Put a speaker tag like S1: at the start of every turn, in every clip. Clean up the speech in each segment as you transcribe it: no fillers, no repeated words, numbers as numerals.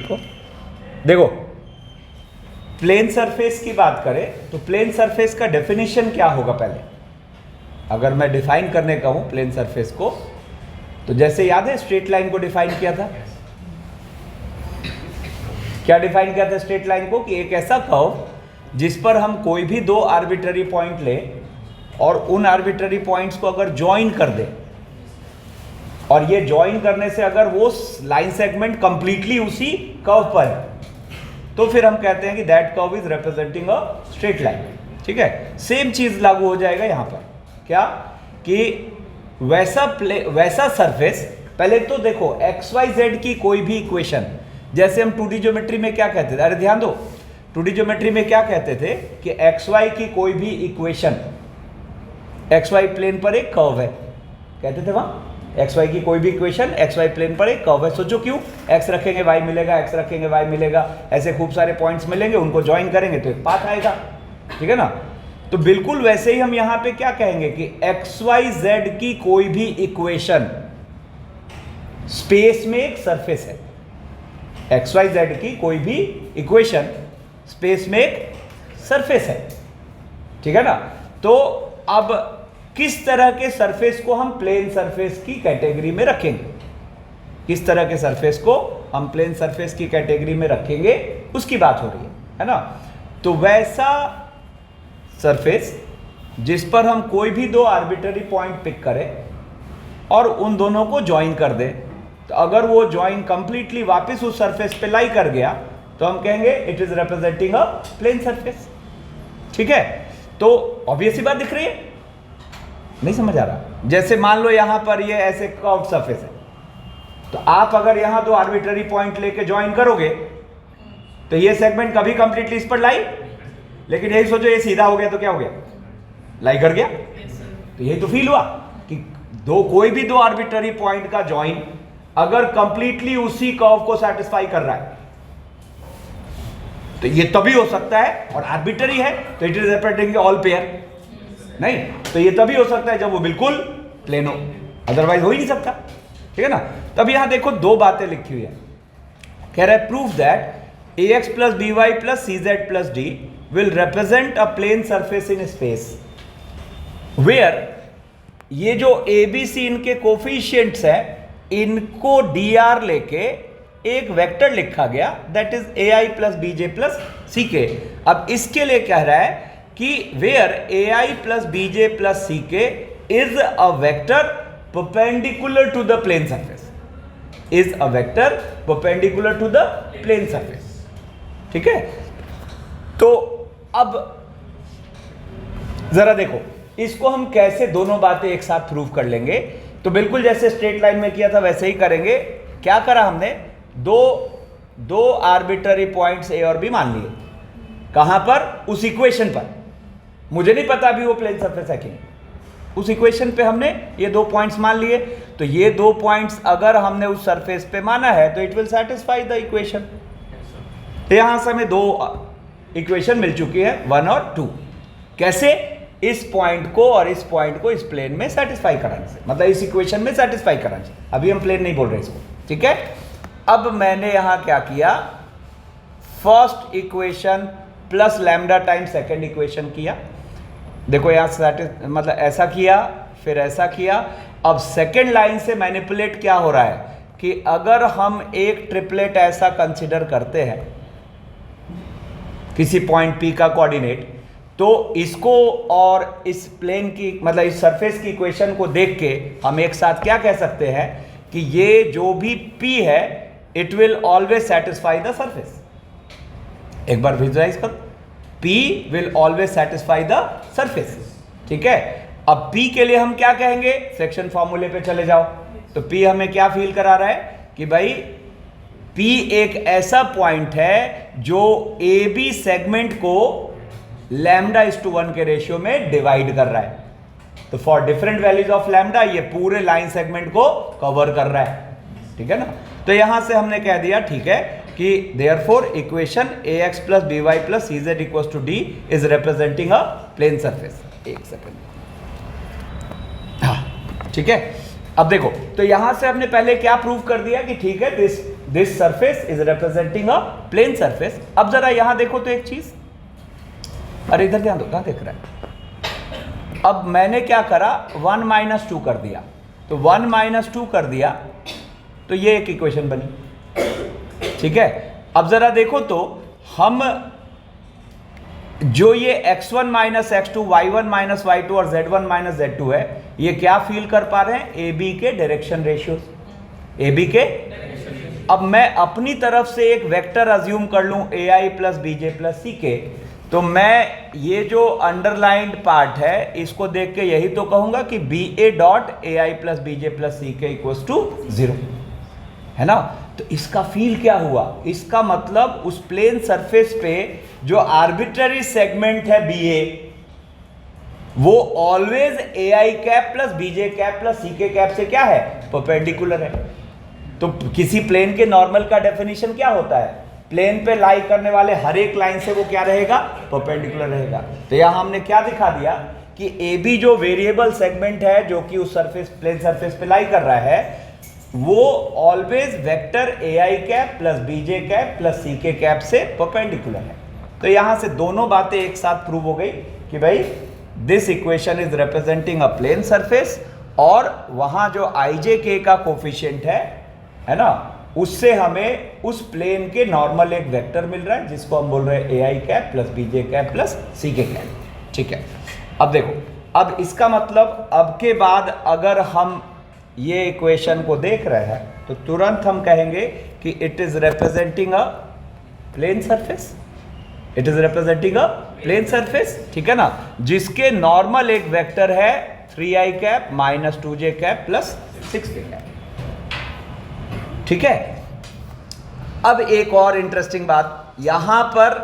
S1: को देखो, plane surface की बात करें तो प्लेन सरफेस का डेफिनेशन क्या होगा? पहले अगर मैं डिफाइन करने का हूं प्लेन सरफेस को, तो जैसे याद है स्ट्रेट लाइन को डिफाइन किया था, क्या डिफाइन किया था स्ट्रेट लाइन को? कि एक ऐसा कर्व जिस पर हम कोई भी दो आर्बिट्ररी पॉइंट लें और उन आर्बिट्ररी पॉइंट्स को अगर ज्वाइन कर दें, और ये ज्वाइन करने से अगर वो लाइन सेगमेंट कंप्लीटली उसी कर्व पर है, तो फिर हम कहते हैं कि that curve is representing a straight line. ठीक है, सेम चीज लागू हो जाएगा यहां पर। क्या कि वैसा सरफेस, पहले तो देखो XYZ की कोई भी इक्वेशन, जैसे हम 2D ज्योमेट्री में क्या कहते थे, अरे ध्यान दो, 2D ज्योमेट्री में क्या कहते थे कि XY की कोई भी इक्वेशन, XY प्लेन पर एक कर्व है, कहते थे वहां XY की कोई भी इक्वेशन XY प्लेन पर एक कर्व है। सोचो क्यों? X रखेंगे Y मिलेगा, X रखेंगे Y मिलेगा, ऐसे खूब सारे पॉइंट्स मिलेंगे, उनको ज्वाइन करेंगे तो एक पाथ आएगा। ठीक है ना? तो बिल्कुल वैसे ही हम यहां पे क्या कहेंगे कि XYZ की कोई भी इक्वेशन स्पेस में एक सरफेस है। XYZ की कोई भी इक्वेशन स्पेस में एक सरफेस है। ठीक है ना? तो अब किस तरह के सरफेस को हम प्लेन सरफेस की कैटेगरी में रखेंगे, किस तरह के सरफेस को हम प्लेन सरफेस की कैटेगरी में रखेंगे, उसकी बात हो रही है ना? तो वैसा सरफेस जिस पर हम कोई भी दो आर्बिट्ररी पॉइंट पिक करें और उन दोनों को ज्वाइन कर दें, तो अगर वो ज्वाइन कंप्लीटली वापस उस सरफेस पे लाई कर गया तो हम कहेंगे it is representing a plane surface. ठीक है, तो ऑब्वियस सी बात दिख रही है, नहीं समझ आ रहा? जैसे मान लो यहां पर ये ऐसे कर्व सरफेस है, तो आप अगर यहां दो आर्बिट्ररी पॉइंट लेके ज्वाइन करोगे तो ये सेगमेंट कभी कंप्लीटली इस पर लाई, लेकिन यही सोचो ये सीधा हो गया तो क्या हो गया? लाई कर गया। तो यही तो फील हुआ कि कोई भी दो आर्बिट्ररी पॉइंट का ज्वाइन अगर कंप्लीटली उसी कर्व को सेटिस्फाई कर रहा है तो ये तभी हो सकता है, और आर्बिट्ररी है तो it is representing all pair, नहीं तो ये तभी हो सकता है जब वो बिल्कुल प्लेन हो, अदरवाइज हो ही नहीं सकता। ठीक है ना? तब यहां देखो दो बातें लिखी हुई है, कह रहा है prove that AX plus BY plus CZ plus D will represent a plane surface in space where ये जो ABC इनके कोफिशिएंट्स हैं, इनको DR लेके एक वेक्टर लिखा गया that is AI plus BJ plus CK। अब इसके लिए कह रहा है कि where AI plus BJ plus CK is a vector perpendicular to the plane surface, is a vector perpendicular to the plane surface। ठीक है, तो अब जरा देखो इसको हम कैसे दोनों बातें एक साथ प्रूव कर लेंगे। तो बिल्कुल जैसे स्ट्रेट लाइन में किया था वैसे ही करेंगे। क्या करा हमने? दो आर्बिट्ररी पॉइंट्स A और B मान लिए। कहां पर? उस इक्वेशन पर। मुझे नहीं पता अभी वो प्लेन सरफेस है कि नहीं, उस इक्वेशन पे हमने ये दो पॉइंट्स मान लिए। तो ये दो पॉइंट्स अगर हमने उस सरफेस पे माना है तो it will satisfy the equation. तो यहां से हमें दो इक्वेशन मिल चुकी है 1 और 2। कैसे? इस पॉइंट को और इस पॉइंट को इस प्लेन में सेटिस्फाई कराने से, मतलब इस इक्वेशन में सेटिस्फाई कराने से। अभी हम प्लेन नहीं बोल रहे इसको। ठीक है, अब मैंने यहां क्या किया? First equation plus lambda time second equation किया। देखो यहां मतलब ऐसा किया, फिर ऐसा किया। अब सेकेंड लाइन से मैनिपुलेट क्या हो रहा है कि अगर हम एक ट्रिपलेट ऐसा कंसिडर करते हैं किसी पॉइंट P का कोऑर्डिनेट, तो इसको और इस प्लेन की मतलब इस सरफेस की इक्वेशन को देख के हम एक साथ क्या कह सकते हैं कि ये जो भी P है it will always satisfy the surface. एक बार विजुअलाइज करो, P will always satisfy the surface. ठीक है, अब P के लिए हम क्या कहेंगे? सेक्शन फॉर्मूले पे चले जाओ। तो P हमें क्या फील करा रहा है कि भाई P एक ऐसा पॉइंट है जो AB सेगमेंट को λ:1 के रेशियो में डिवाइड कर रहा है। तो for different values of lambda ये पूरे लाइन सेगमेंट को कवर कर रहा है। ठीक है ना? तो यहां से हमने कह दिया ठीक है कि therefore equation AX plus BY plus CZ equals to D is representing a plane surface. एक सेकेंड, हाँ ठीक है। अब देखो, तो यहां से हमने पहले क्या प्रूव कर दिया कि ठीक है this this surface is representing a plane surface. अब जरा यहां देखो तो एक चीज, अरे इधर ध्यान दो, कहां देख रहा है। अब मैंने क्या करा, 1 - 2 कर दिया, तो 1 - 2 कर दिया तो ये एक इक्वेशन बनी। ठीक है, अब जरा देखो तो हम जो ये x1 - x2, y1 - y2 और z1 - z2 है, ये क्या फील कर पा रहे हैं, ए बी के डायरेक्शन रेशियोज, ए बी के। अब मैं अपनी तरफ से एक वेक्टर अज्यूम कर लूं ए I plus B J plus C के, तो मैं ये जो अंडरलाइंड पार्ट है इसको देख के यही तो कहूंगा कि B A dot A I plus B J plus C K equals to 0, है ना। तो इसका फील क्या हुआ, इसका मतलब उस प्लेन सरफेस पे जो आर्बिट्ररी सेगमेंट है बी ए, वो always A I cap plus B J cap plus C K cap से क्या है, परपेंडिकुलर है। तो किसी प्लेन के नॉर्मल का डेफिनेशन क्या होता है, प्लेन पे लाई करने वाले हर एक लाइन से वो क्या रहेगा, परपेंडिकुलर रहेगा। तो यहां हमने क्या दिखा दिया कि ए बी जो वेरिएबल सेगमेंट है जो कि उस सरफेस प्लेन सरफेस पे लाई कर रहा है, वो always vector A I cap plus B J cap plus C K cap से परपेंडिकुलर है। तो यहां से दोनों बातें एक साथ प्रूव हो गई कि भाई this equation is representing a plane surface, और वहां जो आई जे के का कोफिशिएंट है ना, उससे हमें उस प्लेन के नॉर्मल एक वेक्टर मिल रहा है जिसको हम बोल रहे हैं A I cap plus B J cap plus C K cap. ठीक है, अब देखो, अब इसका मतलब अब के बाद अगर हम ये इक्वेशन को देख रहे हैं तो तुरंत हम कहेंगे कि it is representing a plane surface, it is representing a plane surface, ठीक है ना, जिसके नॉर्मल एक वेक्टर है 3i cap minus 2j cap plus 6k cap. ठीक है, अब एक और इंटरेस्टिंग बात, यहां पर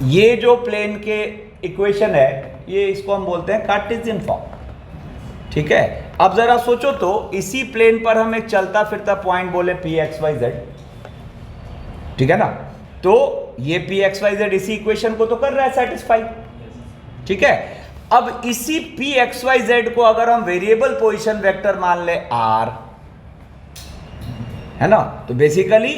S1: ये जो प्लेन के इक्वेशन है, ये इसको हम बोलते हैं कार्टेशियन फॉर्म। ठीक है, अब जरा सोचो तो इसी प्लेन पर हम एक चलता फिरता पॉइंट बोले पी एक्स वाई जेड, ठीक है ना, तो ये पी एक्स वाई जेड इसी इक्वेशन को तो कर रहा है सेटिस्फाई। ठीक है, अब इसी पी एक्स वाई जेड को अगर हम वेरिएबल पोजीशन वेक्टर मान ले आर, है ना, तो basically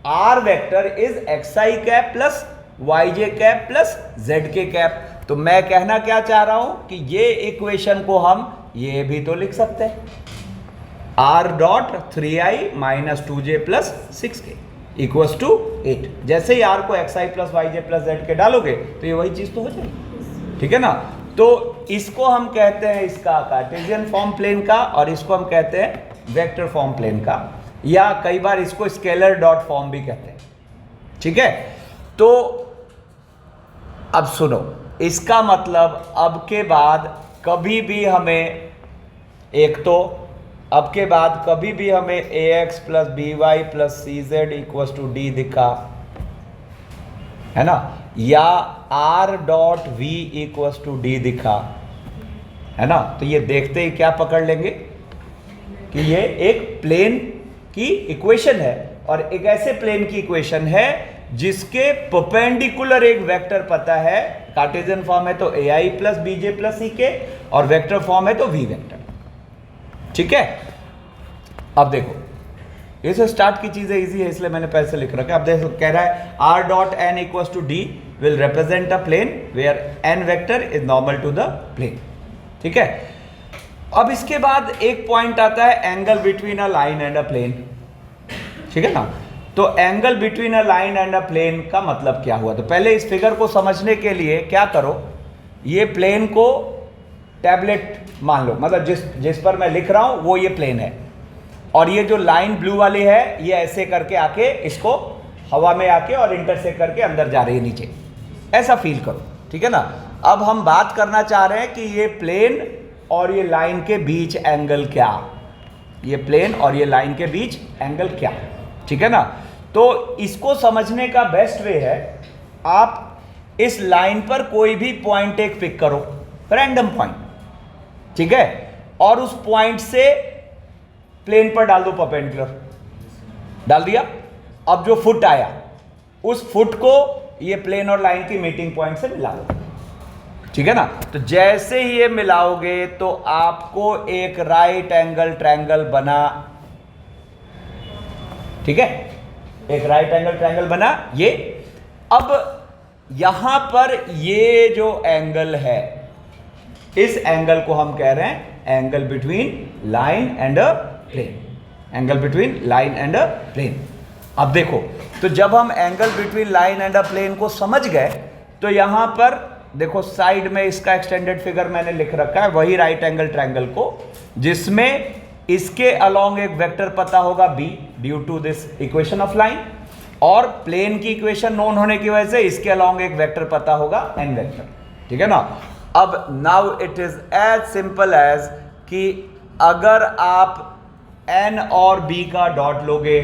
S1: R vector is X I cap plus Y J cap plus Z K cap. तो मैं कहना क्या चाह रहा हूं कि ये इक्वेशन को हम ये भी तो लिख सकते हैं, R dot 3i minus 2j plus 6k equals to 8। जैसे ही आर को X I plus Y J plus Z K डालोगे तो ये वही चीज तो हो जाएगी। ठीक है ना, तो इसको हम कहते हैं इसका कार्टेशियन फॉर्म प्लेन का, और इसको हम कहते हैं वेक्टर फॉर्म प्लेन का, या कई बार इसको स्केलर डॉट फॉर्म भी कहते हैं। ठीक है, तो अब सुनो, इसका मतलब अब के बाद कभी भी हमें एक तो अब के बाद कभी भी हमें A X plus B Y plus C Z equals to D दिखा, है ना, या R dot V equals to D दिखा, है ना, तो ये देखते ही क्या पकड़ लेंगे कि ये एक प्लेन की इक्वेशन है, और एक ऐसे प्लेन की इक्वेशन है जिसके परपेंडिकुलर एक वेक्टर पता है। कार्टेशियन फॉर्म है तो ए I plus B J plus C के, और वेक्टर फॉर्म है तो वी वेक्टर। ठीक है, अब देखो, ये से स्टार्ट की चीजें इजी है इसलिए मैंने पहले से लिख रखा है। अब देखो, कह रहा है R dot N equals to D will represent a plane where N vector is normal to the plane. ठीक है, अब इसके बाद एक पॉइंट आता है angle between a line and a plane. ठीक है ना, तो angle between a line and a plane का मतलब क्या हुआ, तो पहले इस फिगर को समझने के लिए क्या करो, ये प्लेन को टैबलेट मान लो, मतलब जिस पर मैं लिख रहा हूं वो ये प्लेन है, और ये जो लाइन ब्लू वाली है ये ऐसे करके आके इसको हवा में आके और इंटरसेक्ट करके अंदर जा रही है नीचे, ऐसा फील करो। ठीक है ना, अब हम बात करना चाह रहे हैं कि ये प्लेन और ये लाइन के बीच एंगल क्या, ये प्लेन और ये लाइन के बीच एंगल क्या। ठीक है ना, तो इसको समझने का बेस्ट वे है, आप इस लाइन पर कोई भी पॉइंट एक पिक करो, रैंडम पॉइंट, ठीक है, और उस पॉइंट से प्लेन पर डाल दो परपेंडिकुलर, डाल दिया। अब जो फुट आया उस फुट को ये प्लेन और लाइन की मीटिंग पॉइंट से मिला दो। ठीक है ना, तो जैसे ही ये मिलाओगे तो आपको एक राइट एंगल ट्रायंगल बना, ठीक है, एक राइट एंगल ट्रायंगल बना ये। अब यहां पर ये जो एंगल है, इस एंगल को हम कह रहे हैं angle between line and a plane, angle between line and a plane. अब देखो, तो जब हम angle between line and a plane को समझ गए, तो यहां पर देखो साइड में इसका एक्सटेंडेड फिगर मैंने लिख रखा है, वही राइट एंगल ट्रायंगल को, जिसमें इसके अलोंग एक वेक्टर पता होगा b due to this equation of line, और प्लेन की इक्वेशन नोन होने की वजह से इसके अलोंग एक वेक्टर पता होगा n वेक्टर, ठीक है ना। अब now it is as simple as कि अगर आप n और b का डॉट लोगे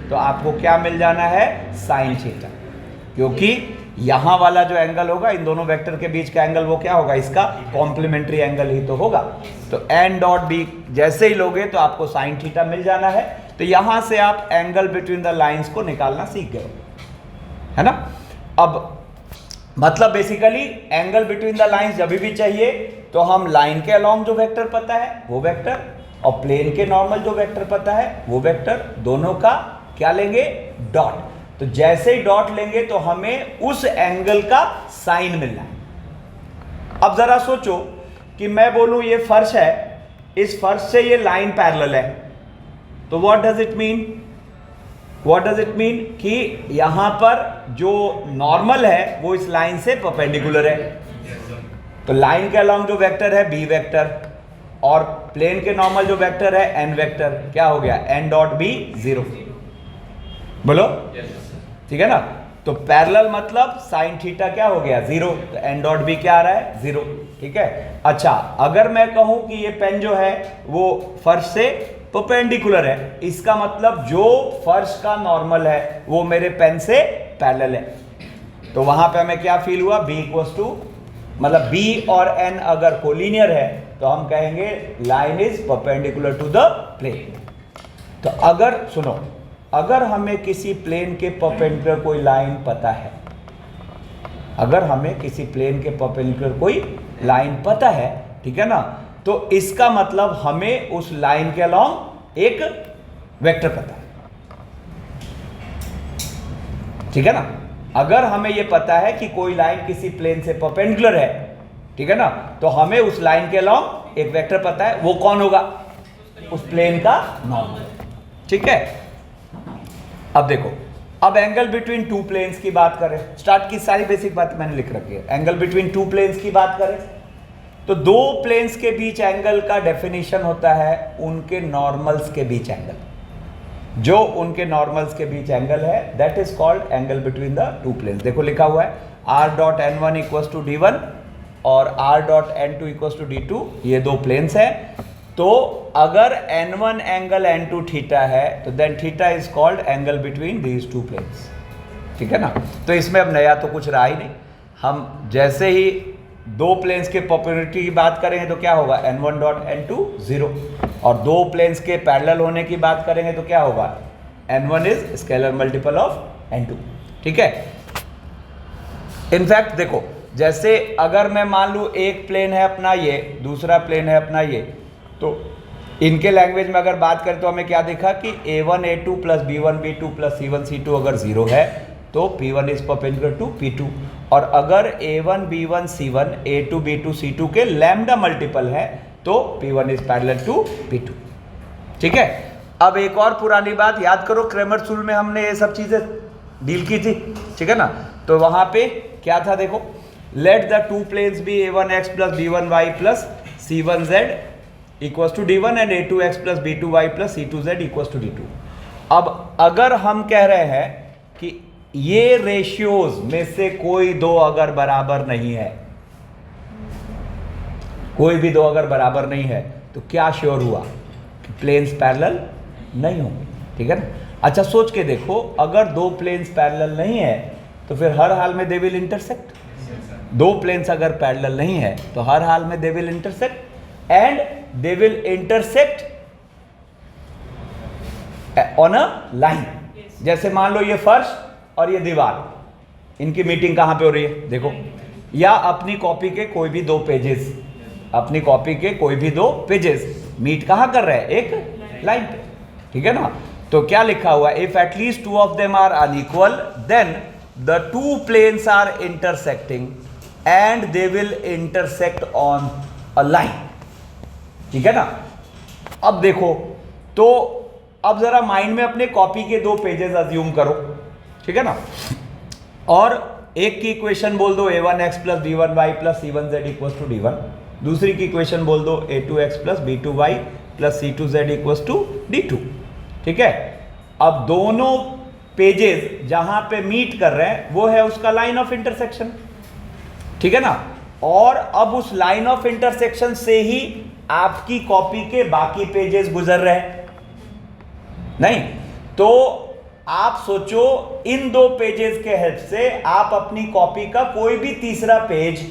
S1: तो आपको क्या मिल जाना है, साइन थीटा, क्योंकि यहां वाला जो एंगल होगा इन दोनों वेक्टर के बीच का एंगल वो क्या होगा, इसका कॉम्प्लीमेंट्री एंगल ही तो होगा। तो n डॉट b जैसे ही लोगे तो आपको साइन थीटा मिल जाना है। तो यहां से आप एंगल बिटवीन द लाइंस को निकालना सीख गए, है ना। अब मतलब basically angle between the lines जब भी चाहिए तो हम लाइन के अलोंग जो वेक्टर पता है वो वेक्टर, और प्लेन के नॉर्मल जो वेक्टर पता है वो वेक्टर, दोनों का क्या लेंगे, डॉट। तो जैसे ही डॉट लेंगे तो हमें उस एंगल का साइन मिलना है। अब जरा सोचो कि मैं बोलूं ये फर्श है, इस फर्श से ये लाइन पैरेलल है, तो what does it mean, what does it mean कि यहां पर जो नॉर्मल है वो इस लाइन से परपेंडिकुलर है। तो लाइन के अलोंग जो वेक्टर है बी वेक्टर, और प्लेन के नॉर्मल जो वेक्टर है एन वेक्टर, क्या हो गया, एन डॉट बी 0। बोलो, ठीक है ना। तो पैरेलल मतलब साइन थीटा क्या हो गया, 0, तो एन डॉट बी क्या आ रहा है, 0, ठीक है। अच्छा, अगर मैं कहूं कि ये पेन जो है वो फर्श से परपेंडिकुलर है, इसका मतलब जो फर्श का नॉर्मल है वो मेरे पेन से पैरेलल है, तो वहां पे हमें क्या फील हुआ, b इक्वल्स टू, मतलब b और n अगर कोलिनियर है तो हम कहेंगे line is perpendicular to the plane. तो अगर सुनो, अगर हमें किसी प्लेन के परपेंडिकुलर कोई लाइन पता है, अगर हमें किसी प्लेन के परपेंडिकुलर कोई लाइन पता है, ठीक है ना, तो इसका मतलब हमें उस लाइन के अलोंग एक वेक्टर पता है, ठीक है ना। अगर हमें यह पता है कि कोई लाइन किसी प्लेन से परपेंडिकुलर है, ठीक है ना, तो हमें उस लाइन के अलोंग एक वेक्टर पता है, वो कौन होगा, उस प्लेन का नॉर्मल, ठीक है। अब देखो, अब एंगल बिटवीन टू प्लेन्स की बात करें, स्टार्ट की सारी बेसिक बात मैंने लिख रखी है। एंगल बिटवीन टू प्लेन्स की बात करें तो दो प्लेन्स के बीच एंगल का डेफिनेशन होता है उनके नॉर्मल्स के बीच एंगल, जो उनके नॉर्मल्स के बीच एंगल है that is called angle between the two planes. देखो लिखा हुआ है r dot n1 equals to d1 और r dot n2 equals to d2, ये दो प्लेन्स हैं। तो अगर n1 एंगल n2 थीटा है तो then theta is called angle between these two planes, ठीक है ना। तो इसमें अब नया तो कुछ रहा ही नहीं, हम जैसे ही दो प्लेन्स के परपेंडिकुलर की बात करेंगे तो क्या होगा, n1 डॉट n2 0, और दो प्लेन्स के पैरेलल होने की बात करेंगे तो क्या होगा, n1 is scalar multiple of n2, ठीक है। इनफैक्ट देखो, जैसे अगर मैं मान लूँ एक प्लेन है अपना ये, दूसरा प्लेन है अपना ये, तो इनके लैंग्वेज में अगर बात करें तो हमें क्या देखा कि a1 a2 plus b1 b2 plus c1 c2 अगर 0 है तो p1 is perpendicular to p2, और अगर a1 b1 c1 a2 b2 c2 के लैम्डा मल्टीपल है तो p1 is parallel to p2, ठीक है। अब एक और पुरानी बात याद करो, क्रेमर्स रूल में हमने ये सब चीजें डील की थी, ठीक है ना। तो वहां पे क्या था, देखो, let the two planes be a1x plus b1y plus c1z equals to d1 and a2x plus b2y plus c2z equals to d2। अब अगर हम कह रहे हैं कि ये रेशियोज में से कोई दो अगर बराबर नहीं है, कोई भी दो अगर बराबर नहीं है, तो क्या श्योर हुआ कि प्लेन्स पैरेलल नहीं होंगे, ठीक है ना। अच्छा सोच के देखो, अगर दो प्लेन्स पैरेलल नहीं है तो फिर हर हाल में दे विल इंटरसेक्ट। दो प्लेन्स अगर पैरेलल नहीं है तो हर हाल में दे will intersect, and they will intersect on a line. जैसे मान लो ये फर्श और ये दीवार, इनकी मीटिंग कहां पे हो रही है, देखो, या अपनी कॉपी के कोई भी दो पेजेस, अपनी कॉपी के कोई भी दो पेजेस मीट कहां कर रहे हैं, एक लाइन पे, ठीक है ना। तो क्या लिखा हुआ है, if at least two of them are unequal then the two planes are intersecting and they will intersect on a line. ठीक है ना। अब देखो, तो अब जरा माइंड में अपने कॉपी के दो पेजेस अज्यूम करो, ठीक है ना, और एक की इक्वेशन बोल दो a1x plus b1y plus c1z equals to d1, दूसरी की इक्वेशन बोल दो a2x plus b2y plus c2z equals to d2। ठीक है। अब दोनों पेजेस जहां पे मीट कर रहे हैं वो है उसका लाइन ऑफ इंटरसेक्शन। ठीक है ना। और अब उस लाइन ऑफ इंटरसेक्शन से ही आपकी कॉपी के बाकी पेजेस गुजर रहे हैं। नहीं तो आप सोचो, इन दो पेजेस के हेल्प से आप अपनी कॉपी का कोई भी तीसरा पेज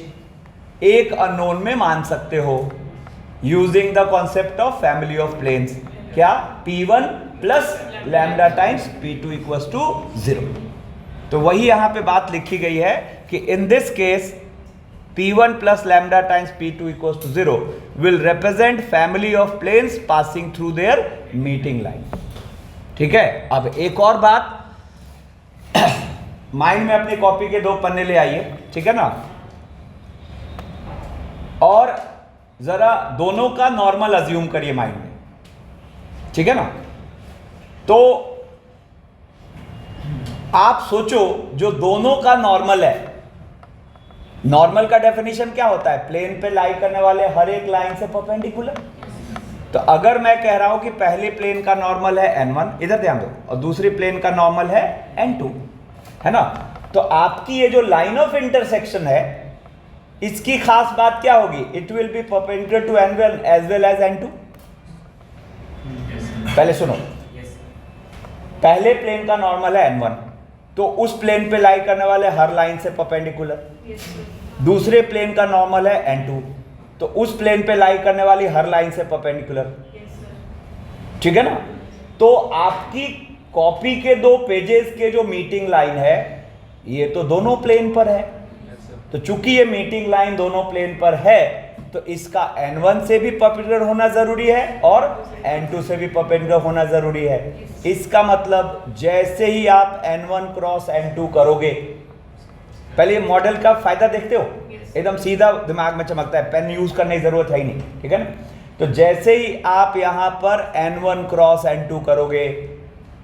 S1: एक अननोन में मान सकते हो using the concept of family of planes. क्या, P1 plus lambda times P2 equals to 0। तो वही यहां पे बात लिखी गई है कि in this case P1 plus lambda times P2 equals to 0 will represent family of planes passing through their meeting line. ठीक है। अब एक और बात, माइंड में अपनी कॉपी के दो पन्ने ले आइए, ठीक है ना, और जरा दोनों का नॉर्मल अज्यूम करिए माइंड में। ठीक है ना। तो आप सोचो, जो दोनों का नॉर्मल है, नॉर्मल का डेफिनेशन क्या होता है, प्लेन पे लाई करने वाले हर एक लाइन से परपेंडिकुलर। तो अगर मैं कह रहा हूं कि पहले प्लेन का नॉर्मल है n1, इधर ध्यान दो, और दूसरी प्लेन का नॉर्मल है n2, है ना, तो आपकी ये जो लाइन ऑफ इंटरसेक्शन है इसकी खास बात क्या होगी, it will be perpendicular to n1 as well as n2। पहले सुनो, पहले प्लेन का नॉर्मल है n1, तो उस प्लेन पे लाई करने वाले हर लाइन से परपेंडिकुलर। दूसरे प्लेन का नॉर्मल है n2, तो उस प्लेन पे लाई करने वाली हर लाइन से परपेंडिकुलर। ठीक है ना। तो आपकी कॉपी के दो पेजेस के जो मीटिंग लाइन है ये तो दोनों प्लेन पर है। तो चूंकि ये मीटिंग लाइन दोनों प्लेन पर है तो इसका n1 से भी परपेंडिकुलर होना जरूरी है और n2 से भी परपेंडिकुलर होना जरूरी है। इसका मतलब जैसे ही आप n1 क्रॉस n2 करोगे, पहले ये मॉडल का फायदा देखते हो, एकदम सीधा दिमाग में चमकता है, पेन यूज करने की जरूरत है ही नहीं। ठीक है ना। तो जैसे ही आप यहां पर n1 क्रॉस n2 करोगे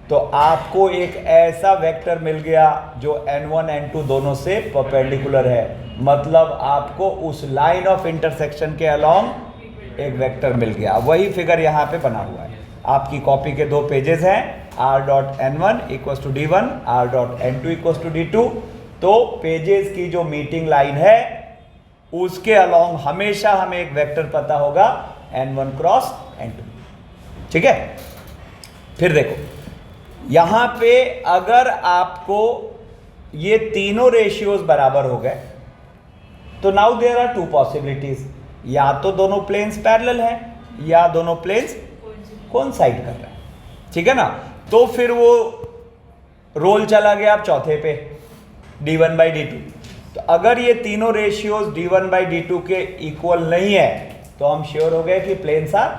S1: तो आपको एक ऐसा वेक्टर मिल गया जो n1 n2 दोनों से परपेंडिकुलर है, मतलब आपको उस लाइन ऑफ इंटरसेक्शन के अलोंग एक वेक्टर मिल गया। वही फिगर यहां पे बना हुआ है। आपकी कॉपी के दो पेजेस हैं, r.n1 equals to d1, r.n2 equals to d2। तो पेजेस की जो मीटिंग लाइन है उसके अलोंग हमेशा हमें एक वेक्टर पता होगा n1 क्रॉस n2। ठीक है। फिर देखो यहां पे अगर आपको ये तीनों रेशियोज बराबर हो गए तो now there are two possibilities, या तो दोनों प्लेन्स पैरेलल हैं या दोनों प्लेन्स कोइंसाइड कर रहे हैं। ठीक है ना। तो फिर वो रोल चला गया आप चौथे पे, d1 बाई d2। तो अगर ये तीनों रेशियोज d1 बाई d2 के इक्वल नहीं है तो हम श्योर हो गए कि प्लेन्स आर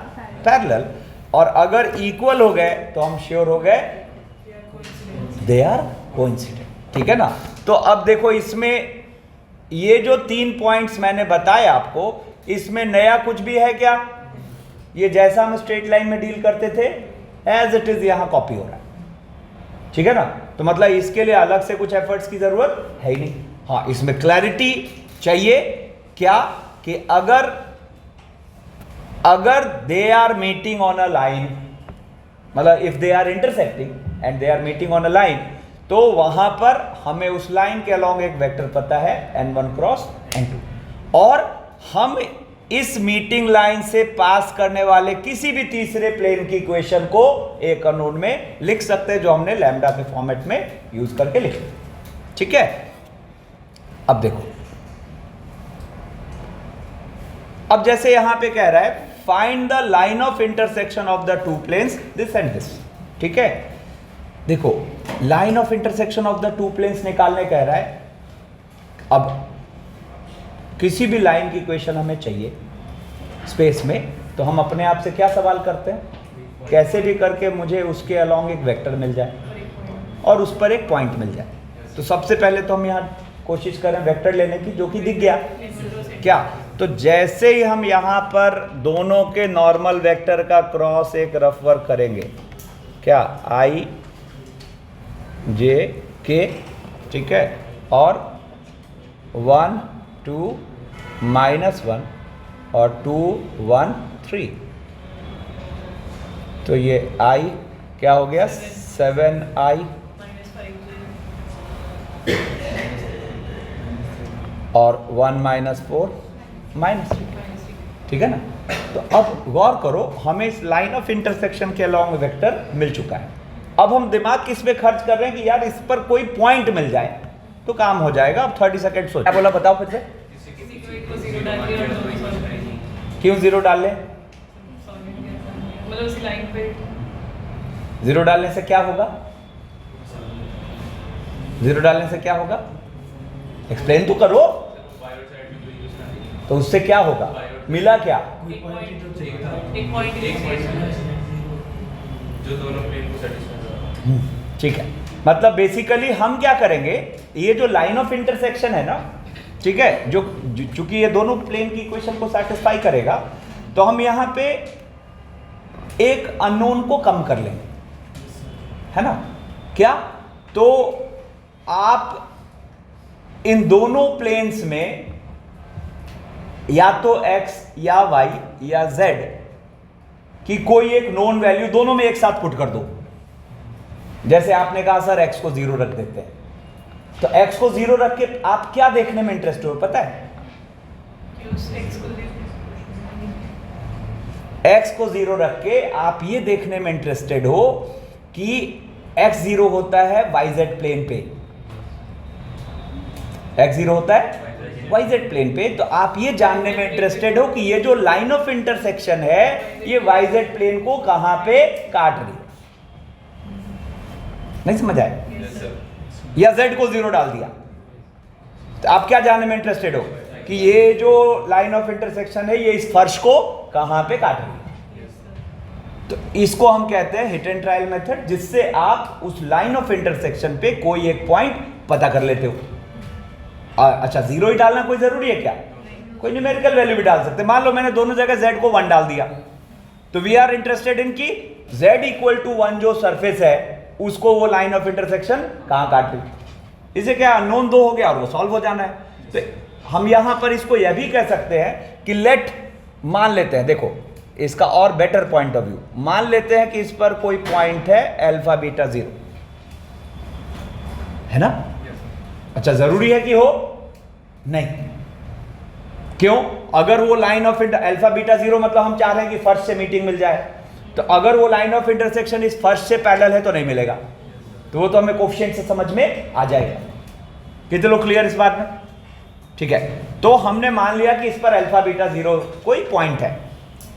S1: पैरेलल, और अगर इक्वल हो गए तो हम श्योर हो गए दे आर कोइंसिडेंट। ठीक है ना। तो अब देखो इसमें ये जो 3 पॉइंट्स मैंने बताए आपको, इसमें नया कुछ भी है क्या? ये जैसा हम स्ट्रेट लाइन में डील करते थे एज इट इज यहां कॉपी हो रहा है। ठीक है ना। तो मतलब इसके लिए अलग से कुछ एफर्ट्स की जरूरत है ही नहीं। हाँ, इसमें क्लैरिटी चाहिए क्या कि अगर they are meeting on a line, मतलब if they are intersecting and they are meeting on a line, तो वहां पर हमें उस लाइन के अलोंग एक वेक्टर पता है n1 क्रॉस n2, और हम इस मीटिंग लाइन से पास करने वाले किसी भी तीसरे प्लेन की इक्वेशन को एक अननोन में लिख सकते हैं जो हमने लैम्डा के फॉर्मेट में यूज करके लिखे। ठीक है। अब देखो, अब जैसे यहां पे कह रहा है find the line of intersection of the two planes this and this. ठीक है। देखो line of intersection of the two planes निकालने कह रहा है। अब किसी भी लाइन की इक्वेशन हमें चाहिए स्पेस में, तो हम अपने आप से क्या सवाल करते हैं, कैसे भी करके मुझे उसके अलोंग एक वेक्टर मिल जाए और उस पर एक पॉइंट मिल जाए। तो सबसे पहले तो हम यहाँ कोशिश करें वेक्टर लेने की, जो कि दिख गया क्या। तो जैसे ही हम यहाँ पर दोनों के नॉर्मल वेक्टर का क्रॉस एक रफ वर्क करेंगे, क्या आई जे के, ठीक है, और 1 2 -1 और 2 1 3, तो ये i क्या हो गया 7i और 1 -4 -3, ठीक है ना। तो अब गौर करो, हमें इस लाइन ऑफ इंटरसेक्शन के अलोंग वेक्टर मिल चुका है। अब हम दिमाग किस पे खर्च कर रहे हैं कि यार इस पर कोई पॉइंट मिल जाए तो काम हो जाएगा। अब 30 सेकेंड सोच, क्या बोला बताओ फिर से। क्यों 0 डाल लें?
S2: उसी लाइन पे
S1: 0 डालने से क्या होगा? 0 डालने से क्या होगा? एक्सप्लेन तो करो। तो उससे क्या होगा? मिला क्या?
S2: एक पॉइंट जो दोनों प्लेन को सेटिस्फाई।
S1: ठीक है, मतलब बेसिकली हम क्या करेंगे, ये जो लाइन ऑफ इंटरसेक्शन है ना, ठीक है, जो चूंकि ये दोनों प्लेन की इक्वेशन को सेटिस्फाई करेगा, तो हम यहां पे एक अननोन को कम कर लेंगे, है ना। क्या? तो आप इन दोनों प्लेन्स में या तो x या y या z की कोई एक नोन वैल्यू दोनों में एक साथ पुट कर दो। जैसे आपने कहा सर x को 0 रख देते हैं, तो x को 0 रख के आप क्या देखने में इंटरेस्ट हो पता है? x को 0 रख के आप ये देखने में इंटरेस्टेड हो कि x 0 होता है yz प्लेन पे, x 0 होता है yz प्लेन पे। तो आप ये जानने में इंटरेस्टेड हो कि ये जो लाइन ऑफ इंटरसेक्शन है ये yz प्लेन को कहां पे काट रही है। नहीं समझ आया? या z को 0 डाल दिया, तो आप क्या जानने में इंटरेस्टेड हो कि ये जो लाइन ऑफ इंटरसेक्शन है ये इस फर्श को कहां पे काट रही है। तो इसको हम कहते हैं हिट एंड ट्रायल मेथड, जिससे आप उस लाइन ऑफ इंटरसेक्शन पे कोई एक पॉइंट पता कर लेते हो। अच्छा 0 ही डालना कोई जरूरी है क्या? कोई न्यूमेरिकल वैल्यू भी डाल सकते हैं। मान लो मैंने दोनों जगह z को 1 डाल दिया, तो वी आर इंटरेस्टेड इन की z = 1 जो सरफेस है उसको वो लाइन ऑफ इंटरसेक्शन कहां काट रही। इसे क्या अननोन 2 हो गया और वो सॉल्व हो जाना है। तो हम यहां पर इसको यह भी कह सकते हैं कि लेट, मान लेते हैं, देखो इसका और बेटर पॉइंट ऑफ व्यू, मान लेते हैं कि इस पर कोई पॉइंट है अल्फा बीटा 0, है ना। अच्छा जरूरी है कि हो? नहीं। क्यों? अगर वो लाइन ऑफ अल्फा बीटा 0 मतलब हम चाह रहे हैं कि फर्श से मीटिंग मिल जाए, तो अगर वो लाइन ऑफ इंटरसेक्शन इस फर्श से पैरेलल है तो नहीं मिलेगा। तो वो तो हमें कोफिशिएंट से समझ में आ जाएगा। कितने लोग क्लियर इस बात में? ठीक है, तो हमने मान लिया कि इस पर अल्फा बीटा 0 कोई पॉइंट है,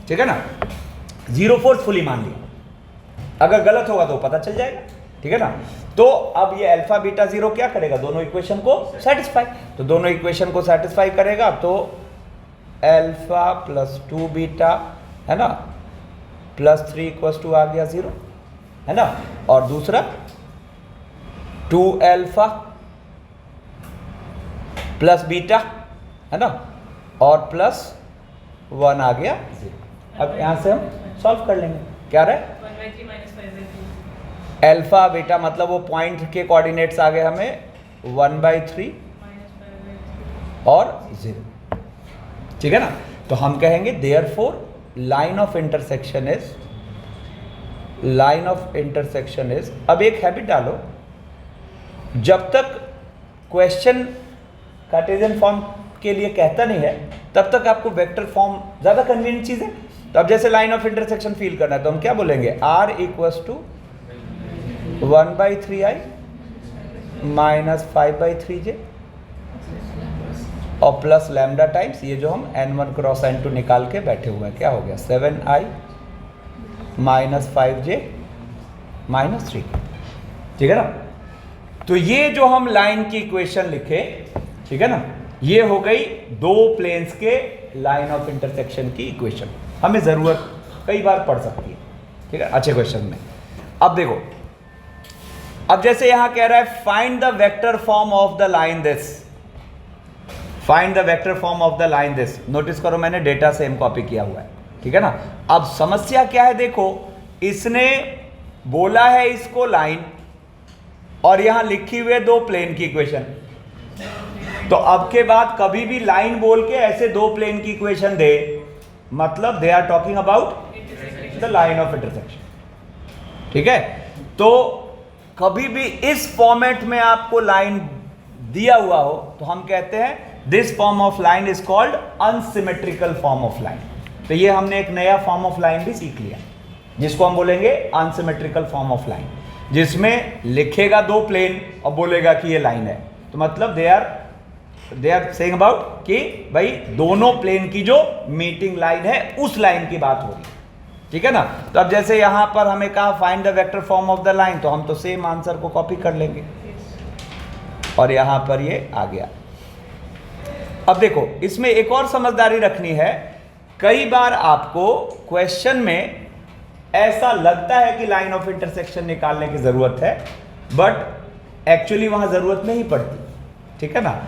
S1: ठीक है ना। 0 फोर्सफुली मान लिया, अगर गलत होगा तो पता चल जाएगा, ठीक है ना। तो अब ये अल्फा बीटा 0 क्या करेगा? दोनों इक्वेशन को सेटिस्फाई। तो दोनों इक्वेशन को सेटिस्फाई करेगा तो अल्फा प्लस 2 बीटा, है ना, प्लस 3 = आ गया 0, है ना। और दूसरा 2 अल्फा प्लस बीटा, है ना, और प्लस 1 आ गया 0। अब यहां से हम सॉल्व कर लेंगे। क्या रहे? अल्फा बीटा मतलब वो पॉइंट के कोऑर्डिनेट्स आ गए हमें 1/3 और 0, ठीक है ना। तो हम कहेंगे therefore line of intersection is, अब एक हैबिट डालो, जब तक क्वेश्चन कार्टेशियन फॉर्म के लिए कहता नहीं है तब तक आपको वेक्टर फॉर्म ज़्यादा कन्वीनियंट चीज़ है। तो अब जैसे लाइन ऑफ इंटरसेक्शन फील करना है तो हम क्या बोलेंगे? R = 1/3i - 5/3j और प्लस लैम्डा टाइम्स ये जो हम n1 क्रॉस n2 निकाल के बैठे हुए हैं, क्या हो गया 7i - 5j - 3, ठीक है ना। तो ये जो हम लाइन की इक्वेशन लिखे, ठीक है ना, ये हो गई दो प्लेन्स के लाइन ऑफ इंटरसेक्शन की इक्वेशन। हमें ज़रूरत कई बार पड़ सकती है, ठीक ठीक है, अच्छे क्वेश्चन में। अब देखो, अब जैसे यहां कह रहा है find the vector form of the line this, find the vector form of the line this. Notice करो मैंने डेटा सेम कॉपी किया हुआ है, ठीक है ना। अब समस्या क्या है, देखो इसने बोला है इसको लाइन, और यहां लिखी हुई है दो प्लेन की इक्वेशन। तो अब के बाद कभी भी लाइन बोल के ऐसे दो प्लेन की इक्वेशन दे, मतलब they are talking about the line of intersection, ठीक है। तो कभी भी इस फॉर्मेट में आपको लाइन दिया हुआ हो तो हम कहते हैं this form of line is called unsymmetrical form of line. तो ये हमने एक नया फॉर्म ऑफ लाइन भी सीख लिया, जिसको हम बोलेंगे अनसिमेट्रिकल फॉर्म ऑफ लाइन, जिसमें लिखेगा दो प्लेन और बोलेगा कि ये लाइन है। तो मतलब दे आर सेइंग अबाउट कि भाई दोनों प्लेन की जो मीटिंग लाइन है उस लाइन की बात हो रही है, ठीक है ना। तो अब जैसे यहां पर हमें कहा find the vector form of the line, तो हम तो सेम आंसर को कॉपी कर लेंगे और यहां पर ये आ गया। अब देखो इसमें एक और समझदारी रखनी है, कई बार आपको क्वेश्चन में ऐसा लगता है कि लाइन ऑफ इंटरसेक्शन निकालने की जरूरत है, बट एक्चुअली वहां जरूरत नहीं पड़ती, ठीक है ना।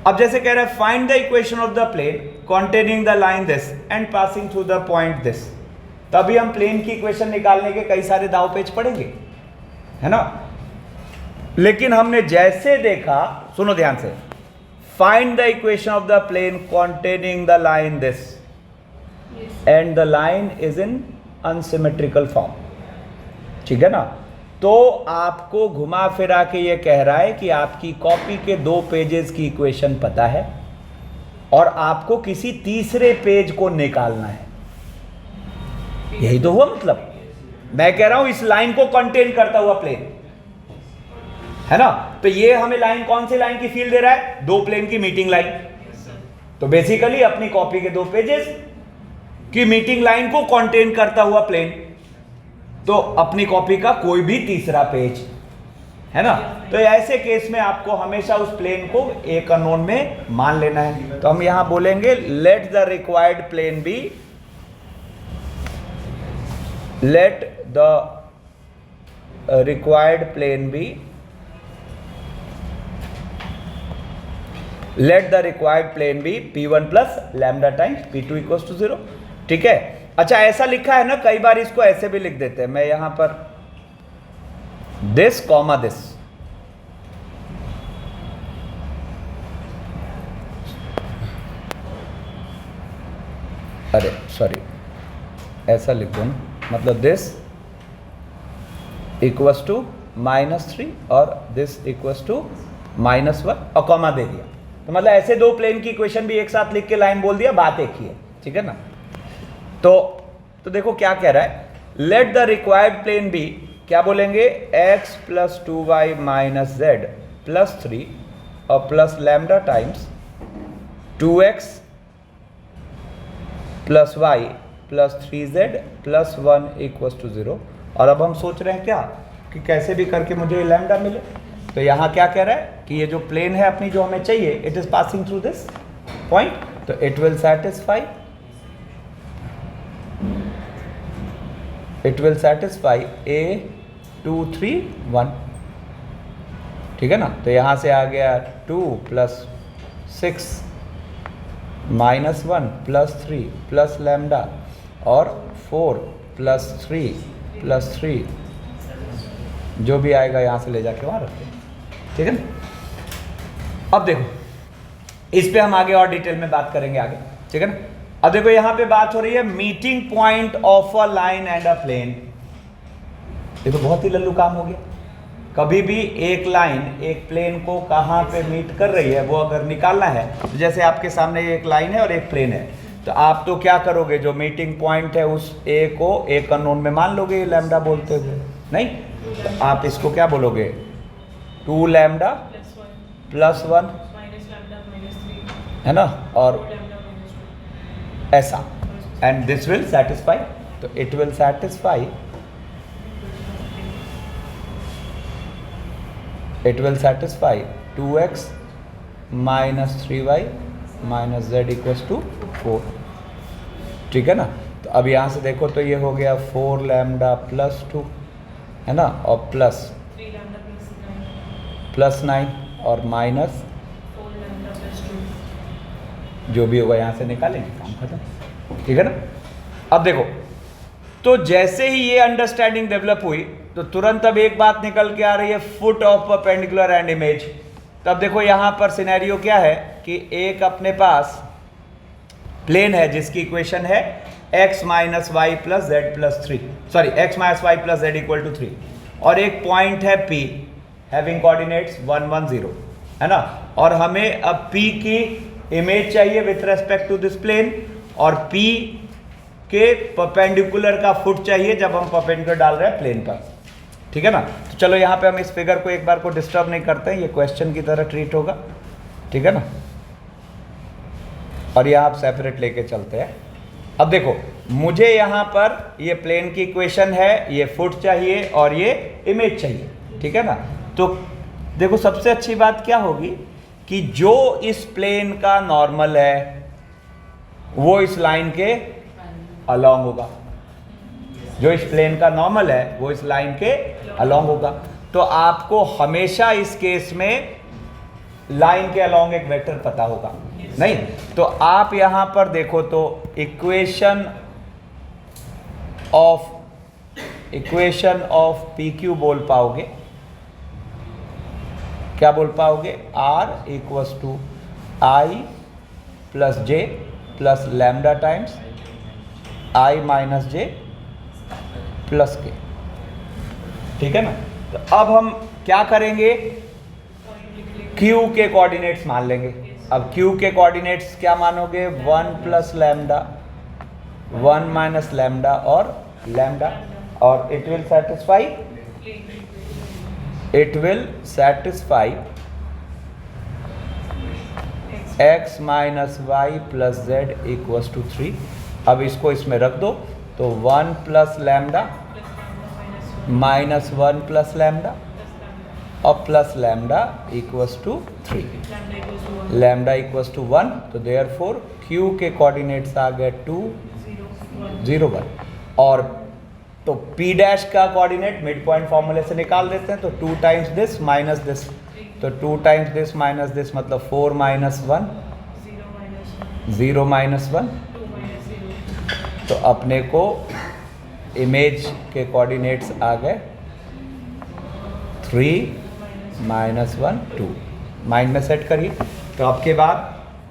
S1: अब जैसे कह रहा है find the equation of the plane containing the line this and passing through the point this. तभी हम प्लेन की इक्वेशन निकालने के कई सारे दाव पेच पड़ेंगे, है ना। लेकिन हमने जैसे देखा, सुनो ध्यान से, find the equation of the plane containing the line this and the line is in unsymmetrical form, ठीक है ना। तो आपको घुमा फिरा के ये कह रहा है कि आपकी कॉपी के 2 पेजेस की इक्वेशन पता है और आपको किसी तीसरे पेज को निकालना है। यही तो हुआ, मतलब मैं कह रहा हूं इस लाइन को कंटेन करता हुआ प्लेन, है ना। तो ये हमें लाइन कौन सी लाइन की फील दे रहा है, दो प्लेन की मीटिंग लाइन। तो बेसिकली अपनी कॉपी के 2 पेजेस की मीटिंग लाइन को कंटेन करता हुआ प्लेन, तो अपनी कॉपी का कोई भी तीसरा पेज, है ना। तो ऐसे केस में आपको हमेशा उस प्लेन को एक अननोन में मान लेना है। तो हम यहां बोलेंगे let the required plane be, let the required plane be, let the required plane be p1 plus lambda times p2 equals to 0, ठीक है। अच्छा ऐसा लिखा है ना, कई बार इसको ऐसे भी लिख देते हैं, मैं यहां पर this comma this, अरे सॉरी ऐसा लिख दो ना, मतलब दिस इक्वस टू -3 और दिस इक्वस टू -1 और कॉमा दे दिया। तो मतलब ऐसे 2 प्लेन की इक्वेशन भी एक साथ लिख के लाइन बोल दिया, बात एक ही है, ठीक है ना। तो देखो क्या कह रहा है, let the required plane be, क्या बोलेंगे, x + 2y - z + 3 और plus lambda times 2x + y + 3z + 1 = 0। और अब हम सोच रहे हैं क्या कि कैसे भी करके मुझे लैम्डा मिले। तो यहाँ क्या कह रहा है कि ये जो प्लेन है अपनी जो हमें चाहिए, it is passing through this point, तो इट विल सेटिस्फाई a 2 3 1, ठीक है ना। तो यहाँ से आ गया 2 + 6 -1 + 3 + लैम्डा और 4 + 3 + 3, जो भी आएगा यहाँ से ले जाके वहाँ रखते हैं, ठीक है ना। अब देखो इस पे हम आगे और डिटेल में बात करेंगे आगे, ठीक है ना। अब देखो यहाँ पे बात हो रही है meeting point of a line and a plane. ये तो बहुत ही लल्लू काम हो गया। कभी भी एक लाइन एक प्लेन को कहाँ पे मीट कर रही है वो अगर निकालना है, तो जैसे आपके सामने एक लाइन है और एक प्लेन है, तो आप तो क्या करोगे, जो मीटिंग पॉइंट है उस ए को एक अननोन में मान लोगे लैम्डा बोलते हुए, नहीं तो आप इसको क्या बोलोगे, 2 लैम्डा + 1, है ना, और ऐसा, एंड दिस विल सेटिस्फाई, तो it will satisfy, it will satisfy 2x - 3y - z = 4, ठीक है ना। तो अब यहाँ से देखो तो ये हो गया 4 लैम्डा प्लस 2, है ना, और प्लस
S2: 3 lambda plus 9
S1: प्लस 9 और माइनस
S2: 4 lambda plus 2
S1: जो भी होगा यहाँ से निकालेंगे, काम खत्म, ठीक है ना। अब देखो, तो जैसे ही ये अंडरस्टैंडिंग डेवलप हुई तो तुरंत अब एक बात निकल के आ रही है, foot of perpendicular and image. तब देखो यहाँ पर सिनेरियो क्या है कि एक अपने पास प्लेन है जिसकी इक्वेशन है x minus Y plus z plus 3, sorry x minus Y plus z equal to 3, और एक पॉइंट है P हैविंग कोऑर्डिनेट्स 1 1 0, है ना, और हमें अब P की इमेज चाहिए with respect to this plane, और P के परपेंडिकुलर का फुट चाहिए जब हम परपेंडिकुलर डाल रहे हैं प्लेन पर, ठीक है ना। तो चलो यहाँ पे हम इस फिगर को एक बार को डिस्टर्ब नहीं करते हैं, ये क्वेश्चन की तरह ट्रीट होगा, ठीक है ना, और यह आप सेपरेट लेके चलते हैं। अब देखो, मुझे यहाँ पर ये प्लेन की इक्वेशन है, ये फुट चाहिए और ये इमेज चाहिए, ठीक है ना। तो देखो सबसे अच्छी बात क्या होगी कि जो इस प्लेन का नॉर्मल है वो इस लाइन के अलॉन्ग होगा, जो इस प्लेन का नॉर्मल है वो इस लाइन के अलॉन्ग होगा। तो आपको हमेशा इस केस में लाइन के अलॉन्ग एक वेक्टर पता होगा, नहीं तो आप यहां पर देखो तो इक्वेशन ऑफ पी क्यू बोल पाओगे, क्या बोल पाओगे, r equals to i plus j plus lambda times i minus j plus k, ठीक है ना। तो अब हम क्या करेंगे, Q के कोऑर्डिनेट्स मान लेंगे। अब Q के कोऑर्डिनेट्स क्या मानोगे, 1 प्लस लैम्डा 1 माइनस लैम्डा और लैम्डा, और it will satisfy x minus Y plus Z equals to 3। अब इसको इसमें रख दो तो 1 plus lambda minus 1 plus lambda और plus lambda equals to 3, lambda equals to 1। तो देयरफॉर Q के कोऑर्डिनेट्स आ गए 2 0 1, और तो P डैश का कोऑर्डिनेट मिड पॉइंट फॉर्मूले से निकाल देते हैं, तो 2 टाइम्स दिस माइनस दिस, तो 2 टाइम्स दिस माइनस दिस मतलब 4 माइनस 1 0 माइनस 1। तो अपने को इमेज के कोऑर्डिनेट्स आ गए 3 माइनस 1 2, माइंड में सेट करिए। तो आपके बाद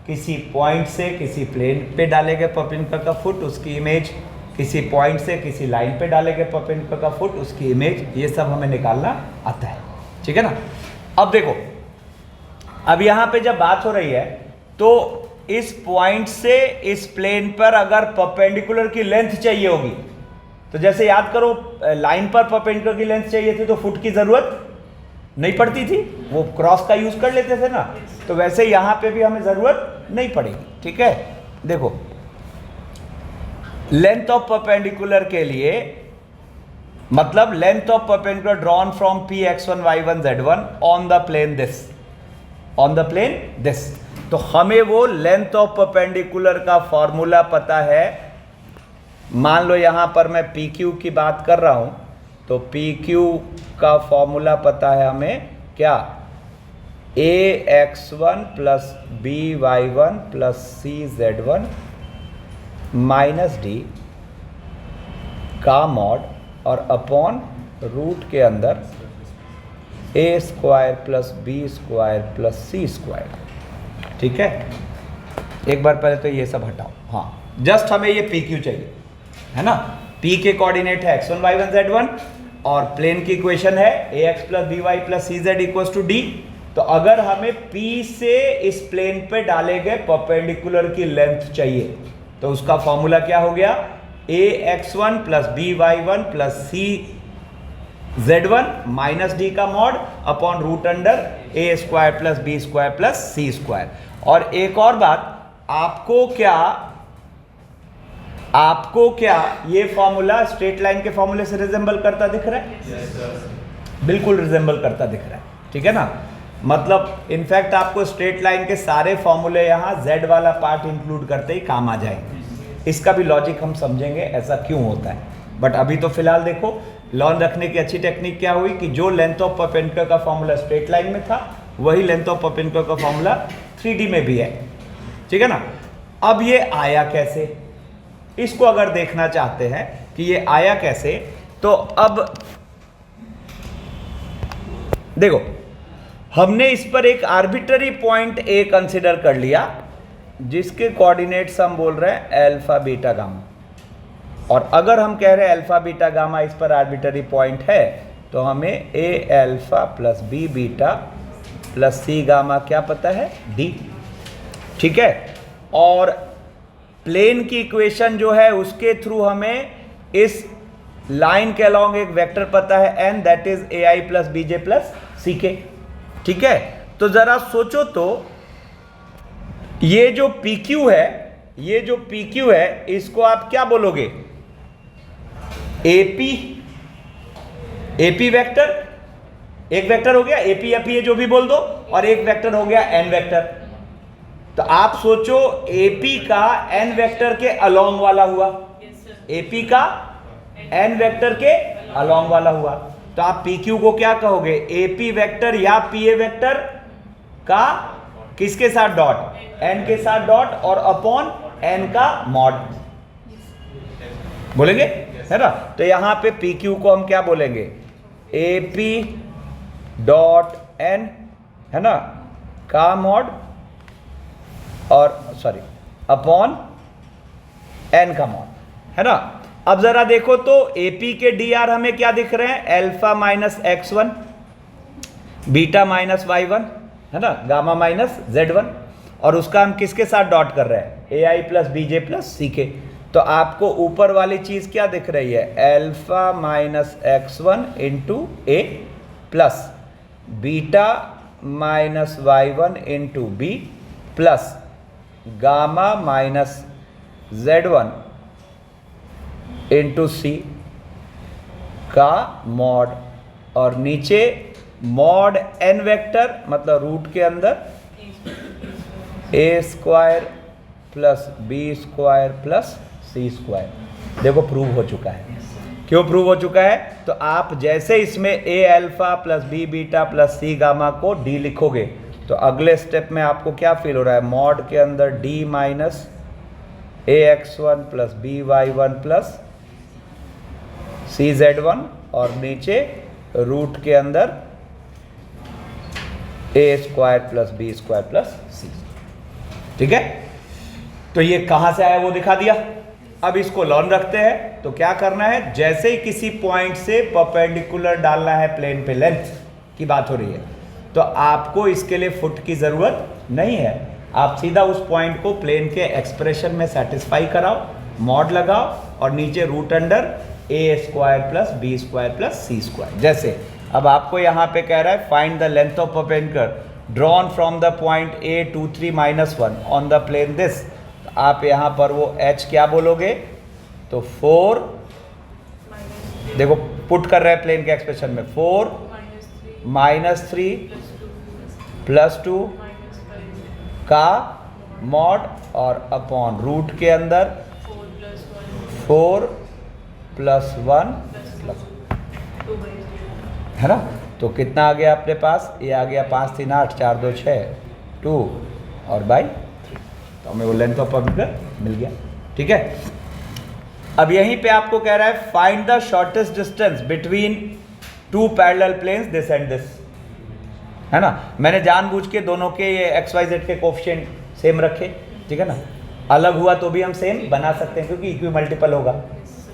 S1: किसी पॉइंट से किसी प्लेन पे डाले गए परपेंडिकुलर का फुट, उसकी इमेज, किसी पॉइंट से किसी लाइन पे डाले गए परपेंडिकुलर का फुट, उसकी इमेज, ये सब हमें निकालना आता है, ठीक है ना। अब देखो, अब यहाँ पे जब बात हो रही है तो इस पॉइंट से इस प्लेन पर अगर परपेंडिकुलर की लेंथ चाहिए होगी, तो जैसे याद करो लाइन पर परपेंडिकुलर की लेंथ चाहिए थी तो फुट की जरूरत नहीं पड़ती थी, वो क्रॉस का यूज कर लेते थे ना, तो वैसे यहां पे भी हमें जरूरत नहीं पड़ेगी, ठीक है। देखो लेंथ ऑफ परपेंडिकुलर के लिए मतलब length of perpendicular drawn from P x1 y1 z1 on the plane this, on the plane this, तो हमें वो लेंथ ऑफ परपेंडिकुलर का फॉर्मूला पता है। मान लो यहां पर मैं पी क्यू की बात कर रहा हूं, तो पी क्यू का फॉर्मूला पता है हमें क्या, A x1 plus B y1 plus C z1 minus D का मॉड और अपॉन रूट के अंदर A square plus B square plus C square, ठीक है। एक बार पहले तो ये सब हटाओ, हाँ जस्ट हमें ये पी क्यू चाहिए, है ना। P के कोऑर्डिनेट है x1 y1 z1 और प्लेन की इक्वेशन है ax plus B Y plus C Z equals to d. तो अगर हमें P से इस प्लेन पे डाले गए परपेंडिकुलर की लेंथ चाहिए तो उसका फॉर्मूला क्या हो गया, ax1 plus B Y one plus C z1 minus D का mod upon root under A square plus B square plus C square. और एक और बात, आपको क्या ये फॉर्मूला स्ट्रेट लाइन के फॉर्मूले से रिजेंबल करता दिख रहा है?
S2: yes,
S1: बिल्कुल रिजेंबल करता दिख रहा है, ठीक है ना। मतलब इनफैक्ट आपको स्ट्रेट लाइन के सारे फॉर्मूले यहाँ z वाला पार्ट इंक्लूड करते ही काम आ जाएंगे, इसका भी लॉजिक हम समझेंगे ऐसा क्यों होता है। बट अभी तो फिलहाल देखो, लॉन रखने की अच्छी टेक्निक क्या हुई कि जो लेंथ ऑफ परपेंडिकुलर का फॉर्मूला स्ट्रेट लाइन में था वही लेंथ ऑफ परपेंडिकुलर का फॉर्मूला 3D में भी है, ठीक है ना। अब ये आया कैसे, इसको अगर देखना चाहते हैं कि ये आया कैसे, तो अब देखो हमने इस पर एक आर्बिट्ररी पॉइंट ए कंसिडर कर लिया जिसके कोऑर्डिनेट्स हम बोल रहे हैं अल्फा बीटा गामा, और अगर हम कह रहे हैं अल्फा बीटा गामा इस पर आर्बिट्ररी पॉइंट है तो हमें A alpha plus B beta plus C gamma क्या पता है, डी, ठीक है। और प्लेन की इक्वेशन जो है उसके थ्रू हमें इस लाइन के अलॉन्ग एक वेक्टर पता है N, that is A I plus B J plus C K, ठीक है। तो जरा सोचो तो ये जो पी क्यू है, ये जो पी क्यू है इसको आप क्या बोलोगे, एपी, एपी वेक्टर, एक वेक्टर हो गया एपी एपी जो भी बोल दो, और एक वेक्टर हो गया एन वेक्टर। तो आप सोचो एपी का एन वेक्टर के अलोंग वाला हुआ, एपी का एन वेक्टर के अलोंग वाला हुआ, तो आप पी क्यू को क्या कहोगे, एपी वेक्टर या पीए वेक्टर का किसके साथ डॉट, एन के साथ डॉट और अपॉन एन का मॉड बोलेंगे, है ना। तो यहां पे पी क्यू को हम क्या बोलेंगे, एपी डॉट एन, है ना, का मॉड और सॉरी अपॉन एन का मॉड, है ना। अब जरा देखो तो एपी के डी आर हमें क्या दिख रहे हैं, alpha minus x1 beta minus y1, है ना, गामा माइनस z1, और उसका हम किसके साथ डॉट कर रहे हैं, A I plus B J plus C के। तो आपको ऊपर वाली चीज क्या दिख रही है, alpha minus x1 into A plus beta minus y1 into B plus gamma minus z1 into C का मॉड, और नीचे मॉड एन वेक्टर मतलब रूट के अंदर A square plus B square plus C square. देखो प्रूव हो चुका है, क्यों प्रूव हो चुका है, तो आप जैसे इसमें A alpha plus B beta plus C gamma को डी लिखोगे तो अगले स्टेप में आपको क्या फील हो रहा है, मॉड के अंदर D minus A X one plus B Y one plus C Z one, और नीचे रूट के अंदर A square plus B square plus C, ठीक है। तो ये कहां से आया वो दिखा दिया। अब इसको लॉन रखते हैं तो क्या करना है, जैसे ही किसी पॉइंट से परपेंडिकुलर डालना है प्लेन पे, लेंथ की बात हो रही है, तो आपको इसके लिए फुट की जरूरत नहीं है, आप सीधा उस पॉइंट को प्लेन के एक्सप्रेशन में सेटिस्फाई कराओ, मॉड लगाओ और नीचे root under A square plus B square plus C square. जैसे अब आपको यहाँ पे कह रहा है find the length of perpendicular drawn from the point A 2 3 -1 on the plane this, आप यहाँ पर वो h क्या बोलोगे, तो 4, देखो पुट कर रहे हैं प्लेन के एक्सप्रेशन में, 4 -3 +2 का मॉड और अपॉन रूट के अंदर 4 + 1 है ना। तो कितना आ गया अपने पास, ये आ गया 5 3 8 4 2 6 2 और बाई 3, तो हमें वो लेंथ ऑफ परपेंडिकुलर मिल गया, ठीक है। अब यहीं पे आपको कह रहा है find the shortest distance between 2 parallel planes this and this, है ना। मैंने जानबूझ के दोनों के ये एक्स वाई जेड के कोफिशिएंट सेम रखे, ठीक है ना, अलग हुआ तो भी हम सेम बना सकते हैं क्योंकि इक्वी मल्टीपल होगा,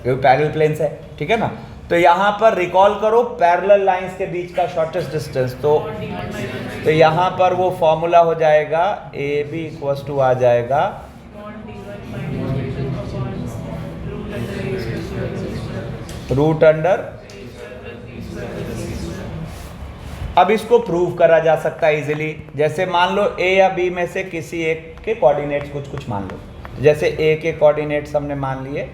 S1: क्योंकि पैरेलल प्लेन्स है, ठीक है ना। तो यहाँ पर रिकॉल करो पैरेलल लाइंस के बीच का शॉर्टेस्ट डिस्टेंस, तो यहाँ पर वो फॉर्मूला हो जाएगा ए बी इक्वल्स टू आ जाएगा रूट अंडर। अब इसको प्रूव करा जा सकता है इजीली, जैसे मान लो ए या बी में से किसी एक के कोऑर्डिनेट्स कुछ कुछ मान लो, जैसे ए के कोऑर्डिनेट्स हमने मान लिए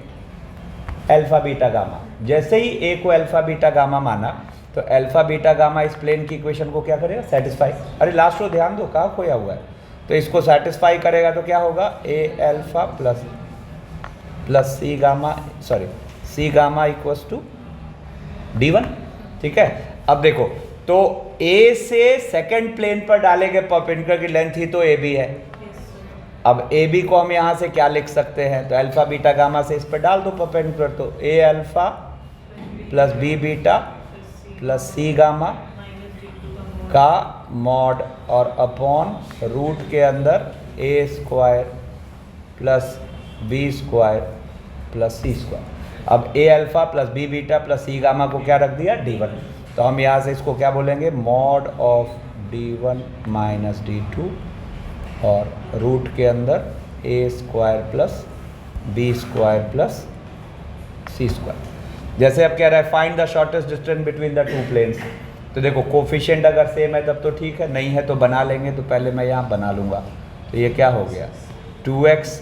S1: अल्फा बीटा गामा, जैसे ही ए को अल्फा बीटा गामा माना तो अल्फा बीटा गामा इस प्लेन की इक्वेशन को क्या करेगा, सेटिस्फाई। अरे लास्ट रो ध्यान दो, कहाँ खोया हुआ है, तो इसको सेटिस्फाई करेगा तो क्या होगा, A alpha plus plus C gamma equals to D1। ठीक है, अब देखो तो ए से सेकंड प्लेन पर डालेंगे परपेंडिकुलर की लेंथ ही तो ए बी है। अब ए बी को हम यहाँ से क्या लिख सकते हैं, तो अल्फा बीटा गामा से इस पर डाल दो परपेंडिकुलर, तो A alpha plus B beta plus C gamma का मॉड और अपॉन रूट के अंदर A square plus B square plus C square. अब A alpha plus B beta plus C gamma को क्या रख दिया, D1। तो हम यहाँ से इसको क्या बोलेंगे, mod of D1 minus D2 और रूट के अंदर A square plus B square plus C square. जैसे अब कह रहा है find the shortest distance between the two planes, तो देखो कोफिशिएंट अगर सेम है तब तो ठीक है, नहीं है तो बना लेंगे। तो पहले मैं यहाँ बना लूँगा, तो ये क्या हो गया, 2x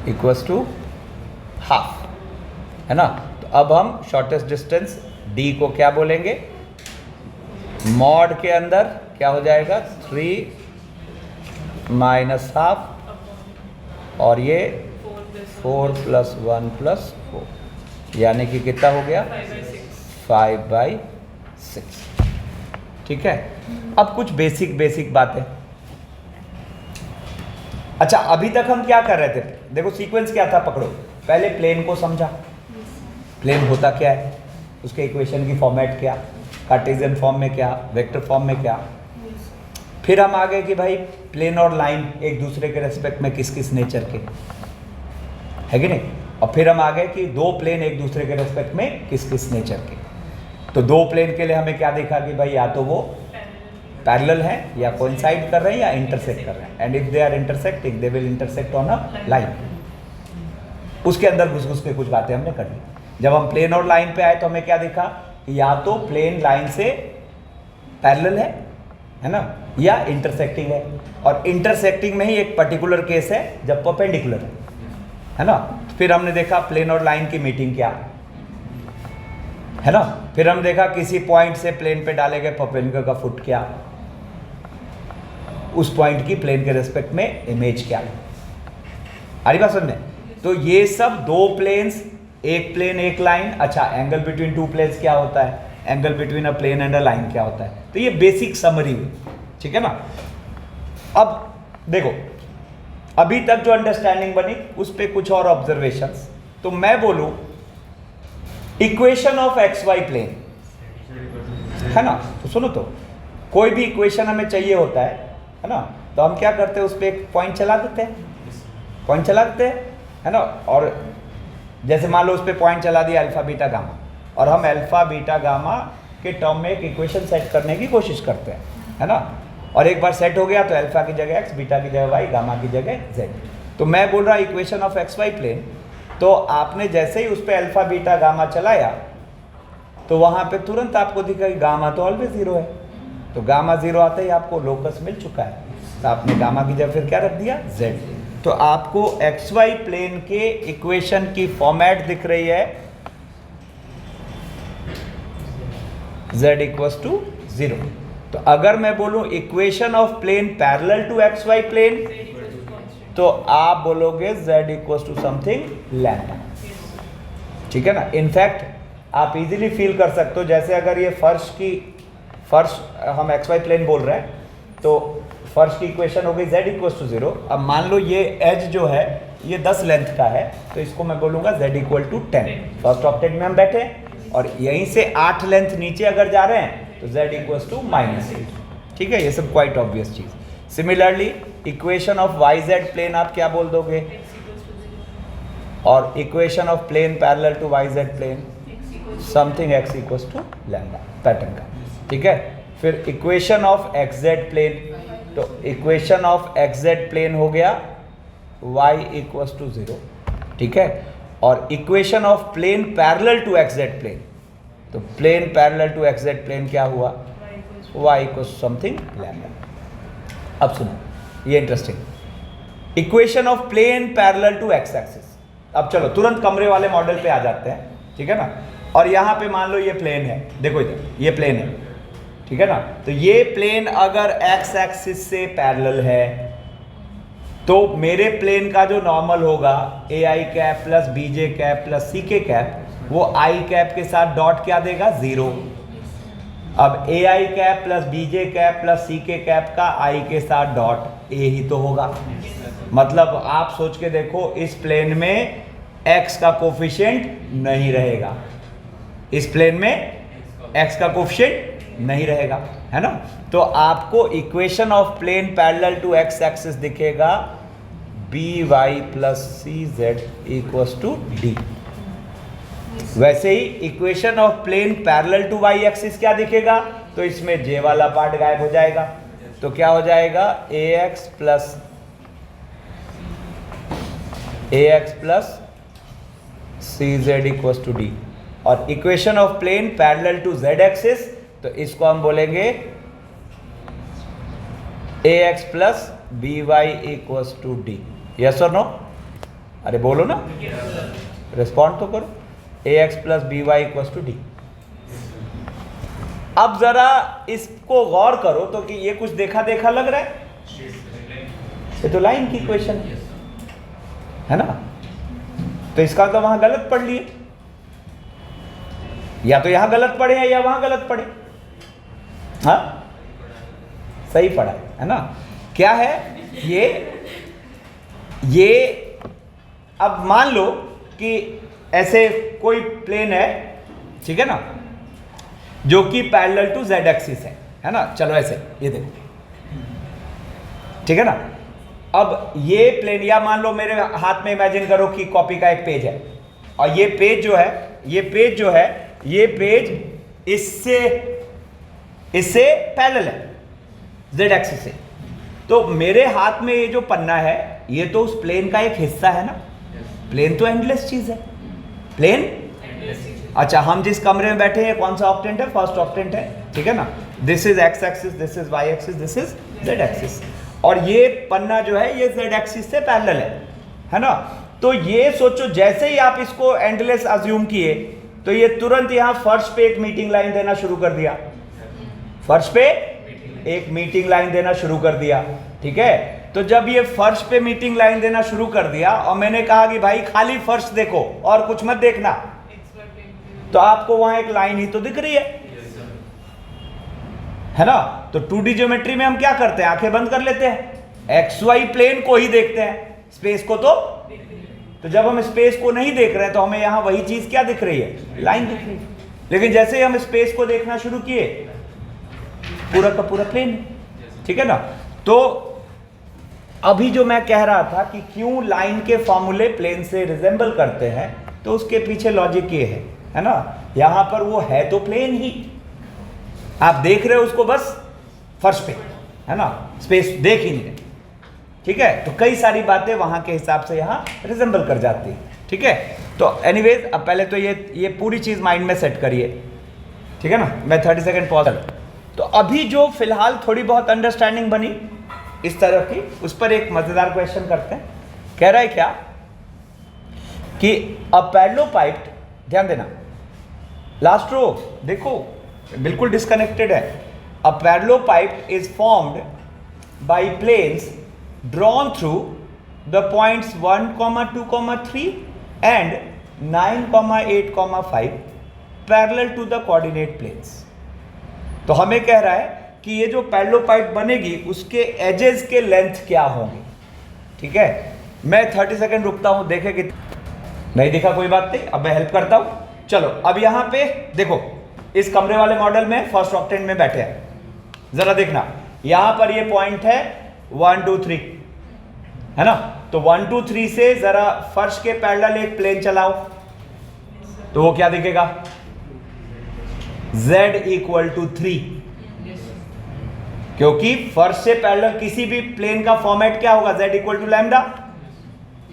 S1: इक्वल्स टू हाफ, है ना। तो अब हम शॉर्टेस्ट डिस्टेंस d को क्या बोलेंगे, मॉड के अंदर क्या हो जाएगा 3 माइनस हाफ और ये 4 प्लस 1 प्लस 4, यानी कि कितना हो गया 5/6। ठीक है, अब कुछ बेसिक बातें। अच्छा, अभी तक हम क्या कर रहे थे, देखो सीक्वेंस क्या था, पकड़ो। पहले प्लेन को समझा, प्लेन होता क्या है, उसके इक्वेशन की फॉर्मेट क्या, कार्टेशियन फॉर्म में क्या, वेक्टर फॉर्म में क्या। फिर हम आ गए कि भाई प्लेन और लाइन एक दूसरे के रेस्पेक्ट में किस किस नेचर के है कि नहीं, और फिर हम आ गए कि दो प्लेन एक दूसरे के रेस्पेक्ट में किस किस नेचर के। तो दो प्लेन के लिए हमें क्या देखा कि भाई या तो वो पैरेलल है या कोइंसाइड कर रहे हैं या इंटरसेक्ट कर रहे हैं, and if they are intersecting they will intersect on a line. उसके अंदर घुस के कुछ बातें हमने कर ली। जब हम प्लेन और लाइन पे आए तो हमें क्या देखा कि या तो प्लेन लाइन से पैरेलल है ना, या इंटरसेक्टिंग है, और इंटरसेक्टिंग में ही एक पर्टिकुलर केस है जब परपेंडिकुलर है ना। फिर हमने देखा प्लेन और लाइन की मीटिंग क्या है ना। फिर हम देखा किसी पॉइंट से प्लेन पे डाले गए परपेंडिकुलर का फुट क्या, उस पॉइंट की प्लेन के रेस्पेक्ट में इमेज क्या है। आ रही बात समझ में। तो ये सब दो प्लेन्स, एक प्लेन एक लाइन। अच्छा, एंगल बिटवीन टू प्लेन्स क्या होता है, angle between a plane and a line क्या होता है। तो ये बेसिक समरी हुई, ठीक है ना। अब देखो अभी तक जो अंडरस्टैंडिंग बनी उस पर कुछ और ऑब्जर्वेशंस। तो मैं बोलूं equation of x y plane है ना, तो सुनो, तो कोई भी इक्वेशन हमें चाहिए होता है ना, तो हम क्या करते हैं, उस पर एक पॉइंट चला देते हैं, है ना। और जैसे मान लो उस पर पॉइंट चला दिया अल्फा बीटा गामा, और हम अल्फा बीटा गामा के टर्म में एक इक्वेशन सेट करने की कोशिश करते हैं, है ना। और एक बार सेट हो गया तो अल्फा की जगह एक्स, बीटा की जगह वाई, गामा की जगह जेड। तो मैं बोल रहा equation of x y plane, तो आपने जैसे ही उस पर अल्फा बीटा गामा चलाया तो वहाँ पे तुरंत आपको दिखा कि गामा तो ऑलवेज जीरो है। तो गामा जीरो आते ही आपको लोकस मिल चुका है, तो आपने गामा की जगह फिर क्या रख दिया, जेड। तो आपको एक्स वाई प्लेन के इक्वेशन की फॉर्मेट दिख रही है z इक्वल्स टू 0। तो अगर मैं बोलूं equation of plane parallel to x y plane, तो आप बोलोगे z equals to something lambda, ठीक है ना। इनफैक्ट आप इजीली फील कर सकते हो, जैसे अगर ये फर्श हम एक्स वाई प्लेन बोल रहे हैं, तो फर्श की इक्वेशन हो गई z इक्वल्स टू 0। अब मान लो ये एज जो है ये 10 लेंथ का है, तो इसको मैं बोलूंगा z equal to 10। First octet में हम बैठे और यहीं से 8 लेंथ नीचे अगर जा रहे हैं तो z इक्वल्स टू -8, ठीक है। ये सब क्वाइट ऑब्वियस चीज। Similarly equation of Y Z plane आप क्या बोल दोगे, और equation of plane parallel to Y Z plane something x equals to lambda pattern का, ठीक है। फिर equation of X Z plane, तो equation of X Z plane हो गया y इक्वल्स टू 0, ठीक है। और equation of plane parallel to X Z plane, तो plane parallel to X Z plane क्या हुआ, y इक्वल्स समथिंग लैम्डा। अब सुनो ये interesting, equation of plane parallel to x axis. अब चलो तुरंत कमरे वाले मॉडल पे आ जाते हैं, ठीक है ना। और यहाँ पे मान लो ये प्लेन है, देखो इधर ये प्लेन है, ठीक है ना। तो ये प्लेन अगर एक्स एक्सिस से पैरेलल है, तो मेरे प्लेन का जो नॉर्मल होगा A I cap plus B J cap plus C K cap, वो आई कैप के साथ डॉट क्या देगा, 0। अब A I cap plus B J cap plus C K cap का आई के साथ डॉट ए ही तो होगा। मतलब आप सोच के देखो, इस प्लेन में x का कोफिशिएंट नहीं रहेगा, इस प्लेन में x का कोफिशिएंट नहीं रहेगा, है ना। तो आपको equation of plane parallel to x axis दिखेगा B Y plus C Z equals to D. वैसे ही equation of plane parallel to y axis क्या दिखेगा, तो इसमें j वाला पार्ट गायब हो जाएगा, तो क्या हो जाएगा ax plus C Z equals to D. और equation of plane parallel to z axis, तो इसको हम बोलेंगे ax plus B Y equals to D. Yes और नो? अरे बोलो ना, रिस्पॉन्ड तो करो। ax plus B Y equals to D. अब जरा इसको गौर करो तो कि ये कुछ देखा देखा लग रहा है, ये तो लाइन की इक्वेशन है ना। तो इसका तो वहां गलत पढ़ लिए, या तो यहां गलत पढ़े या वहां गलत पढ़े। हाँ, सही पढ़ा है ना। क्या है ये अब मान लो कि ऐसे कोई प्लेन है, ठीक है ना, जो कि पैरेलल टू z एक्सिस है ना। चलो ऐसे ये देखो, ठीक है ना। अब ये प्लेन, या मान लो मेरे हाथ में इमेजिन करो कि कॉपी का एक पेज है, और ये पेज जो है ये पेज इससे पैरेलल है z एक्सिस से। तो मेरे हाथ में ये जो पन्ना है, ये तो उस प्लेन का एक हिस्सा है ना। प्लेन तो एंडलेस चीज है, प्लेन। अच्छा, हम जिस कमरे में बैठे हैं कौन सा ऑक्टेंट है, फर्स्ट ऑक्टेंट है, ठीक है ना। This is x axis, this is y axis, this is z axis, और ये पन्ना जो है ये z एक्सिस से पैरेलल है ना। तो ये सोचो, जैसे ही आप इसको एंडलेस अज्यूम किए, तो ये तुरंत यहां फर्श पे एक मीटिंग लाइन देना शुरू कर दिया, फर्श पे एक मीटिंग लाइन देना शुरू कर दिया, ठीक है। तो जब ये फर्श पे मीटिंग लाइन देना शुरू कर दिया, और मैंने कहा कि भाई खाली फर्श देखो और कुछ मत देखना, तो आपको वहां एक लाइन ही तो दिख रही है ना। तो 2D ज्योमेट्री में हम क्या करते हैं, आंखें बंद कर लेते हैं, XY प्लेन को ही देखते हैं, स्पेस को तो जब हम स्पेस को नहीं देख रहे हैं, तो हमें यहां वही चीज क्या दिख रही है, लाइन दिख रही है। लेकिन जैसे ही हम स्पेस को देखना शुरू किए, पूरा का पूरा प्लेन, ठीक है ना। तो अभी जो मैं कह रहा था कि क्यों लाइन के फॉर्मूले प्लेन से रिजेंबल करते हैं, तो उसके पीछे लॉजिक ये है ना। यहां पर वो है तो प्लेन ही, आप देख रहे हो उसको बस फर्श पे, है ना, स्पेस देख ही नहीं रहे, ठीक है। तो कई सारी बातें वहां के हिसाब से यहां रिजेंबल कर जाती है, ठीक है। तो एनीवेज, अब पहले तो ये पूरी चीज माइंड में सेट करिए, ठीक है ना। मैं 30 सेकेंड पॉज। तो अभी जो फिलहाल थोड़ी बहुत अंडरस्टैंडिंग बनी इस तरह की, उस पर एक मजेदार क्वेश्चन करते हैं। कह रहा है क्या कि अ पैरेललोपाइप्ड, ध्यान देना, लास्ट रो देखो बिल्कुल डिस्कनेक्टेड है। A parallelepiped is formed by planes drawn through the points 1, 2, 3 and 9, 8, 5 parallel to the coordinate planes. तो हमें कह रहा है कि ये जो पैरेललोपाइप्ड बनेगी, उसके एजेस के लेंथ क्या होंगे, ठीक है। मैं 30 सेकेंड रुकता हूं, देखे कि नहीं दिखा, कोई बात नहीं, अब मैं हेल्प करता हूं। चलो, अब यहां पे देखो, इस कमरे वाले मॉडल में फर्स्ट ऑक्टेंट में बैठे हैं, जरा देखना, यहां पर ये पॉइंट है 1, 2, 3, है ना। तो 1, 2, 3 से जरा फर्श के पैरेलल एक प्लेन चलाओ, तो वो क्या दिखेगा, z इक्वल टू 3, क्योंकि फर्श से पैरेलल किसी भी प्लेन का फॉर्मेट क्या होगा, z इक्वल टू लैम्डा।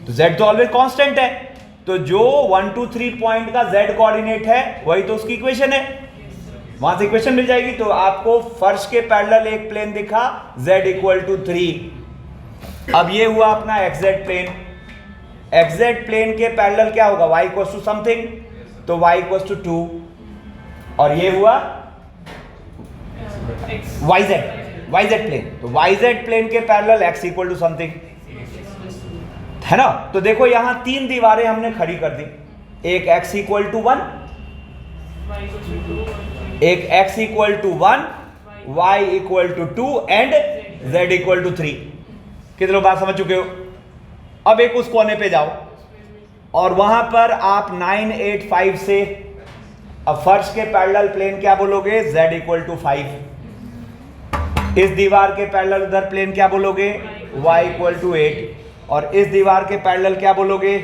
S1: तो z तो ऑलवेज कांस्टेंट है, तो जो 1, 2, 3 पॉइंट का z कोऑर्डिनेट है, वही तो उसकी इक्वेशन है, वहां से इक्वेशन मिल जाएगी। तो आपको फर्श के पैरेलल एक प्लेन दिखा, z इक्वल टू 3। अब ये हुआ अपना xz प्लेन, xz प्लेन के पैरेलल क्या होगा, y इक्वल टू समथिंग, तो y इक्वल टू 2, और ये हुआ yz प्लेन, तो yz प्लेन के parallel x equal to something, है ना। तो देखो यहां 3 दीवारें हमने खड़ी कर दी, एक x equal to 1,
S2: Y equals to 2 और 3.
S1: एक x equal to 1, y equal to 2 and z equal to 3। कितने लोग बात समझ चुके हो? अब एक उस कोने पे जाओ और वहां पर आप 9, 8, 5 से, अब फर्श के पैरेलल प्लेन क्या बोलोगे? z equal to 5। इस दीवार के पैरेलल उधर प्लेन क्या बोलोगे? y equal to 8। और इस दीवार के पैरेलल क्या बोलोगे?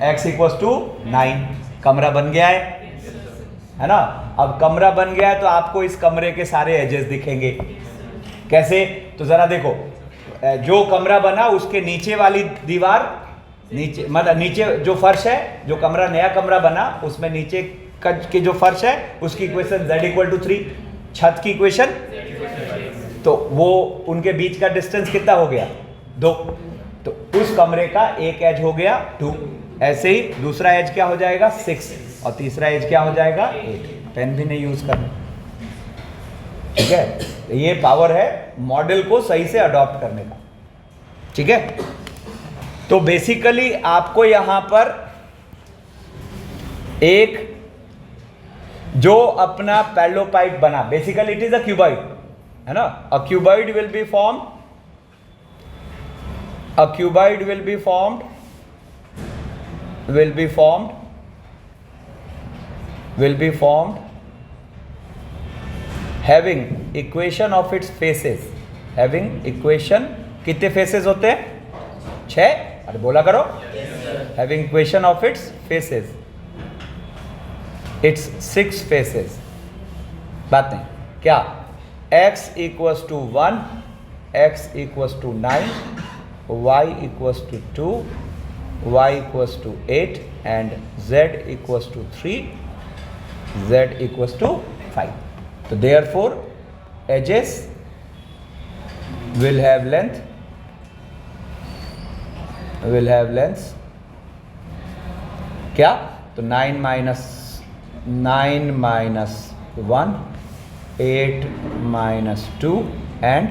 S1: x equal to 9। कमरा बन गया है ना। अब कमरा बन गया है तो आपको इस कमरे के सारे एजेस दिखेंगे। कैसे? तो जरा देखो, जो कमरा बना उसके नीचे वाली दीवार, नीचे मतलब नीचे जो फर्श है, जो कमरा नया कमरा बना उसमें नीचे की जो फर्श है उसकी इक्वेशन z इक्वल टू 3, छत की इक्वेशन, तो वो उनके बीच का डिस्टेंस कितना हो गया? 2। तो उस कमरे का एक एज हो गया 2। ऐसे ही दूसरा एज क्या हो जाएगा? 6 और तीसरा एज क्या हो जाएगा? 8। पेन भी नहीं यूज करना, ठीक है। ये पावर है मॉडल को सही से अडॉप्ट करने का, ठीक है। तो बेसिकली आपको यहां पर एक जो अपना पैरेललोपाइड बना, basically it is a cuboid, है ना। A cuboid will be formed, a cuboid will be formed having equation of its faces, having equation, कितने faces होते हैं? 6। अरे बोला करो। having equation of its faces, its 6 faces। बात नहीं क्या? x equals to 1, x equals to 9, y equals to 2, y equals to 8 and z equals to 3, z equals to 5. So therefore edges will have lengths क्या? तो 9 minus 1, 8 minus 2 and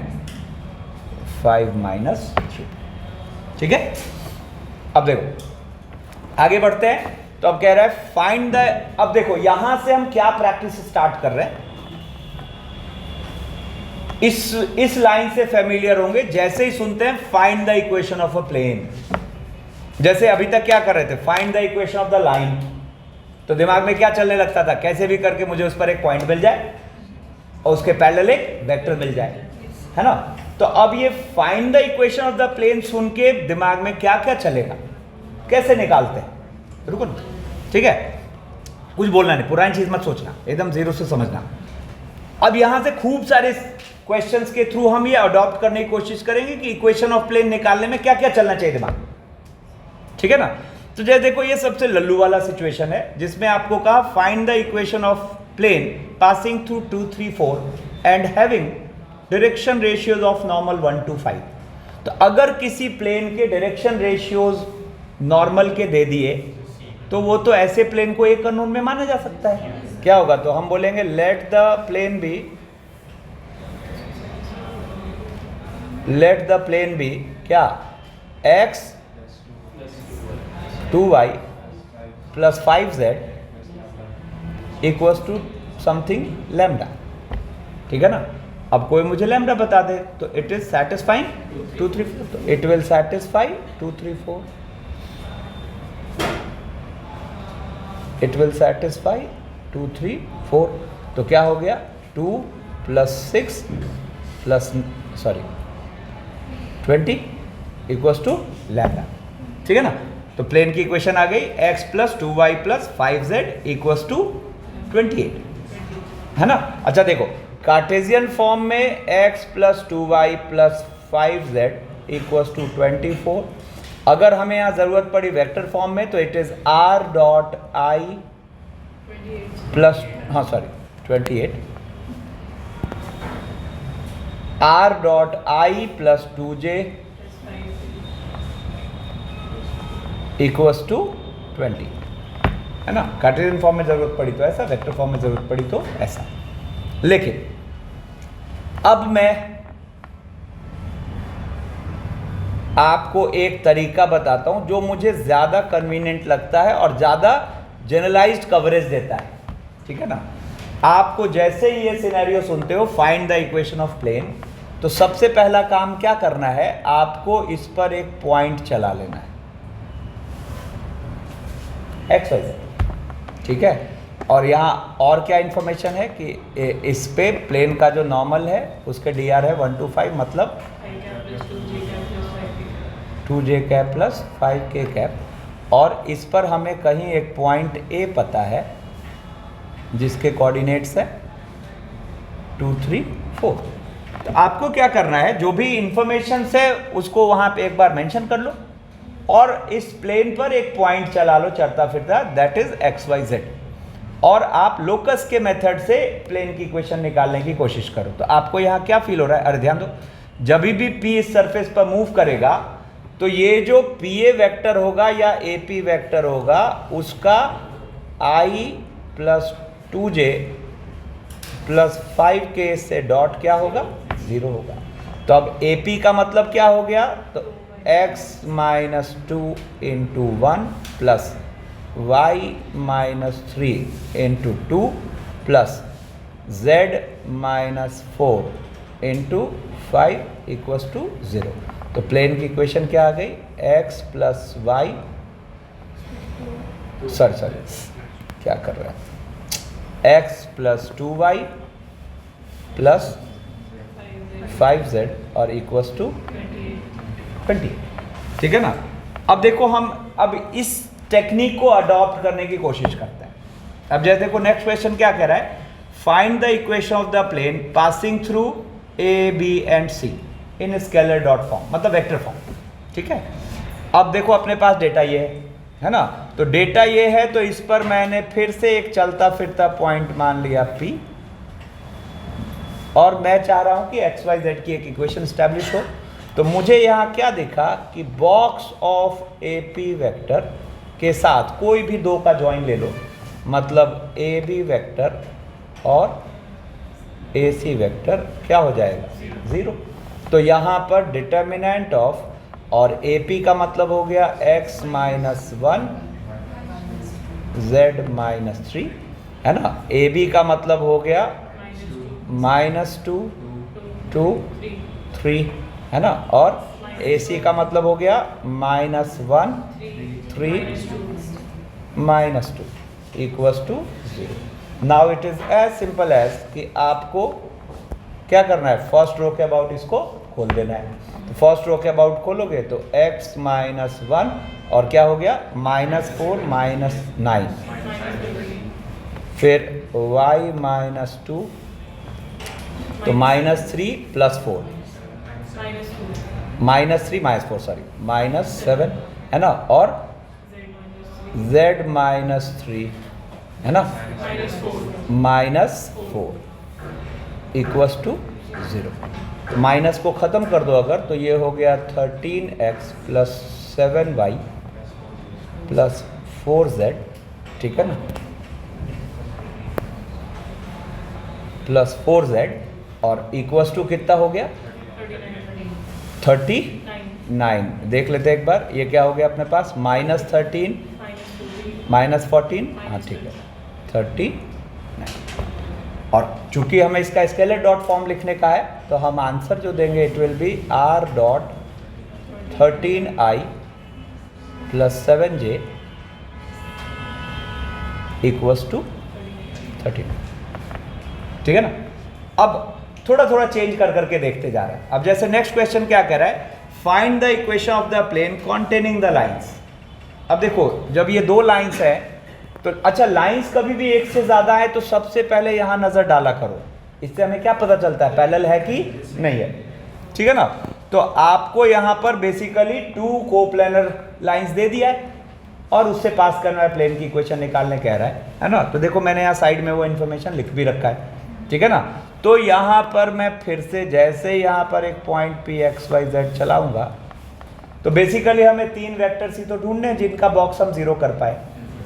S1: 5 minus 3। ठीक है। अब देखो आगे बढ़ते हैं। तो अब कह रहा है फाइंड द, अब देखो यहां से हम क्या प्रैक्टिस स्टार्ट कर रहे हैं, इस लाइन से फेमिलियर होंगे। जैसे ही सुनते हैं find the equation of a plane, जैसे अभी तक क्या कर रहे थे? Find the equation of the line. तो दिमाग में क्या चलने लगता था? कैसे भी करके मुझे उस पर एक पॉइंट मिल जाए और उसके पैरेलल एक वेक्टर मिल जाए, है ना। तो अब ये find the equation of the plane सुन के दिमाग में क्या क्या चलेगा, कैसे निकालते हैं? रुको ना, ठीक है, कुछ बोलना नहीं, पुरानी चीज मत सोचना, एकदम जीरो से समझना। अब यहां से खूब सारे क्वेश्चंस के थ्रू हम ये अडॉप्ट करने की कोशिश करेंगे कि इक्वेशन ऑफ प्लेन निकालने में क्या क्या चलना चाहिए दिमाग, ठीक है ना। तो जैसे देखो ये सबसे लल्लू वाला सिचुएशन है जिसमें आपको कहा find the equation of plane passing through 2, 3, 4 and having direction ratios of normal 1 to 5। तो अगर किसी प्लेन के डायरेक्शन रेशियोज नॉर्मल के दे दिए तो वो तो ऐसे प्लेन को एक अननोन में माना जा सकता है। क्या होगा? तो हम बोलेंगे लेट द प्लेन बी क्या? x 2y plus 5z equals to something lambda, ठीक है ना। अब कोई मुझे लैम्डा बता दे तो इट इज सैटिस्फाइंग 2, 3, 4, तो it will satisfy 2, 3, 4, it will satisfy 2, 3, 4। तो क्या हो गया? 2 + 6 + 20 इक्वल्स टू लैम्डा, ठीक है ना। तो प्लेन की इक्वेशन आ गई x + 2y + 5z equals to 28, है ना। अच्छा देखो कार्टेशियन फॉर्म में x + 2y + 5z equals to 24। अगर हमें यहाँ जरूरत पड़ी वेक्टर फॉर्म में तो it is r.i plus 28 r.i + 2j equals to 20, है ना। कार्टेशियन फॉर्म में जरूरत पड़ी तो ऐसा, वेक्टर फॉर्म में जरूरत पड़ी तो ऐसा। लेकिन अब मैं आपको एक तरीका बताता हूँ जो मुझे ज़्यादा कन्वीनियंट लगता है और ज़्यादा जनरलाइज्ड कवरेज देता है, ठीक है ना। आपको जैसे ही ये सिनेरियो सुनते हो, find the equation of plane, तो सबसे पहला काम क्या करना है, आपको इस पर एक पॉइंट चला लेना है, एक्स वाई जेड, ठीक है। और यहाँ और क्या इन्फॉर्मेशन है कि इस पे प्लेन का जो नॉर्मल है उसके डी आर है 1 to 5, मतलब 2j cap plus 5k cap, और इस पर हमें कहीं एक पॉइंट ए पता है जिसके कोऑर्डिनेट्स है 2, 3, 4। तो आपको क्या करना है, जो भी इंफॉर्मेशन है उसको वहाँ पे एक बार मेंशन कर लो और इस प्लेन पर एक पॉइंट चला लो चलता फिरता, that is x y z, और आप लोकस के मेथड से प्लेन की इक्वेशन निकालने की कोशिश करो। तो आपको यहाँ क्या फील हो रहा है, अरे ध्यान दो, जब भी पी इस सरफेस पर मूव करेगा तो ये जो पी ए वेक्टर होगा या ए पी वेक्टर होगा उसका आई प्लस 2j प्लस 5k से डॉट क्या होगा, 0 होगा। तो अब ए पी का मतलब क्या हो गया, तो x minus 2 into 1 plus y minus 3 into 2 plus z minus 4 into 5 equals to 0। तो प्लेन की इक्वेशन क्या आ गई, x प्लस वाई, सॉरी क्या कर रहा है, x plus 2y plus 5z और इक्वल्स टू 20, ठीक है ना। अब देखो हम अब इस टेक्निक को अडॉप्ट करने की कोशिश करते हैं। अब जैसे देखो नेक्स्ट क्वेश्चन क्या कह रहा है, find the equation of the plane passing through A B and C in scalar dot form, मतलब वेक्टर फॉर्म, ठीक है। अब देखो अपने पास डेटा ये है ना, तो डेटा ये है, तो इस पर मैंने फिर से एक चलता फिरता पॉइंट मान लिया P, और मैं चाह रहा हूं कि एक्स वाई जेड की एक इक्वेशन स्टैब्लिश हो। तो मुझे यहाँ क्या दिखा कि box of A P vector के साथ कोई भी दो का ज्वाइन ले लो, मतलब ए बी वेक्टर और ए सी वेक्टर क्या हो जाएगा, 0। तो यहाँ पर डिटर्मिनेंट ऑफ, और ए पी का मतलब हो गया x माइनस 1 z माइनस 3, है ना। ए बी का मतलब हो गया माइनस 2 2 3, है ना, और ए सी का मतलब हो गया minus 1 3 minus 2 equals to 0। Now it is as simple as कि आपको क्या करना है, फर्स्ट रो के अबाउट इसको खोल देना है। तो फर्स्ट रो के अबाउट खोलोगे तो x माइनस 1 और क्या हो गया माइनस 4 माइनस 9, फिर y माइनस 2, तो minus 3 plus 4, minus 3 minus 4 sorry minus 7, है ना, और z माइनस 3, है ना, माइनस 4 इक्वल्स टू 0। तो माइनस को ख़त्म कर दो अगर, तो ये हो गया 13x plus 7y plus 4z, ठीक है ना, प्लस 4z, और इक्वल्स टू कितना हो गया 39। देख लेते हैं एक बार, ये क्या हो गया अपने पास, माइनस 13 माइनस 14, हाँ ठीक है 39। और चूंकि हमें इसका स्केलर डॉट फॉर्म लिखने का है, तो हम आंसर जो देंगे it will be r dot 13i plus 7j equals to 13, ठीक है ना। अब थोड़ा थोड़ा चेंज कर करके देखते जा रहे हैं। अब जैसे नेक्स्ट क्वेश्चन क्या कह रहा है, find the equation of the plane containing the lines. अब देखो जब ये दो लाइंस है, तो अच्छा लाइंस कभी भी एक से ज़्यादा है तो सबसे पहले यहाँ नज़र डाला करो, इससे हमें क्या पता चलता है पैरेलल है कि नहीं है, ठीक है ना। तो आपको यहाँ पर बेसिकली 2 कोप्लेनर लाइंस दे दिया है और उससे पास करना है प्लेन की इक्वेशन निकालने कह रहा है ना। तो देखो मैंने यहाँ साइड में वो इन्फॉर्मेशन लिख भी रखा है, ठीक है ना। तो यहाँ पर मैं फिर से जैसे यहाँ पर एक point P x y z चलाऊँगा, तो बेसिकली हमें 3 वेक्टर्स ही तो ढूंढने हैं जिनका बॉक्स हम 0 कर पाए।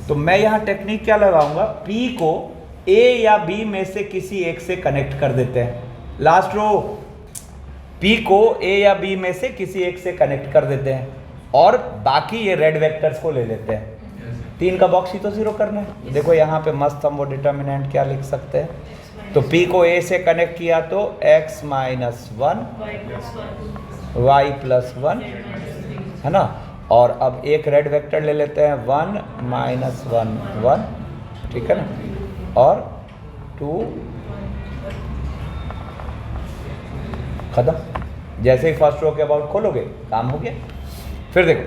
S1: तो मैं यहाँ टेक्निक क्या लगाऊंगा, P को A या B में से किसी एक से कनेक्ट कर देते हैं। लास्ट रो P को A या B में से किसी एक से कनेक्ट कर देते हैं और बाकी ये रेड वेक्टर्स को ले लेते हैं। 3 का बॉक्स ही तो जीरो करना है। देखो यहाँ पे मस्त हम वो डिटर्मिनेंट क्या लिख सकते हैं, तो P को A से कनेक्ट किया तो x माइनस 1 y प्लस 1 है ना, और अब एक रेड वेक्टर ले लेते हैं 1 माइनस 1 1, ठीक है ना, और 2 खत्म। जैसे ही फर्स्ट रो के अबाउट खोलोगे काम हो गया। फिर देखो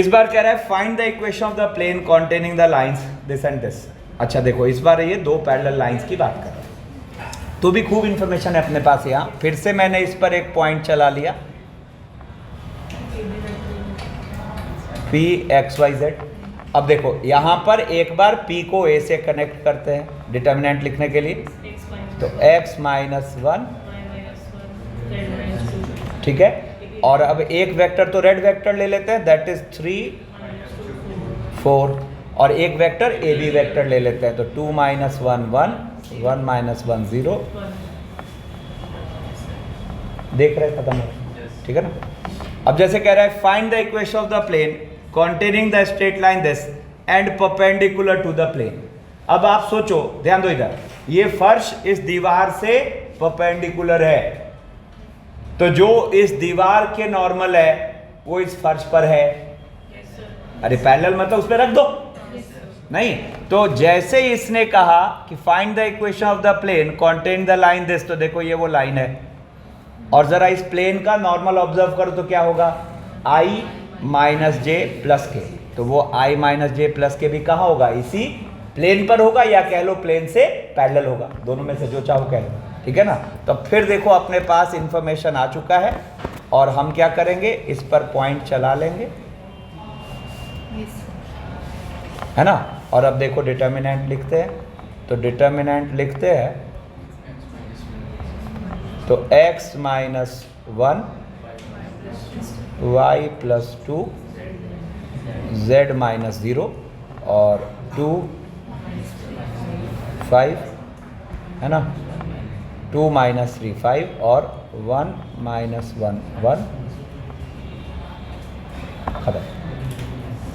S1: इस बार कह रहा है find the equation of the plane containing the lines this and this. अच्छा देखो इस बार ये 2 पैरेलल लाइंस की बात कर रहा है, तो भी खूब इंफॉर्मेशन है अपने पास। यहाँ फिर से मैंने इस पर एक पॉइंट चला लिया P x y z। अब देखो यहाँ पर एक बार P को A से कनेक्ट करते हैं डिटर्मिनेंट लिखने के लिए, तो x माइनस 1, ठीक है, और अब एक वेक्टर तो रेड वेक्टर ले लेते हैं दैट इज 3 4, और एक वेक्टर ए बी वेक्टर ले लेते हैं तो 2 माइनस 1 1 1 माइनस 1 0, देख रहे खत्म हो, ठीक है ना। अब जैसे कह रहा है find the equation of the plane containing the straight line this and perpendicular to the plane. अब आप सोचो, ध्यान दो इधर, ये फर्श इस दीवार से परपेंडिकुलर है, तो जो इस दीवार के नॉर्मल है वो इस फर्श पर है। अरे पैरेलल मतलब उस पर रख दो, नहीं तो जैसे ही इसने कहा कि find the equation of the plane contain the line this, तो देखो ये वो लाइन है, और जरा इस प्लेन का नॉर्मल ऑब्जर्व करो तो क्या होगा, i माइनस जे प्लस के, तो वो i माइनस जे प्लस के भी कहाँ होगा, इसी प्लेन पर होगा, या कह लो प्लेन से पैरेलल होगा, दोनों में से जो चाहो कह लो, ठीक है ना। तो फिर देखो अपने पास इंफॉर्मेशन आ चुका है और हम क्या करेंगे, इस पर पॉइंट चला लेंगे, है ना। और अब देखो डिटर्मिनेंट लिखते हैं, तो डिटर्मिनेंट लिखते हैं तो x minus 1 y plus 2 z minus 0 और 2 5 है ना, 2 माइनस 3 5 और 1 माइनस 1 1, खत्म,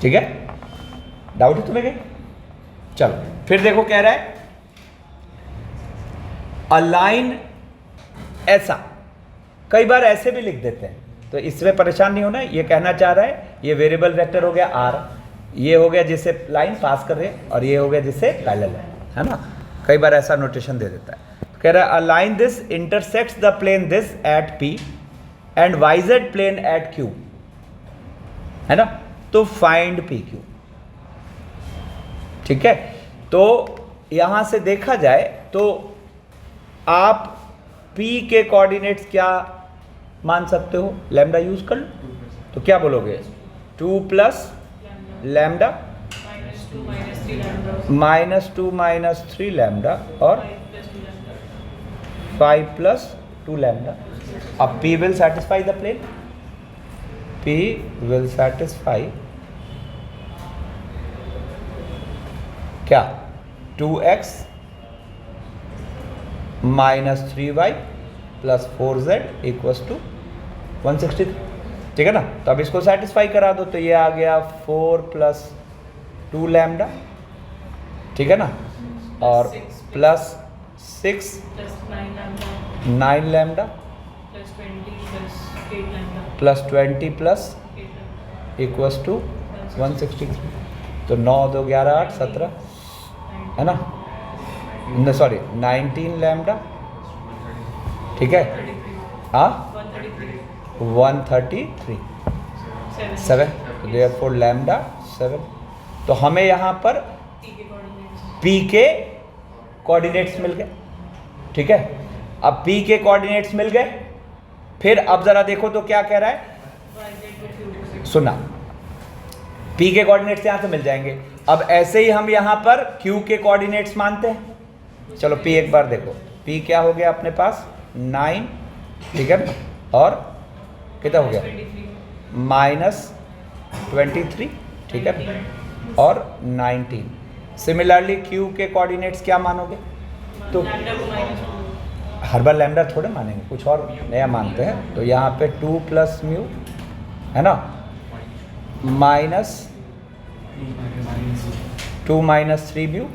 S1: ठीक है। डाउट है तुम्हें कहीं? चलो फिर देखो कह रहा है अलाइन ऐसा, कई बार ऐसे भी लिख देते हैं, तो इसमें परेशान नहीं होना। ये कहना चाह रहा है ये वेरिएबल वेक्टर हो गया r, ये हो गया जिससे लाइन पास कर रहे हैं, और ये हो गया जिससे पैरेलल है ना, कई बार ऐसा नोटेशन दे देता है। कह रहा है a line this intersects the plane this at P and YZ plane at Q, है ना, तो फाइंड PQ, ठीक है। तो यहां से देखा जाए तो आप P के कोऑर्डिनेट्स क्या मान सकते हो, लैम्डा यूज कर लो, तो क्या बोलोगे, 2 plus lambda minus 2 minus 3 lambda और 5 प्लस 2 लैम्डा। अब P will satisfy the plane, P will satisfy क्या, 2x minus 3y plus 4z equals to 163, ठीक है ना। तो अब इसको सेटिस्फाई करा दो, तो ये आ गया 4 प्लस 2 लैम्डा, ठीक है ना, और plus 6 9 lambda plus 20 plus equals to 163, तो 9 2 11 8 17 है ना, सॉरी 19 लैम्डा, ठीक है, हाँ 133 7, तो देयरफॉर लैम्डा 7। तो हमें यहाँ पर P के कोऑर्डिनेट्स मिल गए, ठीक है। अब P के कोऑर्डिनेट्स मिल गए, फिर अब जरा देखो तो क्या कह रहा है, सुना, P के कोऑर्डिनेट्स यहाँ से मिल जाएंगे। अब ऐसे ही हम यहाँ पर Q के कोऑर्डिनेट्स मानते हैं। चलो P एक बार देखो, P क्या हो गया अपने पास 9, ठीक है, और कितना हो गया -23, ठीक है, और 19। सिमिलरली Q के कोऑर्डिनेट्स क्या मानोगे, तो हर बार लैम्डा थोड़े मानेंगे, कुछ और नया मानते हैं। तो यहाँ पे 2 प्लस म्यू है ना, माइनस 2 माइनस 3 म्यू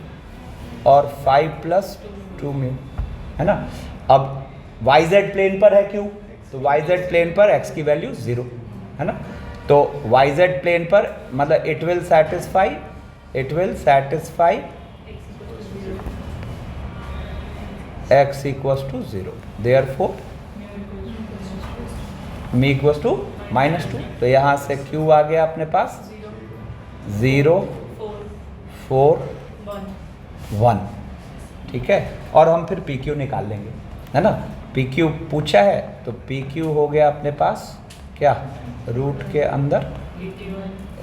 S1: और 5 प्लस 2 म्यू है ना। अब वाई जेड प्लेन पर है क्यू, तो वाई जेड प्लेन पर एक्स की वैल्यू 0 है ना। तो वाई जेड प्लेन पर मतलब it will satisfy x equals to 0, therefore me equals to -2। तो यहाँ से q आ गया अपने पास 0 4 1, ठीक है। और हम फिर PQ निकाल लेंगे है ना। PQ पूछा है तो PQ हो गया अपने पास क्या, रूट के अंदर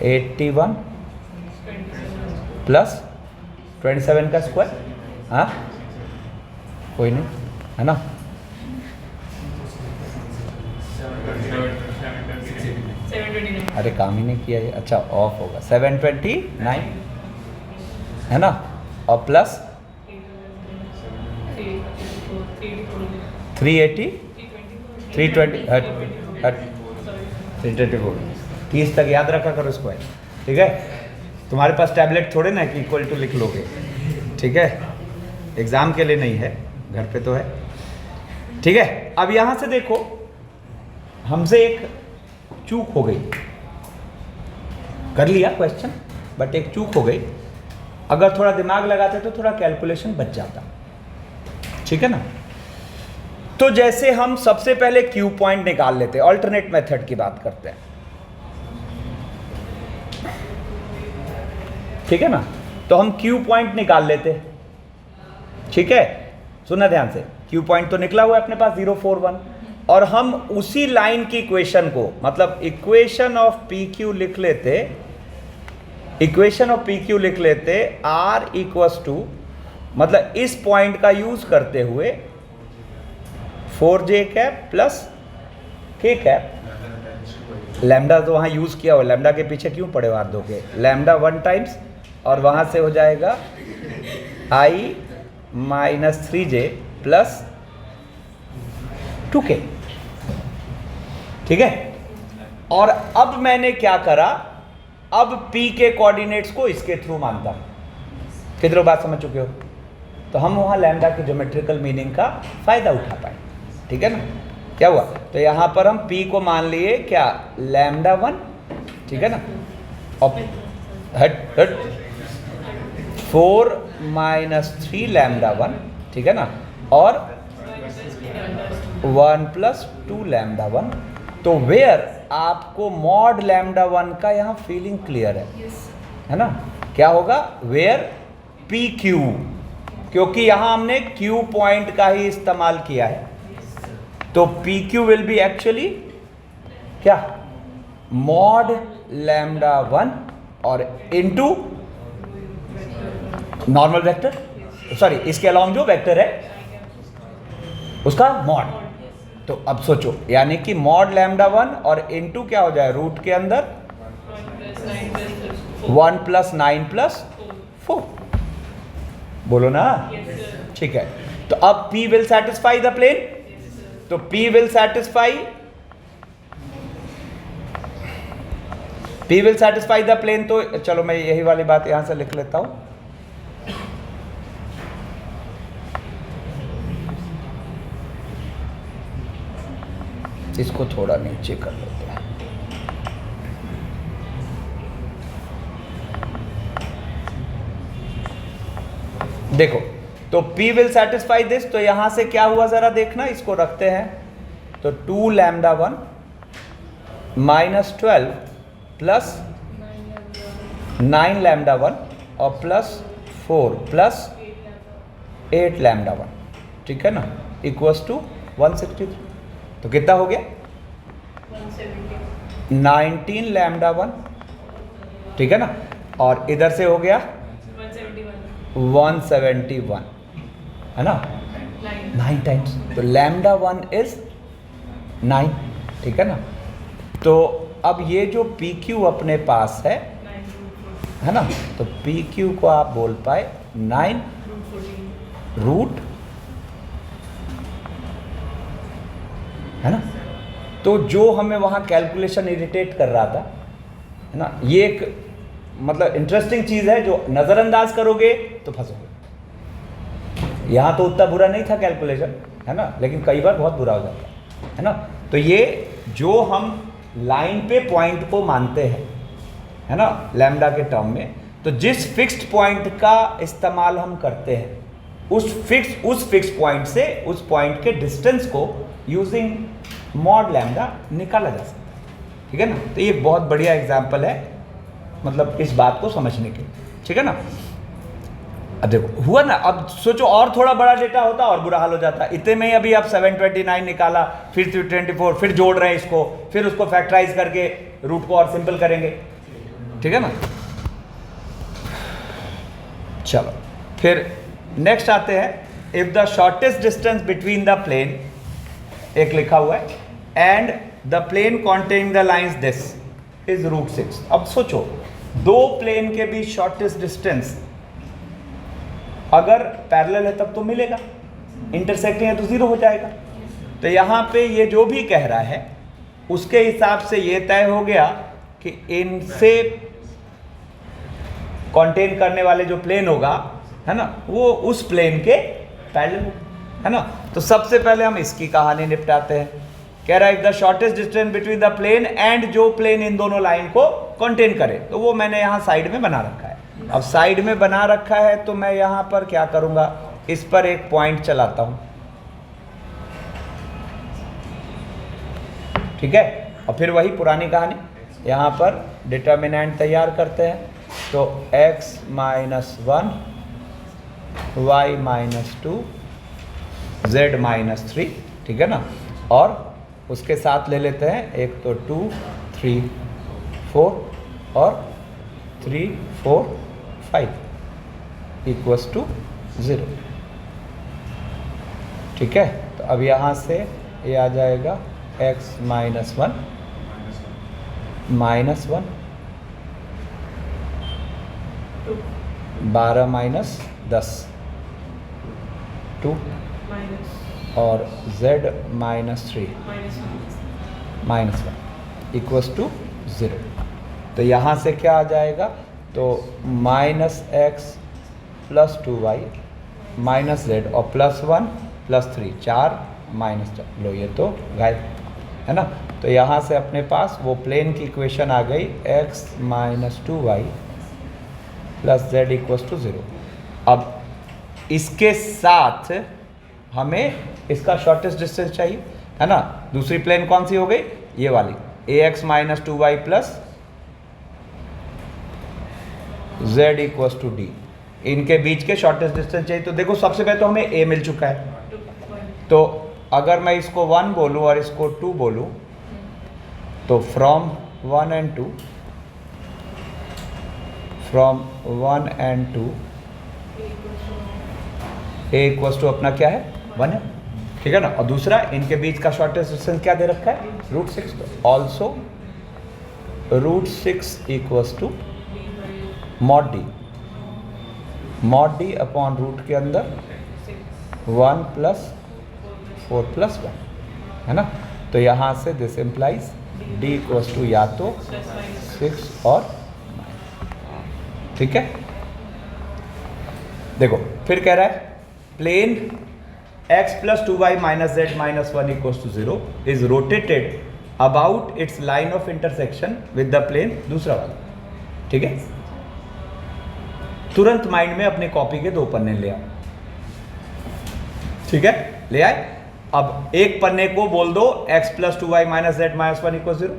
S1: 81 प्लस 27 का स्क्वायर, हाँ कोई नहीं है ना।
S2: 729
S1: अरे काम ही नहीं किया ये, अच्छा ऑफ होगा 729 है ना, और प्लस 380 320 हट 324 30 तक याद रखा करो स्क्वायर, ठीक है। तुम्हारे पास टैबलेट थोड़े ना कि इक्वल टू लिख लोगे, ठीक है, एग्जाम के लिए नहीं है, घर पे तो है, ठीक है। अब यहां से देखो हमसे एक चूक हो गई, कर लिया क्वेश्चन बट एक चूक हो गई। अगर थोड़ा दिमाग लगाते तो थोड़ा कैलकुलेशन बच जाता, ठीक है ना। तो जैसे हम सबसे पहले क्यू पॉइंट निकाल लेते हैं, अल्टरनेट मेथड की बात करते हैं, ठीक है ना। तो हम क्यू पॉइंट निकाल लेते हैं, ठीक है। सुनना ध्यान से, क्यू पॉइंट तो निकला हुआ है अपने पास 0 4 1, और हम उसी लाइन की इक्वेशन को मतलब इक्वेशन ऑफ पी क्यू लिख लेते, इक्वेशन ऑफ पी क्यू लिख लेते आर इक्वस टू, मतलब इस पॉइंट का यूज करते हुए 4j cap plus k cap, lambda तो वहां यूज किया हो, लैम्डा के पीछे क्यों पड़े वार दो के, लैम्डा 1 टाइम्स और वहां से हो जाएगा i minus 3j plus 2k, ठीक है। और अब मैंने क्या करा, अब p के कोऑर्डिनेट्स को इसके थ्रू मानता हूं। कितने बात समझ चुके हो, तो हम वहां लैम्डा की ज्योमेट्रिकल मीनिंग का फायदा उठा पाए, ठीक है ना। क्या हुआ, तो यहां पर हम p को मान लिए क्या, लैम्डा 1, ठीक है ना, और हट हट 4 माइनस 3 लैम्डा 1, ठीक है ना, और 1 प्लस 2 लैम्डा 1। तो वेयर आपको मॉड लैम्डा 1 का यहाँ फीलिंग क्लियर है ना। क्या होगा, वेयर पी क्यू, क्योंकि यहाँ हमने क्यू पॉइंट का ही इस्तेमाल किया है, तो P Q will be actually क्या, मॉड लैम्डा 1 और इनटू नॉर्मल वेक्टर, सॉरी इसके अलावा जो वेक्टर है उसका मॉड। तो अब सोचो, यानी कि मॉड लैम्डा 1 और इनटू क्या हो जाए, रूट के अंदर 1 प्लस 9 प्लस 4, बोलो ना, ठीक है। तो अब P will satisfy the plane, तो P will satisfy the plane. तो चलो मैं यही वाली बात यहां से लिख लेता हूं, इसको थोड़ा नीचे कर लेते हैं। देखो, तो P विल सेटिस्फाई दिस, तो यहां से क्या हुआ जरा देखना, इसको रखते हैं, तो 2 लैम्डा 1 माइनस 12 प्लस 9 लैम्डा 1 और प्लस 4 प्लस 8 लैम्डा 1, ठीक है ना, इक्वल्स टू 163। तो कितना हो गया, 19 लैम्डा 1, ठीक है ना, और इधर से हो गया 171 है ना, 9 टाइम्स, तो लैम्डा 1 इज 9, ठीक है ना। तो अब ये जो पी क्यू अपने पास है ना, तो पी क्यू को आप बोल पाए 9 रूट है ना। तो जो हमें वहाँ कैलकुलेशन इरिटेट कर रहा था, है ना, ये एक मतलब इंटरेस्टिंग चीज़ है, जो नज़रअंदाज करोगे तो फंसोगे। यहाँ तो उतना बुरा नहीं था कैलकुलेशन, है ना, लेकिन कई बार बहुत बुरा हो जाता है ना। तो ये जो हम लाइन पे पॉइंट को मानते हैं, है ना, लैम्डा के टर्म में, तो जिस फिक्स्ड पॉइंट का इस्तेमाल हम करते हैं उस फिक्स पॉइंट से उस पॉइंट के डिस्टेंस को यूजिंग मॉड लैम्डा निकाला जा सकता है, ठीक है ना। तो ये बहुत बढ़िया एग्जाम्पल है, मतलब इस बात को समझने के लिए, ठीक है ना। अब देखो हुआ ना, अब सोचो और थोड़ा बड़ा डेटा होता और बुरा हाल हो जाता। इतने में ही अभी आप 729 निकाला, फिर 324, फिर जोड़ रहे हैं इसको, फिर उसको फैक्टराइज करके रूट को और सिंपल करेंगे, ठीक है ना। चलो फिर नेक्स्ट आते हैं, if the shortest distance between the plane, एक लिखा हुआ है, and the plane containing the lines this is √6। अब सोचो दो प्लेन के बीच शॉर्टेस्ट डिस्टेंस अगर पैरेलल है तब तो मिलेगा, इंटरसेक्टिंग है तो 0 हो जाएगा। तो यहाँ पे ये जो भी कह रहा है उसके हिसाब से ये तय हो गया कि इनसे कंटेन करने वाले जो प्लेन होगा, है ना, वो उस प्लेन के पैरेलल होगा, है ना। तो सबसे पहले हम इसकी कहानी निपटाते हैं। कह रहा है the shortest distance between the plane and जो प्लेन इन दोनों लाइन को कंटेन करे, तो वो मैंने यहाँ साइड में बना रखा है। अब साइड में बना रखा है तो मैं यहाँ पर क्या करूँगा, इस पर एक पॉइंट चलाता हूँ, ठीक है। और फिर वही पुरानी कहानी, यहाँ पर डिटर्मिनेंट तैयार करते हैं। तो x - 1 y - 2 z - 3, ठीक है ना। और उसके साथ ले लेते हैं एक तो 2 3 4 और 3 4 5 इक्वल्स टू 0, ठीक है। तो अब यहाँ से ये आ जाएगा x - 1 -1 12 - 10 2 और z - 3 -1 इक्वल्स टू 0। तो यहाँ से क्या आ जाएगा, तो -x + 2y -z और +1 + 3 4 -4, लो ये तो गायब, है ना। तो यहाँ से अपने पास वो प्लेन की इक्वेशन आ गई, x - 2y + z = 0। अब इसके साथ हमें इसका शॉर्टेस्ट डिस्टेंस चाहिए, है ना। दूसरी प्लेन कौन सी हो गई, ये वाली, ax - 2y + z = d। इनके बीच के शॉर्टेस्ट डिस्टेंस चाहिए। तो देखो सबसे पहले तो हमें a मिल चुका है, तो अगर मैं इसको 1 बोलूँ और इसको 2 बोलूँ, तो फ्रॉम 1 and 2 a = अपना क्या है, 1 है, ठीक है ना। और दूसरा इनके बीच का शॉर्टेस्ट डिस्टेंस क्या दे रखा है, √6। तो also √6 = mod d upon root के अंदर 1 + 4 + 1, है ना। तो यहाँ से दिस इम्प्लाइज d = या तो 6 और 9, ठीक है। देखो फिर कह रहा है plane x + 2y - z - 1 = 0 is rotated about its line of intersection with the plane, दूसरा वाला, ठीक है। तुरंत माइंड में अपने कॉपी के 2 पन्ने ले आओ, ठीक है, ले आए। अब एक पन्ने को बोल दो x + 2y - z - 1 = 0,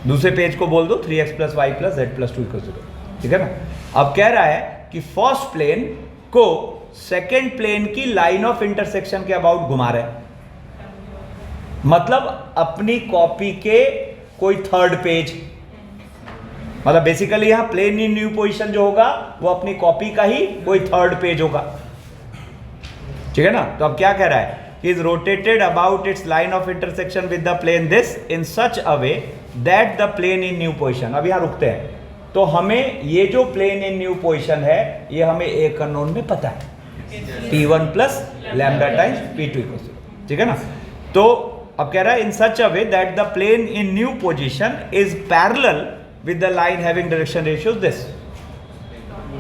S1: दूसरे पेज को बोल दो 3x + y + z + 2 = 0, ठीक है ना। अब कह रहा है कि फर्स्ट प्लेन को सेकेंड प्लेन की लाइन ऑफ इंटरसेक्शन के अबाउट घुमा रहे हैं, मतलब अपनी कॉपी के कोई थर्ड पेज, मतलब बेसिकली यहां प्लेन इन न्यू पोजीशन जो होगा वो अपनी कॉपी का ही कोई थर्ड पेज होगा, ठीक है ना। तो अब क्या कह रहा है, is rotated about its line of intersection with the plane this in such a way that the plane in new position. अब यहां रुकते हैं। तो हमें ये जो प्लेन इन न्यू पोजीशन है ये हमें एक अननोन में पता है, p1 + λ टाइम्स p2 = 0, ठीक है ना। तो अब कह रहा है in such a way that the plane in new position is parallel with the line having direction ratio this.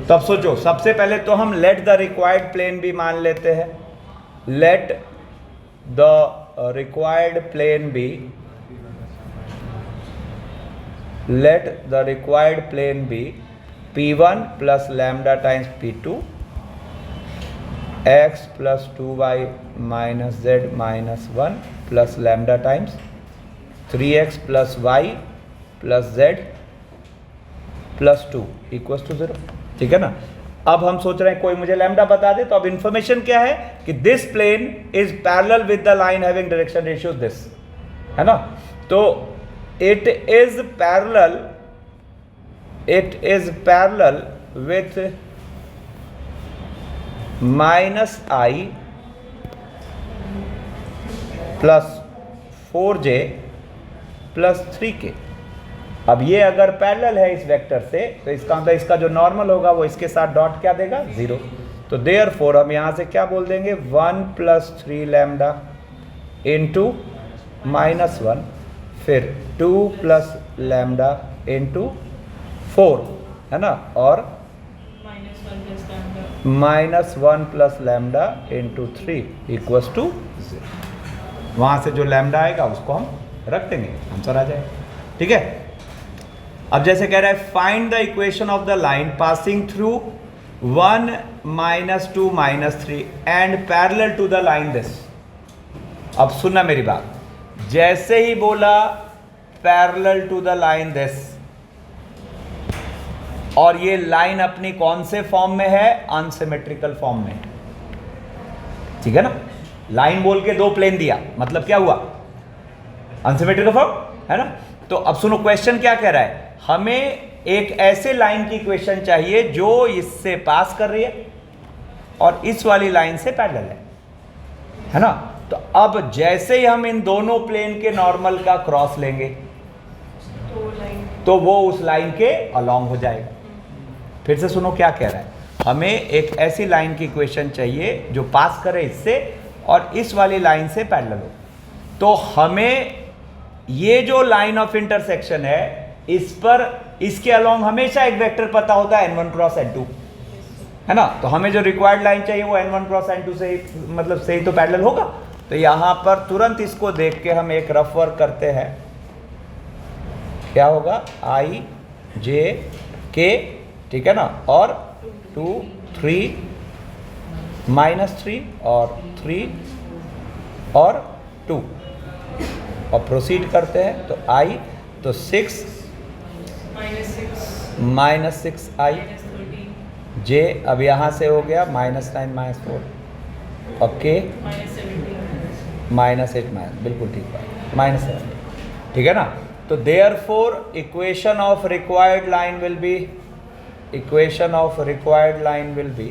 S1: तब सोचो, सबसे पहले तो हम लेट द रिक्वायर्ड प्लेन भी मान लेते हैं। Let the required plane be, let the required plane be P1 plus lambda times P2 x plus 2y minus z minus 1 plus lambda times 3x plus y plus z plus 2 equals to 0। ठीक है ना। अब हम सोच रहे हैं कोई मुझे लैम्डा बता दे, तो अब इंफॉर्मेशन क्या है कि this plane is parallel with the line having direction ratio this, है ना। तो it is parallel with minus I plus 4j plus 3k। अब ये अगर पैरेलल है इस वेक्टर से, तो इसका मतलब इसका जो नॉर्मल होगा वो इसके साथ डॉट क्या देगा, 0। तो देयरफॉर हम यहाँ से क्या बोल देंगे, 1 plus 3 लैम्डा इंटू -1, फिर 2 plus लैम्डा इंटू 4, है ना, और -1 plus lambda into 3 equals to 0। वहाँ से जो लैम्डा आएगा उसको हम रख देंगे, आंसर आ जाएगा। ठीक है। अब जैसे कह रहा है find the equation of the line passing through 1 -2 -3 and parallel to the line this. अब सुनना मेरी बात, जैसे ही बोला parallel to the line this, और ये लाइन अपनी कौन से फॉर्म में है, अनसिमेट्रिकल फॉर्म में। ठीक है ना। लाइन बोल के 2 प्लेन दिया, मतलब क्या हुआ, अनसिमेट्रिकल फॉर्म, है ना। तो अब सुनो क्वेश्चन क्या कह रहा है, हमें एक ऐसे लाइन की इक्वेशन चाहिए जो इससे पास कर रही है और इस वाली लाइन से पैरेलल है ना। तो अब जैसे ही हम इन दोनों प्लेन के नॉर्मल का क्रॉस लेंगे तो वो उस लाइन के अलोंग हो जाएगा। फिर से सुनो क्या कह रहा है, हमें एक ऐसी लाइन की इक्वेशन चाहिए जो पास करे इससे और इस वाली लाइन से पैरेलल हो। तो हमें ये जो लाइन ऑफ इंटरसेक्शन है इस पर, इसके अलोंग हमेशा एक वेक्टर पता होता है n1 क्रॉस n2, है ना। तो हमें जो रिक्वायर्ड लाइन चाहिए वो n1 क्रॉस n2 से ही, मतलब से ही तो पैरेलल होगा। तो यहाँ पर तुरंत इसको देख के हम एक रफ वर्क करते हैं, क्या होगा, I J K, ठीक है ना, और 2 3 -3 और 3 और 2 और प्रोसीड करते हैं। तो I, तो 6 -6I, J अब यहाँ से हो गया -9 -4 और K -8 बिल्कुल ठीक है, -7, ठीक है ना। तो therefore equation of required line will B, equation of required line will B,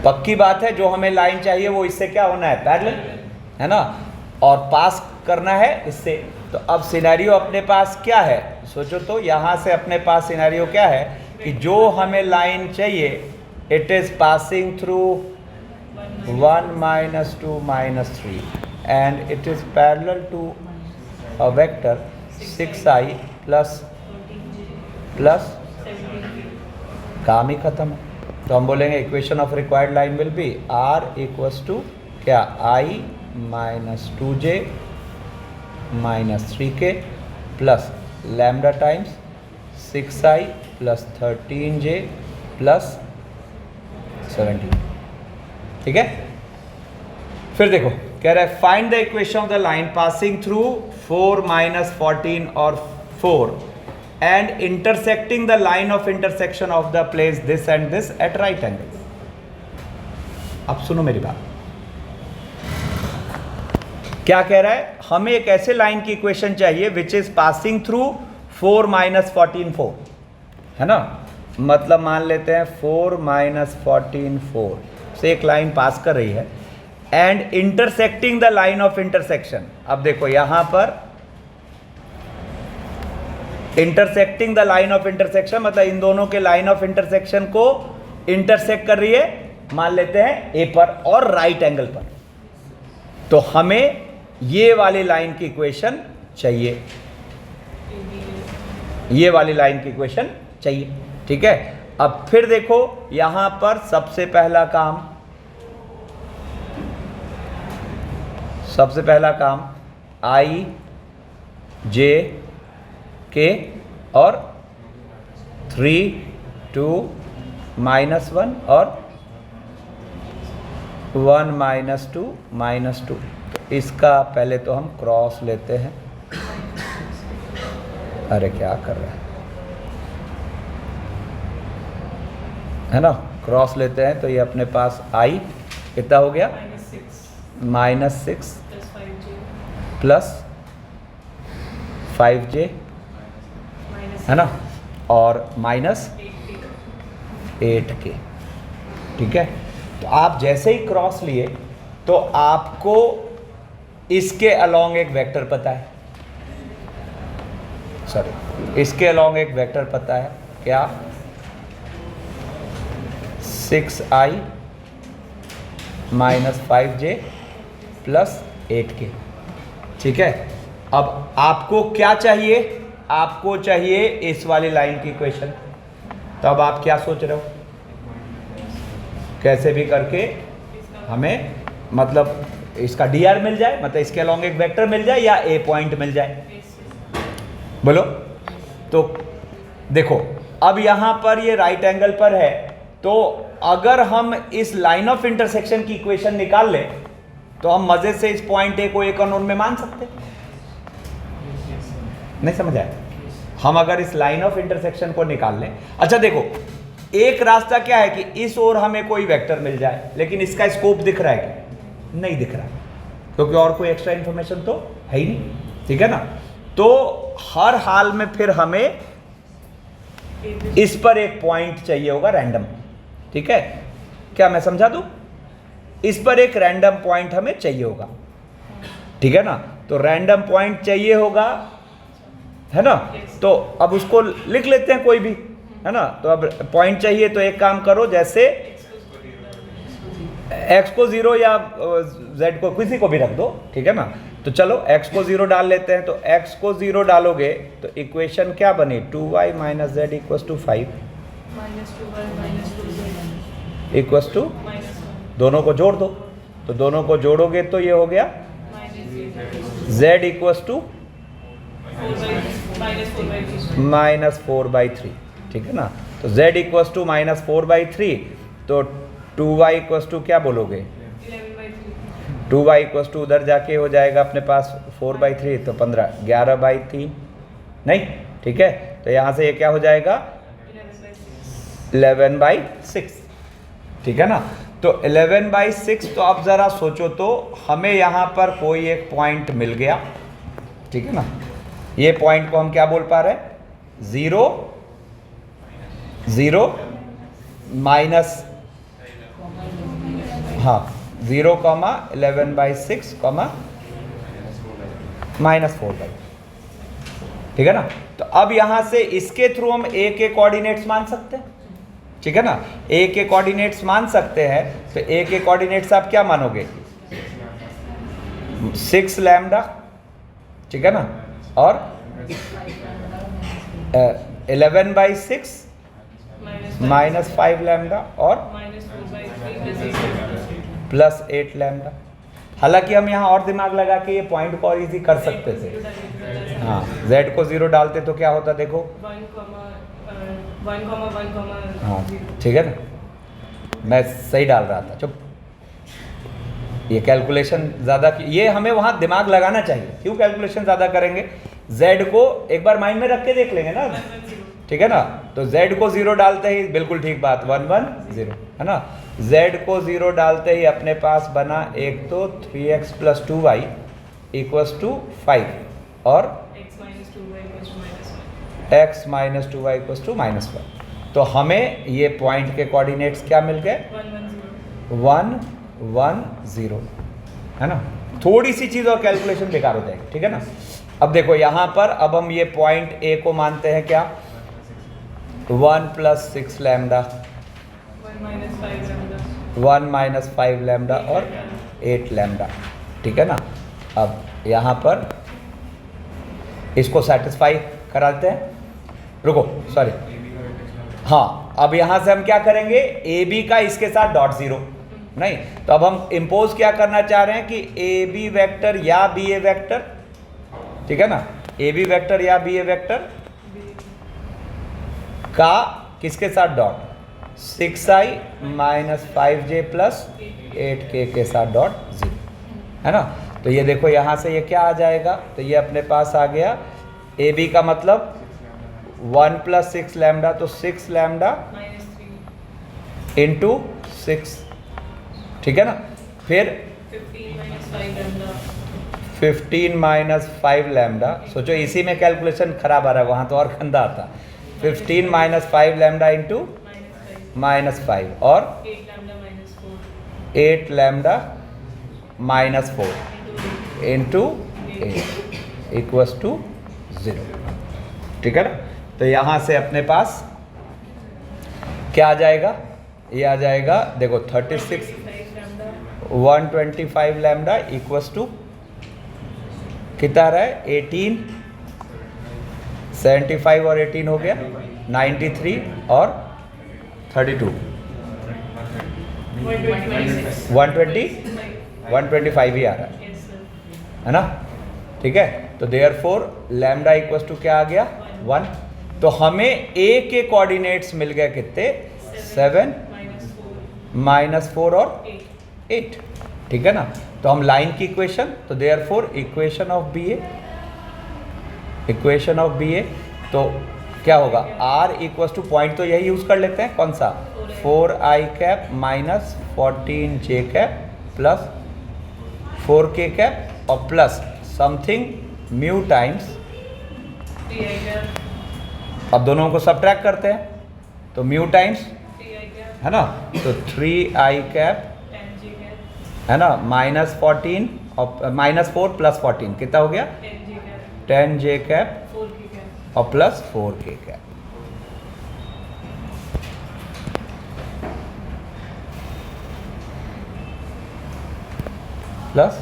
S1: पक्की बात है जो हमें लाइन चाहिए वो इससे क्या होना है, पैरेलल, है ना, और पास करना है इससे। तो अब सिनेरियो अपने पास क्या है, सोचो तो, यहाँ से अपने पास सिनेरियो क्या है कि जो हमें लाइन चाहिए it is passing through 1 -2 -3 and it is parallel to a vector 6I plus काम ही खत्म है। तो हम बोलेंगे equation of required line will be R equals to क्या, I -2j -3k plus lambda times 6I plus 13j plus 17। ठीक है। फिर देखो कह रहा है find the equation of the line passing through 4 -14 और 4 and intersecting the line of intersection of the place this and this eight right angle. अब सुनो मेरी बात, क्या कह रहा है, हमें एक ऐसे लाइन की इक्वेशन चाहिए विच इज पासिंग थ्रू 4 -14 4, है ना। मतलब मान लेते हैं 4 -14 4 से एक लाइन पास कर रही है and intersecting the line of intersection. अब देखो यहां पर intersecting the line of intersection मतलब इन दोनों के लाइन ऑफ इंटरसेक्शन को इंटरसेक्ट कर रही है मान लेते हैं ए पर और राइट एंगल पर, तो हमें ये वाली लाइन की इक्वेशन चाहिए, ये वाली लाइन की इक्वेशन चाहिए। ठीक है, अब फिर देखो यहां पर सबसे पहला काम आई जे के और 3 2 -1 और 1 -2 -2। तो इसका पहले तो हम क्रॉस लेते हैं। अरे क्या कर रहे है ना, क्रॉस लेते हैं तो ये अपने पास आई कितना हो गया, -6 प्लस 5j है ना, और -8k। ठीक है, तो आप जैसे ही क्रॉस लिए तो आपको इसके अलोंग एक वेक्टर पता है, सॉरी इसके अलोंग एक वेक्टर पता है क्या, 6i -5j प्लस 8k। ठीक है, अब आपको क्या चाहिए, आपको चाहिए इस वाली लाइन की इक्वेशन। तो अब आप क्या सोच रहे हो, कैसे भी करके हमें मतलब इसका dr मिल जाए, मतलब इसके अलोंग एक वेक्टर मिल जाए या ए पॉइंट मिल जाए, बोलो। तो देखो अब यहां पर ये राइट एंगल पर है, तो अगर हम इस लाइन ऑफ इंटरसेक्शन की इक्वेशन निकाल लें तो हम मजे से इस पॉइंट ए को एक अननोन में मान सकते। नहीं समझ आया, हम अगर इस लाइन ऑफ इंटरसेक्शन को निकाल लें, अच्छा देखो एक रास्ता क्या है कि इस ओर हमें कोई वेक्टर मिल जाए, लेकिन इसका स्कोप दिख रहा है क्या, नहीं दिख रहा है, क्योंकि और कोई एक्स्ट्रा इंफॉर्मेशन तो है ही नहीं। ठीक है ना, तो हर हाल में फिर हमें इस पर एक पॉइंट चाहिए होगा रैंडम। ठीक है, क्या मैं समझा दूं, इस पर एक रैंडम पॉइंट हमें चाहिए होगा। ठीक है ना, तो रैंडम पॉइंट चाहिए होगा, है ना, तो अब उसको लिख लेते हैं कोई भी, है ना। तो अब पॉइंट चाहिए तो एक काम करो, जैसे x को 0 या z को किसी को भी रख दो। ठीक है ना, तो चलो x को 0 डाल लेते हैं, तो x को 0 डालोगे तो इक्वेशन क्या बनी, 2y - z = 5 इक्वस टू, दोनों को जोड़ दो, तो दोनों को जोड़ोगे तो ये हो गया z = -4/3। ठीक है ना, तो z = -4/3, तो 2y = क्या बोलोगे, 2y = उधर जाके हो जाएगा अपने पास 4/3, तो 15 11/3 नहीं। ठीक है, तो यहाँ से ये क्या हो जाएगा 11/6। ठीक है ना, तो 11/6। तो अब ज़रा सोचो तो हमें यहाँ पर कोई एक पॉइंट मिल गया। ठीक है ना, ये पॉइंट को हम क्या बोल पा रहे हैं, 0 0 माइनस, हाँ 0, 11/6, -4/3। ठीक है ना, तो अब यहां से इसके थ्रू हम a के कोऑर्डिनेट्स मान सकते हैं। ठीक है ना, a के कोऑर्डिनेट्स मान सकते हैं, तो a के कोऑर्डिनेट्स आप क्या मानोगे, 6 लैम्डा। ठीक है ना, और 11/6 -5 लैम्डा और +8 लैम्डा। हालांकि हम यहाँ और दिमाग लगा के ये पॉइंट को और इजी कर सकते थे। हाँ, z को 0 डालते तो क्या होता देखो,
S2: 1, 1,
S1: हाँ ठीक है ना, मैं सही डाल रहा था, चुप। ये कैलकुलेशन ज़्यादा, ये हमें वहाँ दिमाग लगाना चाहिए। क्यों कैलकुलेशन ज़्यादा करेंगे, z को एक बार माइंड में रख के देख लेंगे ना। ठीक है ना, तो z को 0 डालते ही, बिल्कुल ठीक बात, 1 1 0 है ना, z को 0 डालते ही अपने पास बना एक तो 3x + 2y = 5 और x - 2y = -1। तो हमें ये पॉइंट के कोऑर्डिनेट्स क्या मिल गए, 1 1 0, है ना। थोड़ी सी चीज़ और कैलकुलेशन बेकार हो जाएगी। ठीक है ना, अब देखो यहाँ पर अब हम ये पॉइंट a को मानते हैं क्या, 1 + 6 लैम्डा,
S2: 1 - 5 लैम्डा,
S1: 1 माइनस 5 लैम्डा और 8 लैम्डा, ठीक है ना। अब यहाँ पर इसको सेटिस्फाई कराते हैं, रुको सॉरी, हाँ अब यहाँ से हम क्या करेंगे, ए बी का इसके साथ डॉट ज़ीरो नहीं, तो अब हम इम्पोज क्या करना चाह रहे हैं कि ए बी वैक्टर या बी ए वैक्टर, ठीक है ना, ए बी वैक्टर या बी ए वैक्टर का किसके साथ dot, 6i minus 5j plus 8k के साथ डॉट ज़ीरो, है ना। तो ये देखो यहाँ से ये क्या आ जाएगा, तो ये अपने पास आ गया ए बी का मतलब 1 प्लस 6 लैम्डा, तो 6 लैम्डा इंटू 6, ठीक है ना। फिर 15 माइनस 5 लैम्डा, सोचो इसी में कैलकुलेशन खराब आ रहा है, वहाँ तो और गंदा आता, 15 माइनस 5 लैम्डा इंटू माइनस 5 और 8 lambda minus 4 into 8 equals to 0, ठीक है ना। तो यहाँ से अपने पास क्या आ जाएगा, ये आ जाएगा देखो 36 125 लैम्डा इक्वस टू कितना रहा है 18, 75 और 18 हो गया 93 और 32 125 ही आ रहा है ना, ठीक है। तो देयरफॉर लैम्डा इक्वस टू क्या आ गया 1। तो हमें ए के कोऑर्डिनेट्स मिल गए कितने, 7 माइनस 4 और 8, ठीक है ना। तो हम लाइन की इक्वेशन, तो देयरफॉर इक्वेशन ऑफ बी ए तो क्या होगा, आर इक्वस टू पॉइंट तो यही यूज कर लेते हैं, कौन सा 4i cap minus 14j cap plus 4k cap और प्लस समथिंग म्यू टाइम्स, अब दोनों को सब्ट्रैक्ट करते हैं तो म्यू टाइम्स है ना, तो 3i कैप है ना माइनस 14 और माइनस 4 प्लस 14 कितना हो गया 10j कैप और plus 4k cap, plus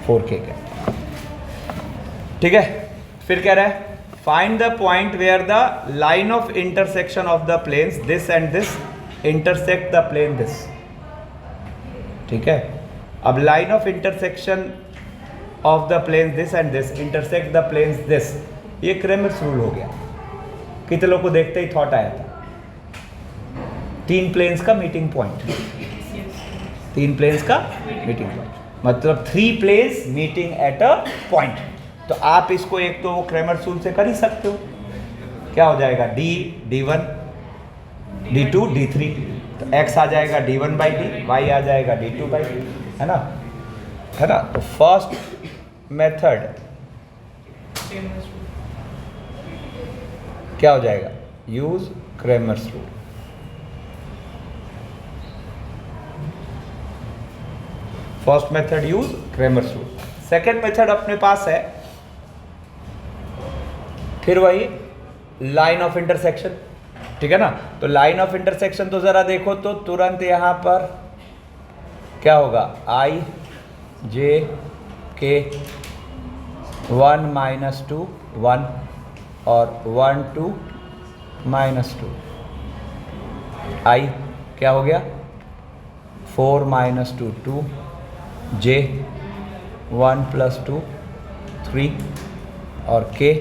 S1: 4k cap, ठीक है। फिर कह रहा है find the point where the line of intersection of the planes this and this intersect the plane this, ठीक है। अब line of intersection of the planes this and this intersect the planes this, ये Cramer's rule हो गया। कितने लोगों को देखते ही थॉट आया था, 3 प्लेन्स का मीटिंग पॉइंट, 3 प्लेन्स का मीटिंग पॉइंट मतलब 3 planes meeting at a point. तो आप इसको एक तो वो क्रेमर्स रूल से कर ही सकते हो, क्या हो जाएगा d d1 d2 d3, तो x आ जाएगा d1 बाई डी, y आ जाएगा d2 बाई डी, है ना, है ना। तो फर्स्ट मेथड क्या हो जाएगा, use Cramer's rule, first method use Cramer's rule. Second method अपने पास है फिर वही लाइन ऑफ इंटरसेक्शन, ठीक है ना। तो लाइन ऑफ इंटरसेक्शन तो ज़रा देखो तो तुरंत यहाँ पर क्या होगा, i j k 1 माइनस 2 1 और 1 2 माइनस 2, i क्या हो गया 4 माइनस 2 2, j 1 प्लस 2 3 और k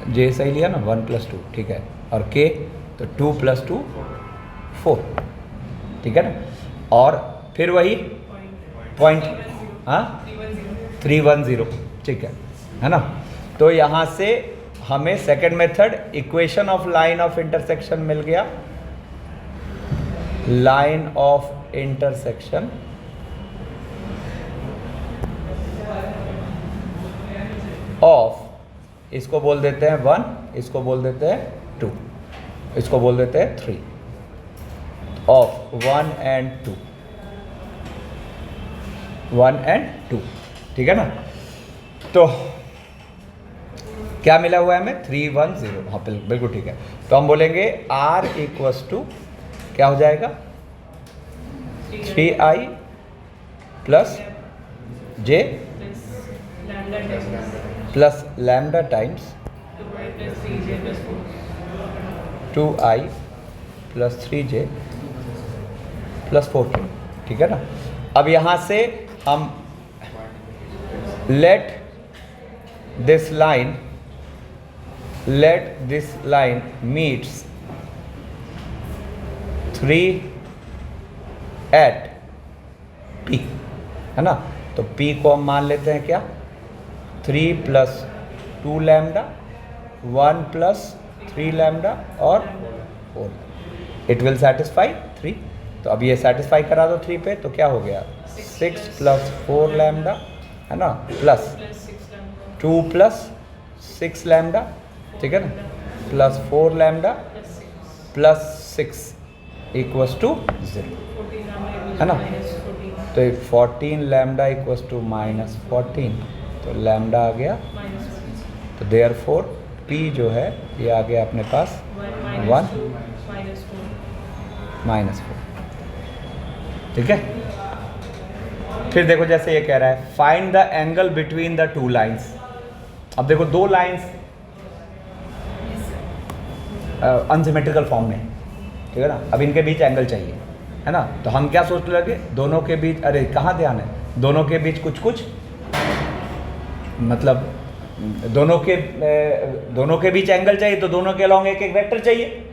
S1: j सही लिया ना 1 प्लस 2, ठीक है, और k तो 2 प्लस 2 4, ठीक है ना। और फिर वही पॉइंट, हाँ 310, ठीक है ना। तो यहाँ से हमें second method equation of line of intersection मिल गया, लाइन ऑफ इंटरसेक्शन ऑफ, इसको बोल देते हैं 1, इसको बोल देते हैं 2, इसको बोल देते हैं 3, ऑफ 1 and 2, 1 and 2, ठीक है ना। तो क्या मिला हुआ है हमें 310, हाँ बिल्कुल ठीक है। तो हम बोलेंगे R इक्वस टू क्या हो जाएगा 3i plus j plus lambda times 2i plus 3j plus 4k, ठीक है ना। अब यहाँ से हम let this line meets 3 at P, है ना। तो P को हम मान लेते हैं क्या 3 प्लस 2 लैम्डा 1 प्लस 3 लैम्डा और 4, इट विल सेटिस्फाई 3। तो अब ये सेटिस्फाई करा दो 3 पे, तो क्या हो गया 6 प्लस 4 लैम्डा, है ना, प्लस 2 प्लस 6 लैम्डा, ठीक है ना, plus 4 lambda plus 6 equals to 0, है ना। तो 14 लैम्डा इक्वल्स टू माइनस 14, तो लैम्डा आ गया, तो देयरफॉर P जो है ये आ गया अपने पास 1 माइनस 4, ठीक है। फिर देखो जैसे ये कह रहा है find the angle between the two lines. अब देखो दो लाइंस अनसिमेट्रिकल फॉर्म में, ठीक है ना। अब इनके बीच एंगल चाहिए, है ना। तो हम क्या सोचने लगे दोनों के बीच, अरे कहाँ ध्यान है, दोनों के बीच कुछ मतलब दोनों के बीच एंगल चाहिए, तो दोनों के अलॉन्ग एक एक वेक्टर चाहिए।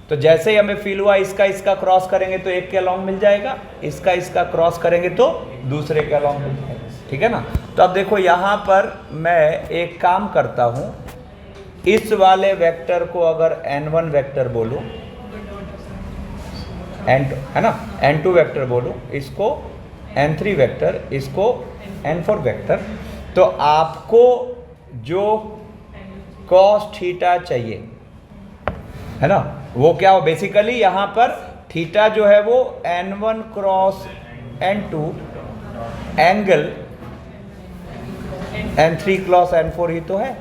S1: तो जैसे ही हमें फील हुआ इसका क्रॉस करेंगे तो एक के अलॉन्ग मिल जाएगा, इसका क्रॉस करेंगे तो दूसरे के अलॉन्ग मिल जाएगा, ठीक है ना। तो अब देखो यहाँ पर मैं एक काम करता हूँ, इस वाले वेक्टर को अगर n1 वेक्टर बोलूँ, है ना, n2 वेक्टर बोलूँ, इसको n3 वेक्टर, इसको n4 वेक्टर, तो आपको जो cos थीटा चाहिए, है ना, वो क्या हो, बेसिकली यहाँ पर थीटा जो है वो n1 cross n2 angle n3 cross n4 ही तो है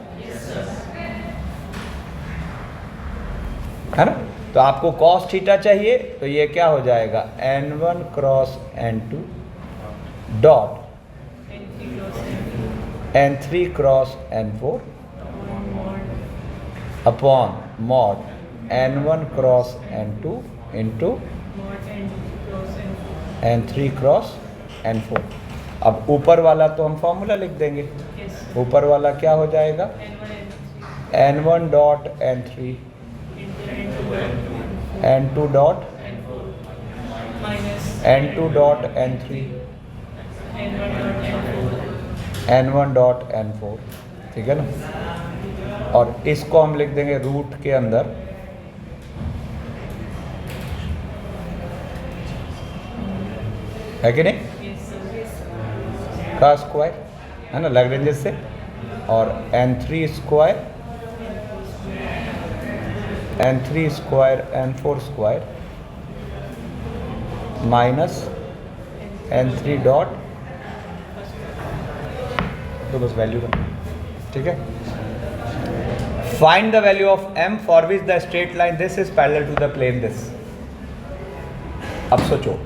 S1: ना। तो आपको cos थीटा चाहिए, तो ये क्या हो जाएगा n1 cross n2 dot n3 cross n4 upon mod n1 cross n2 into n3 cross n4। अब ऊपर वाला तो हम फॉर्मूला लिख देंगे, ऊपर वाला क्या हो जाएगा n1 dot n3 n2 dot n2 dot n3 n1 dot n4, ठीक है ना। और इसको हम लिख देंगे रूट के अंदर है कि नहीं, का स्क्वायर, है ना, लैग्रेंजेस से, और n3 square n4 square minus n3 dot, तो बस वैल्यू का, ठीक है। Find the value of m for which the straight line this is parallel to the plane this. अब सोचो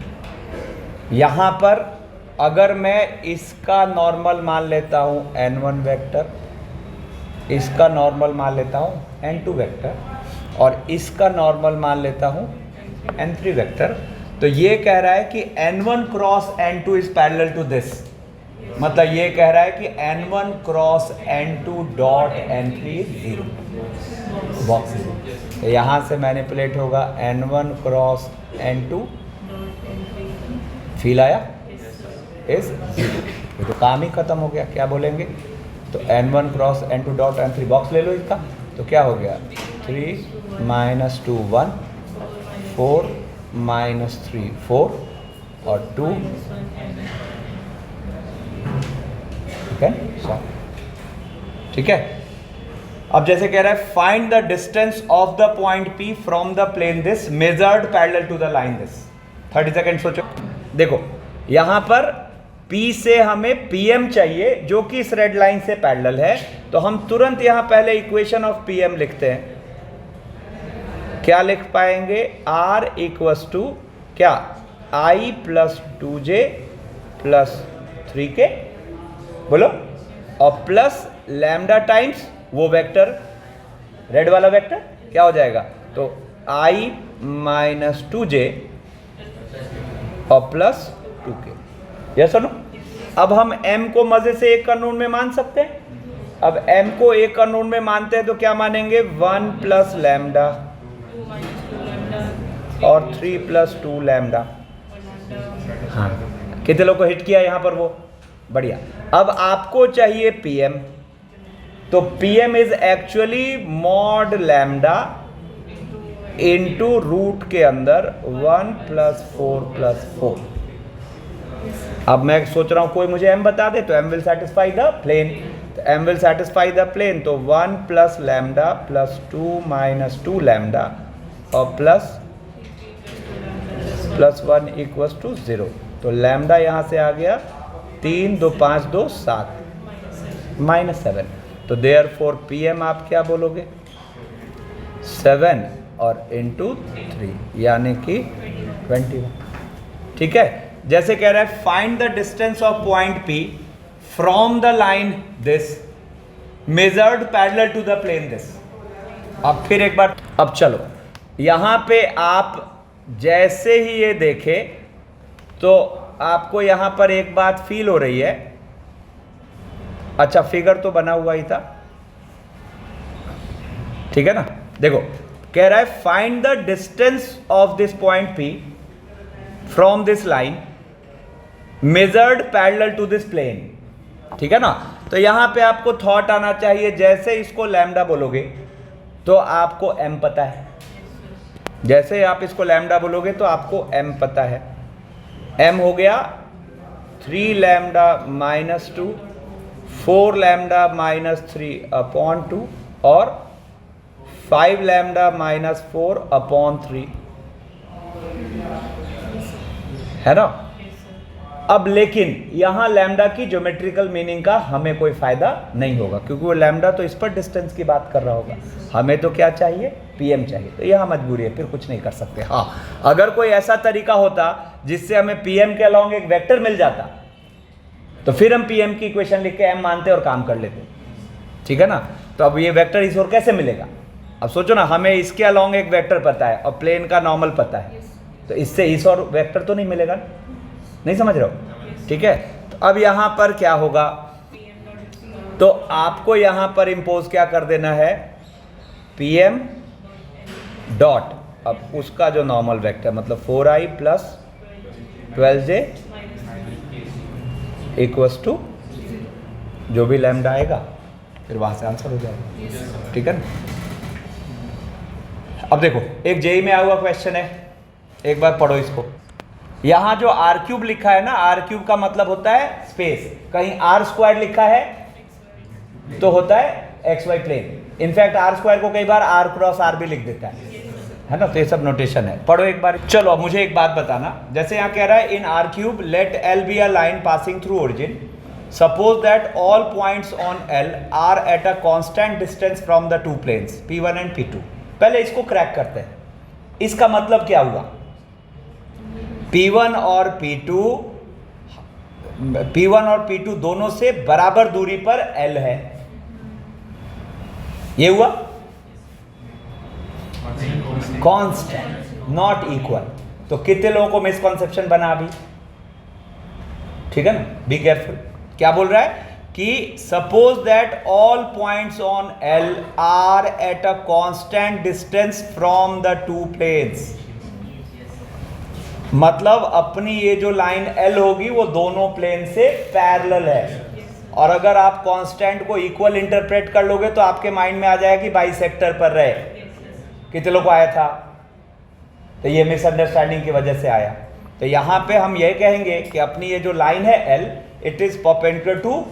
S1: यहाँ पर अगर मैं इसका नॉर्मल मान लेता हूँ n1 वेक्टर, इसका नॉर्मल मान लेता हूँ n2 वेक्टर, और इसका नॉर्मल मान लेता हूँ n3 वेक्टर, तो ये कह रहा है कि n1 cross n2 is parallel to this, मतलब ये कह रहा है कि n1 cross n2 dot n3 0, box 0। तो यहाँ से मैनिपुलेट होगा n1 क्रॉस n2, फील आया, इज 0, तो काम ही खत्म हो गया। क्या बोलेंगे, तो n1 cross n2 dot n3, box ले लो इसका, तो क्या हो गया 3 माइनस 2 1, 4 माइनस 3 4 और 2, ठीक है, ठीक है। अब जैसे कह रहा है find the distance of the point P from the plane this measured parallel to the line this. 30 second सोचो। देखो यहां पर P से हमें PM चाहिए जो कि इस रेड लाइन से पैरेलल है, तो हम तुरंत यहां पहले इक्वेशन ऑफ PM लिखते हैं, क्या लिख पाएंगे, r इक्वस टू क्या, i plus 2j plus 3k, बोलो, और प्लस लैम्डा टाइम्स वो वेक्टर, रेड वाला वेक्टर क्या हो जाएगा, तो i माइनस 2j और प्लस 2k। यस और नो? अब हम m को मजे से एक कानून में मान सकते हैं। अब m को एक कानून में मानते हैं तो क्या मानेंगे, 1 प्लस लैम्डा
S2: 2 minus 2 lambda
S1: और 3 प्लस 2 लैम्डा। हाँ, कितने लोग को हिट किया यहाँ पर, वो बढ़िया। अब आपको चाहिए pm, तो pm is actually mod lambda into root के अंदर 1 प्लस 4 प्लस 4। अब मैं सोच रहा हूं कोई मुझे m बता दे तो m will satisfy the plane, तो m will satisfy the plane, तो 1 plus lambda plus 2 minus 2 lambda और प्लस 1 इक्वल्स टू 0। तो लैम्डा यहाँ से आ गया 3 2 5 2 7 माइनस 7। तो देयर फोर पी एम आप क्या बोलोगे, 7 और इंटू 3 यानी कि 21। ठीक है, जैसे कह रहा है find the distance of point P from the line this measured parallel to the plane this. अब फिर एक बार, अब चलो यहां पे आप जैसे ही ये देखें तो आपको यहां पर एक बात फील हो रही है, अच्छा फिगर तो बना हुआ ही था, ठीक है ना। देखो कह रहा है find the distance of this point P from this line measured parallel to this plane, ठीक है ना। तो यहां पे आपको थॉट आना चाहिए, जैसे इसको लैम्डा बोलोगे तो आपको m पता है, जैसे आप इसको लैम्डा बोलोगे तो आपको m पता है। m हो गया 3 lambda minus 2, 4 lambda minus 3 upon 2 और 5 लैम्डा माइनस 4 अपॉन 3, है ना। अब लेकिन यहां लैम्डा की ज्योमेट्रिकल मीनिंग का हमें कोई फायदा नहीं होगा, क्योंकि वो लैम्डा तो इस पर डिस्टेंस की बात कर रहा होगा, हमें तो क्या चाहिए, पीएम चाहिए। तो यहां मजबूरी है, फिर कुछ नहीं कर सकते। हाँ, अगर कोई ऐसा तरीका होता जिससे हमें पीएम के अलाउंग एक वेक्टर मिल जाता तो फिर हम पीएम की इक्वेशन लिख के एम मानते और काम कर लेते, ठीक है ना। तो अब ये वेक्टर इस ओर कैसे मिलेगा, अब सोचो ना, हमें इसके अलाउंग एक वेक्टर पता है और प्लेन का नॉर्मल पता है, तो इससे इस और वेक्टर तो नहीं मिलेगा, नहीं समझ रहे हो, ठीक है। तो अब यहां पर क्या होगा, तो आपको यहां पर इंपोज क्या कर देना है, pm डॉट, अब उसका जो नॉर्मल वेक्टर मतलब 4i plus 12j equals to जो भी लैम्डा आएगा फिर वहां से आंसर हो जाएगा, ठीक है ना। अब देखो एक जेई में आया हुआ क्वेश्चन है, एक बार पढ़ो इसको। यहां जो आर क्यूब लिखा है ना, आर क्यूब का मतलब होता है स्पेस, कहीं आर स्क्वायर लिखा है तो होता है x y plane. In fact R square को कई बार आर क्रॉस आर भी लिख देता है ना। तो ये सब नोटेशन है, पढ़ो एक बार। चलो अब मुझे एक बात बताना, जैसे यहाँ कह रहा है in R cube let L be a line passing through origin, suppose that all points on L are at a constant distance from the two planes P1 and P2। पहले इसको क्रैक करते हैं, इसका मतलब क्या हुआ, P1 और P2 दोनों से बराबर दूरी पर L है, ये हुआ कांस्टेंट नॉट इक्वल। तो कितने लोगों को मिसकॉन्सेप्शन बना अभी, ठीक है ना, बी केयरफुल। क्या बोल रहा है कि suppose that all points on L are at a constant distance from the two planes, मतलब अपनी ये जो लाइन L होगी वो दोनों प्लेन से पैरेलल है, और अगर आप कांस्टेंट को इक्वल इंटरप्रेट कर लोगे तो आपके माइंड में आ जाएगा कि बाइसेक्टर पर रहे। कितने लोग को आया था, तो ये मिसअंडरस्टैंडिंग की वजह से आया। तो यहां पे हम ये कहेंगे कि अपनी ये जो लाइन है L, it is perpendicular to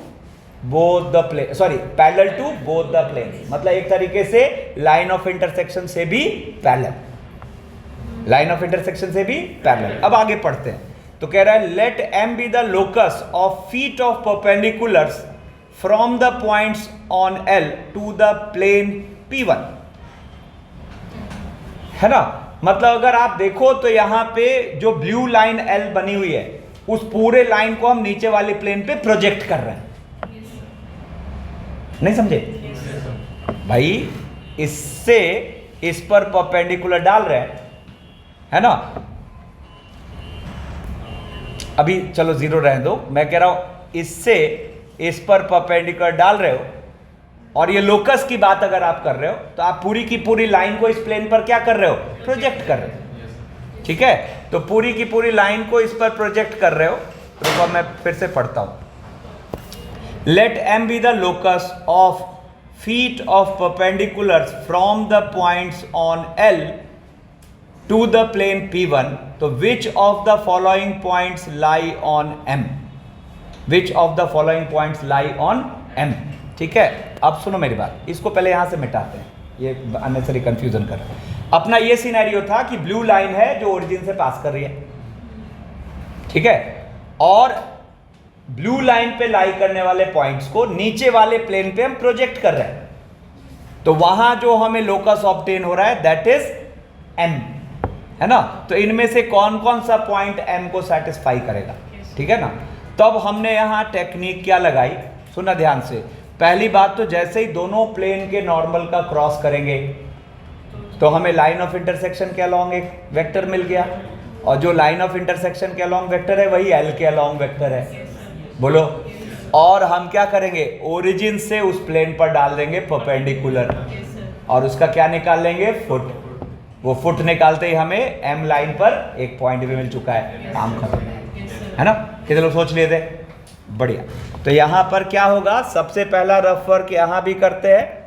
S1: both the plane, sorry parallel to both the plane, मतलब एक तरीके से लाइन ऑफ इंटरसेक्शन से भी पैरेलल, लाइन ऑफ इंटरसेक्शन से भी पैरेलल। अब आगे पढ़ते हैं, तो कह रहा है let m be the locus of feet of perpendiculars from the points on L to the plane P1, है ना। मतलब अगर आप देखो तो यहाँ पे जो ब्लू लाइन एल बनी हुई है उस पूरे लाइन को हम नीचे वाले प्लेन पे प्रोजेक्ट कर रहे हैं। नहीं समझे भाई, इससे इस पर परपेंडिकुलर डाल रहे हैं, है ना। अभी चलो जीरो रहने दो, मैं कह रहा हूं इससे इस पर परपेंडिकुलर डाल रहे हो, और ये लोकस की बात अगर आप कर रहे हो तो आप पूरी की पूरी लाइन को इस प्लेन पर क्या कर रहे हो, प्रोजेक्ट कर रहे हो। ठीक है, तो पूरी की पूरी लाइन को इस पर प्रोजेक्ट कर रहे हो। रुको मैं फिर से पढ़ता हूं। Let m be the locus of feet of perpendiculars from the points on L to the plane P1, तो which of the following points lie on M, which of the following points lie on M। ठीक है, अब सुनो मेरी बात, इसको पहले यहां से मिटाते हैं, ये अननेसेसरी कंफ्यूजन कर रहा है। अपना ये सिनेरियो था कि ब्लू लाइन है जो ओरिजिन से पास कर रही है, ठीक है, और ब्लू लाइन पे लाई करने वाले पॉइंट्स को नीचे वाले प्लेन पे हम प्रोजेक्ट कर रहे हैं, तो वहां जो हमें लोकस ऑब्टेन हो रहा है दैट इज M, है ना। तो इनमें से कौन कौन सा पॉइंट M को सेटिस्फाई करेगा, ठीक है ना। तब हमने यहां टेक्निक क्या लगाई, सुना ध्यान से। पहली बात तो जैसे ही दोनों प्लेन के नॉर्मल का क्रॉस करेंगे तो हमें लाइन ऑफ इंटरसेक्शन के अलोंग एक वेक्टर मिल गया, और जो लाइन ऑफ इंटरसेक्शन के अलोंग वेक्टर है वही L के अलोंग वेक्टर है, बोलो। और हम क्या करेंगे, ओरिजिन से उस प्लेन पर डाल देंगे परपेंडिकुलर, और उसका क्या निकाल लेंगे, फुट। वो फुट निकालते ही हमें M लाइन पर एक पॉइंट भी मिल चुका है, काम खत्म, है ना। कितने लोग सोच लिए थे, बढ़िया। तो यहां पर क्या होगा, सबसे पहला रफ वर्क यहां भी करते हैं।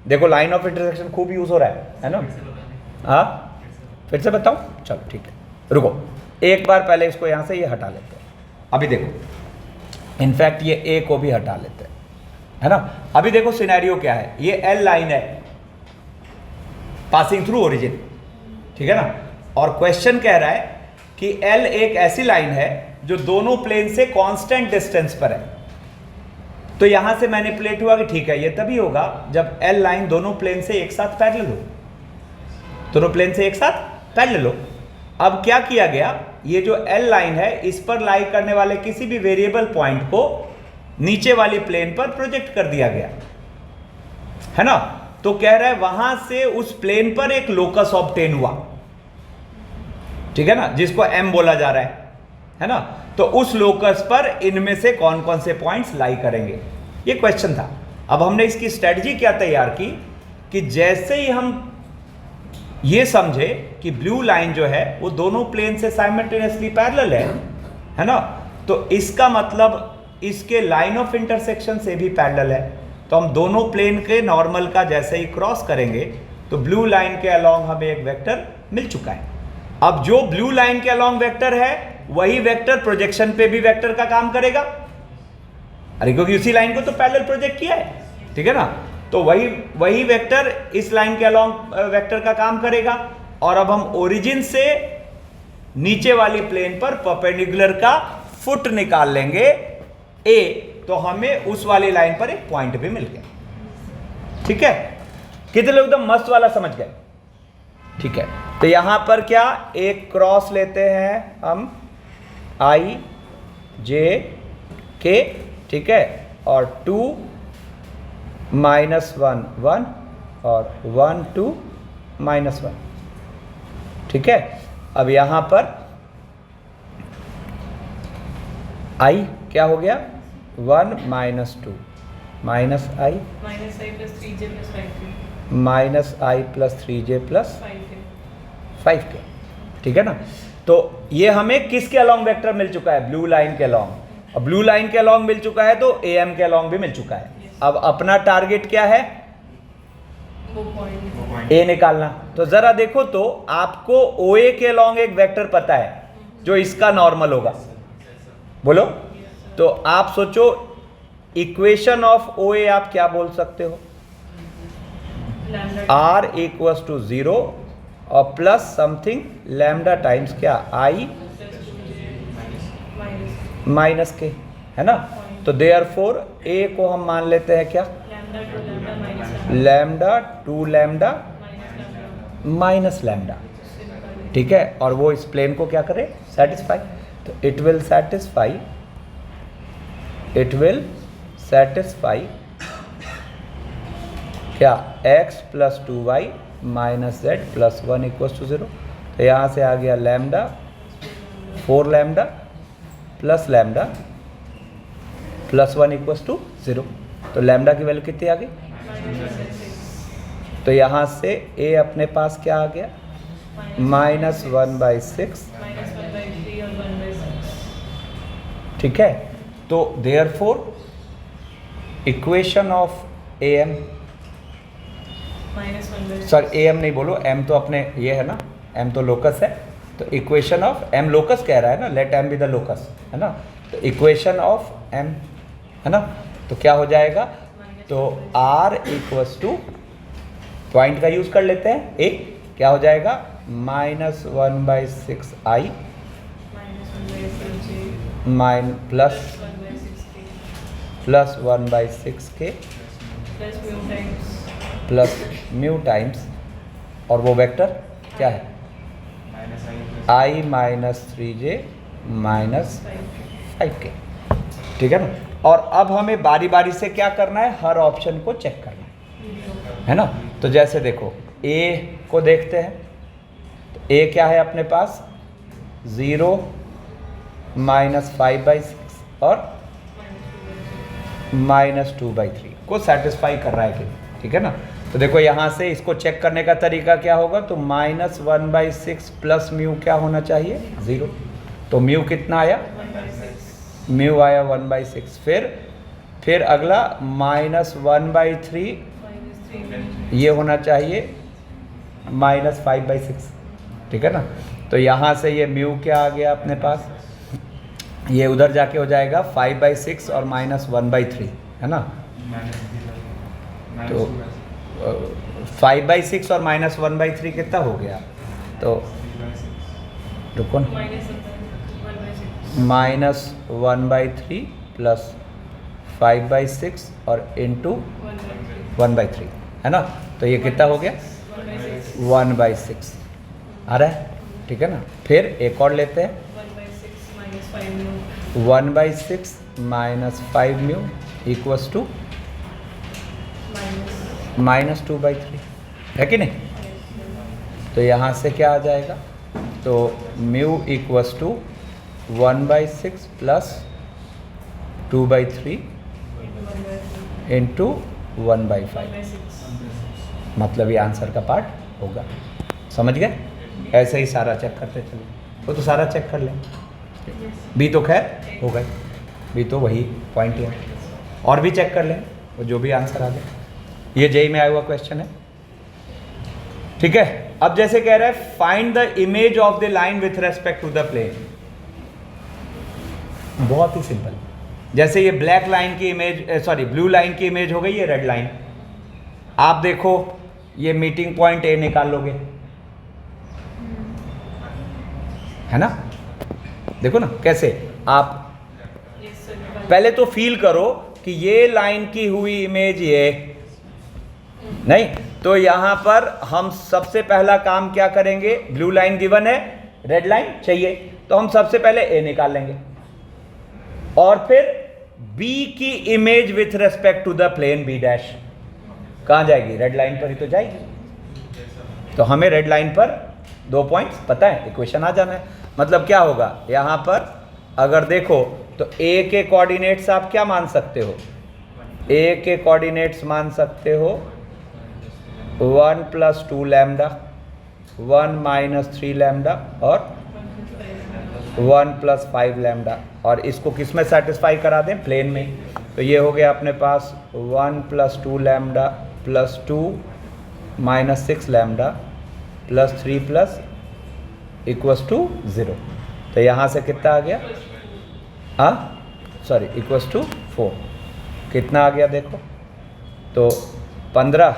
S1: देखो लाइन ऑफ इंटरसेक्शन खूब यूज हो रहा है ना। हाँ फिर से बताऊं, चलो ठीक है, रुको एक बार पहले इसको यहां से ये हटा लेते हैं। अभी देखो, इनफैक्ट ये ए को भी हटा लेते हैं, है ना। अभी देखो सिनेरियो क्या है, ये एल लाइन है पासिंग थ्रू ओरिजिन, ठीक है ना। और क्वेश्चन कह रहा है कि एल एक ऐसी लाइन है जो दोनों प्लेन से कांस्टेंट डिस्टेंस पर है। तो यहां से मैनिपुलेट हुआ कि ठीक है, ये तभी होगा जब एल लाइन दोनों प्लेन से एक साथ पैरेलल हो, दोनों प्लेन से एक साथ पैरेलल हो। अब क्या किया गया, ये जो एल लाइन है इस पर लाई करने वाले किसी भी वेरिएबल पॉइंट को नीचे वाली प्लेन पर प्रोजेक्ट कर दिया गया, है ना। तो कह रहा है वहां से उस प्लेन पर एक लोकस ऑब्टेन हुआ, ठीक है ना, जिसको M बोला जा रहा है ना। तो उस लोकस पर इनमें से कौन कौन से पॉइंट्स लाई करेंगे, ये क्वेश्चन था। अब हमने इसकी स्ट्रेटजी क्या तैयार की कि जैसे ही हम ये समझे कि ब्लू लाइन जो है वो दोनों प्लेन से साइमल्टेनियसली पैरेलल है ना, तो इसका मतलब इसके लाइन ऑफ इंटरसेक्शन से भी पैरेलल है। तो हम दोनों प्लेन के नॉर्मल का जैसे ही क्रॉस करेंगे तो ब्लू लाइन के अलोंग हमें एक वेक्टर मिल चुका है। अब जो ब्लू लाइन के अलोंग वेक्टर है वही वेक्टर प्रोजेक्शन पे भी वेक्टर का काम करेगा, अरे क्योंकि उसी लाइन को तो पैरेलल प्रोजेक्ट किया है, ठीक है ना। तो वही वेक्टर इस लाइन के अलोंग वेक्टर का काम करेगा। और अब हम ओरिजिन से नीचे वाली प्लेन पर परपेंडिकुलर का फुट निकाल लेंगे A, तो हमें उस वाली लाइन पर एक पॉइंट भी मिल गया, ठीक है। कितने लोग एकदम मस्त वाला समझ गए, ठीक है। तो यहां पर क्या, एक क्रॉस लेते हैं हम I J K, ठीक है, और 2 -1 1 और 1 2 -1, ठीक है। अब यहां पर I क्या हो गया, 1 -2 -i
S2: minus I plus 3j plus 5k
S1: -i plus 3j plus
S2: 5k
S1: 5k, ठीक है ना। तो ये हमें किसके अलोंग वेक्टर मिल चुका है, ब्लू लाइन के अलोंग। अब ब्लू लाइन के अलोंग मिल चुका है तो AM के अलोंग भी मिल चुका है। अब अपना टारगेट क्या है,
S2: वो पॉइंट
S1: A निकालना। तो जरा देखो तो आपको OA के अलोंग एक वेक्टर पता है जो इसका नॉर्मल होगा, बोलो। तो आप सोचो इक्वेशन ऑफ OA आप क्या बोल सकते हो, R = 0 और प्लस समथिंग लैम्डा टाइम्स क्या, I माइनस के, है ना। तो देयरफॉर A को हम मान लेते हैं क्या, लैम्डा 2 लैम्डा माइनस लैम्डा, ठीक है, और वो इस प्लेन को क्या करे, सेटिस्फाई। तो इट विल सेटिस्फाई क्या, x plus 2y minus z plus 1 equals to 0। तो यहाँ से आ गया lambda 4 lambda plus lambda plus 1 equals to 0। तो लैम्डा की वैल्यू कितनी आ गई, तो यहाँ से a अपने पास क्या आ गया, -1/6, ठीक है। तो therefore equation of am, sorry am नहीं बोलो, m तो अपने ये है ना, m तो लोकस है, तो इक्वेशन ऑफ m लोकस कह रहा है ना, let m be the locus, है ना। तो इक्वेशन ऑफ m है ना, तो क्या हो जाएगा, तो r इक्वल्स टू पॉइंट का यूज कर लेते हैं, a क्या हो जाएगा, -1/6i plus 1/6k plus mu times, और वो वेक्टर क्या है, i minus 3j minus 5k, ठीक है ना। और अब हमें बारी बारी से क्या करना है, हर ऑप्शन को चेक करना है ना। तो जैसे देखो a को देखते हैं, तो a क्या है अपने पास, 0 -5/6 और -2/3 को सेटिस्फाई कर रहा है कि, ठीक है ना। तो देखो यहाँ से इसको चेक करने का तरीका क्या होगा, तो -1/6 प्लस म्यू क्या होना चाहिए, 0। तो म्यू कितना आया, म्यू आया 1/6। फिर अगला -1/3 ये होना चाहिए -5/6, ठीक है ना। तो यहाँ से ये म्यू क्या आ गया अपने पास, ये उधर जाके हो जाएगा 5/6 और -1/3, है ना। तो 5/6 और -1/3 कितना हो गया, तो रुको ना, -1/3 प्लस 5/6 और इंटू 1/3, है ना। तो ये कितना हो गया, 1/6 आ रहा है, ठीक है ना। फिर एक और लेते हैं, 1/6 माइनस 5 म्यू इक्वल्स टू -2/3, है कि नहीं। तो यहाँ से क्या आ जाएगा, तो mu equals to 1/6 plus 2/3 into 1/5, मतलब ये आंसर का पार्ट होगा, समझ गए। ऐसे ही सारा चेक करते चलो, वो तो सारा चेक कर लें, बी तो खैर हो गए, बी तो वही पॉइंट है, और भी चेक कर लें वो जो भी आंसर आ जाए। ये जेई में आया हुआ क्वेश्चन है, ठीक है। अब जैसे कह रहा है find the image of the line with respect to the plane, बहुत ही सिंपल। जैसे ये ब्लैक लाइन की इमेज, सॉरी ब्लू लाइन की इमेज हो गई, ये रेड लाइन। आप देखो ये मीटिंग पॉइंट ए निकाल लोगे, है ना। देखो ना कैसे, आप पहले तो फील करो कि ये लाइन की हुई इमेज ये नहीं, तो यहां पर हम सबसे पहला काम क्या करेंगे, ब्लू लाइन गिवन है, रेड लाइन चाहिए, तो हम सबसे पहले ए निकाल लेंगे, और फिर बी की image with respect to the plane B dash कहां जाएगी, रेड लाइन पर ही तो जाएगी। तो हमें रेड लाइन पर 2 पॉइंट्स पता है, इक्वेशन आ जाना है। मतलब क्या होगा, यहां पर अगर देखो तो ए के कोऑर्डिनेट्स आप क्या मान सकते हो, ए के कोऑर्डिनेट्स मान सकते हो 1 + 2 लैम्डा, 1 - 3 लैम्डा और 1 + 5 लैम्डा, और इसको किस में सेटिस्फाई करा दें, प्लेन में। तो ये हो गया अपने पास 1 + 2 लैम्डा + 2 - 6 लैम्डा + 3 इक्वल्स टू 0। तो यहाँ से कितना आ गया, हाँ सॉरी इक्वल्स टू 4, कितना आ गया देखो, तो 15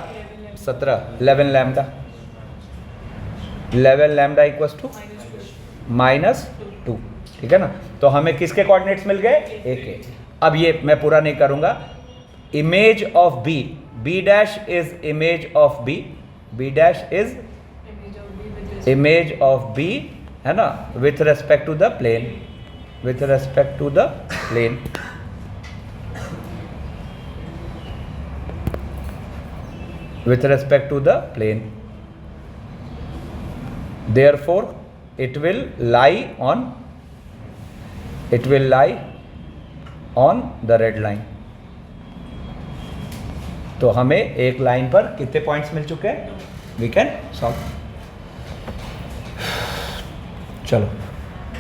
S1: 17 11 लैम्डा, 11 लैम्डा इक्वल्स टू -2, ठीक है ना। तो हमें किसके कोऑर्डिनेट्स मिल गए, ए के। अब ये मैं पूरा नहीं करूंगा, image of B, B dash is image of B, B dash is image of B, है ना, with respect to the plane, with respect to the plane. with respect to the plane, therefore it will lie on the red line। तो हमें एक line पर कितने points मिल चुके हैं? We can solve. चलो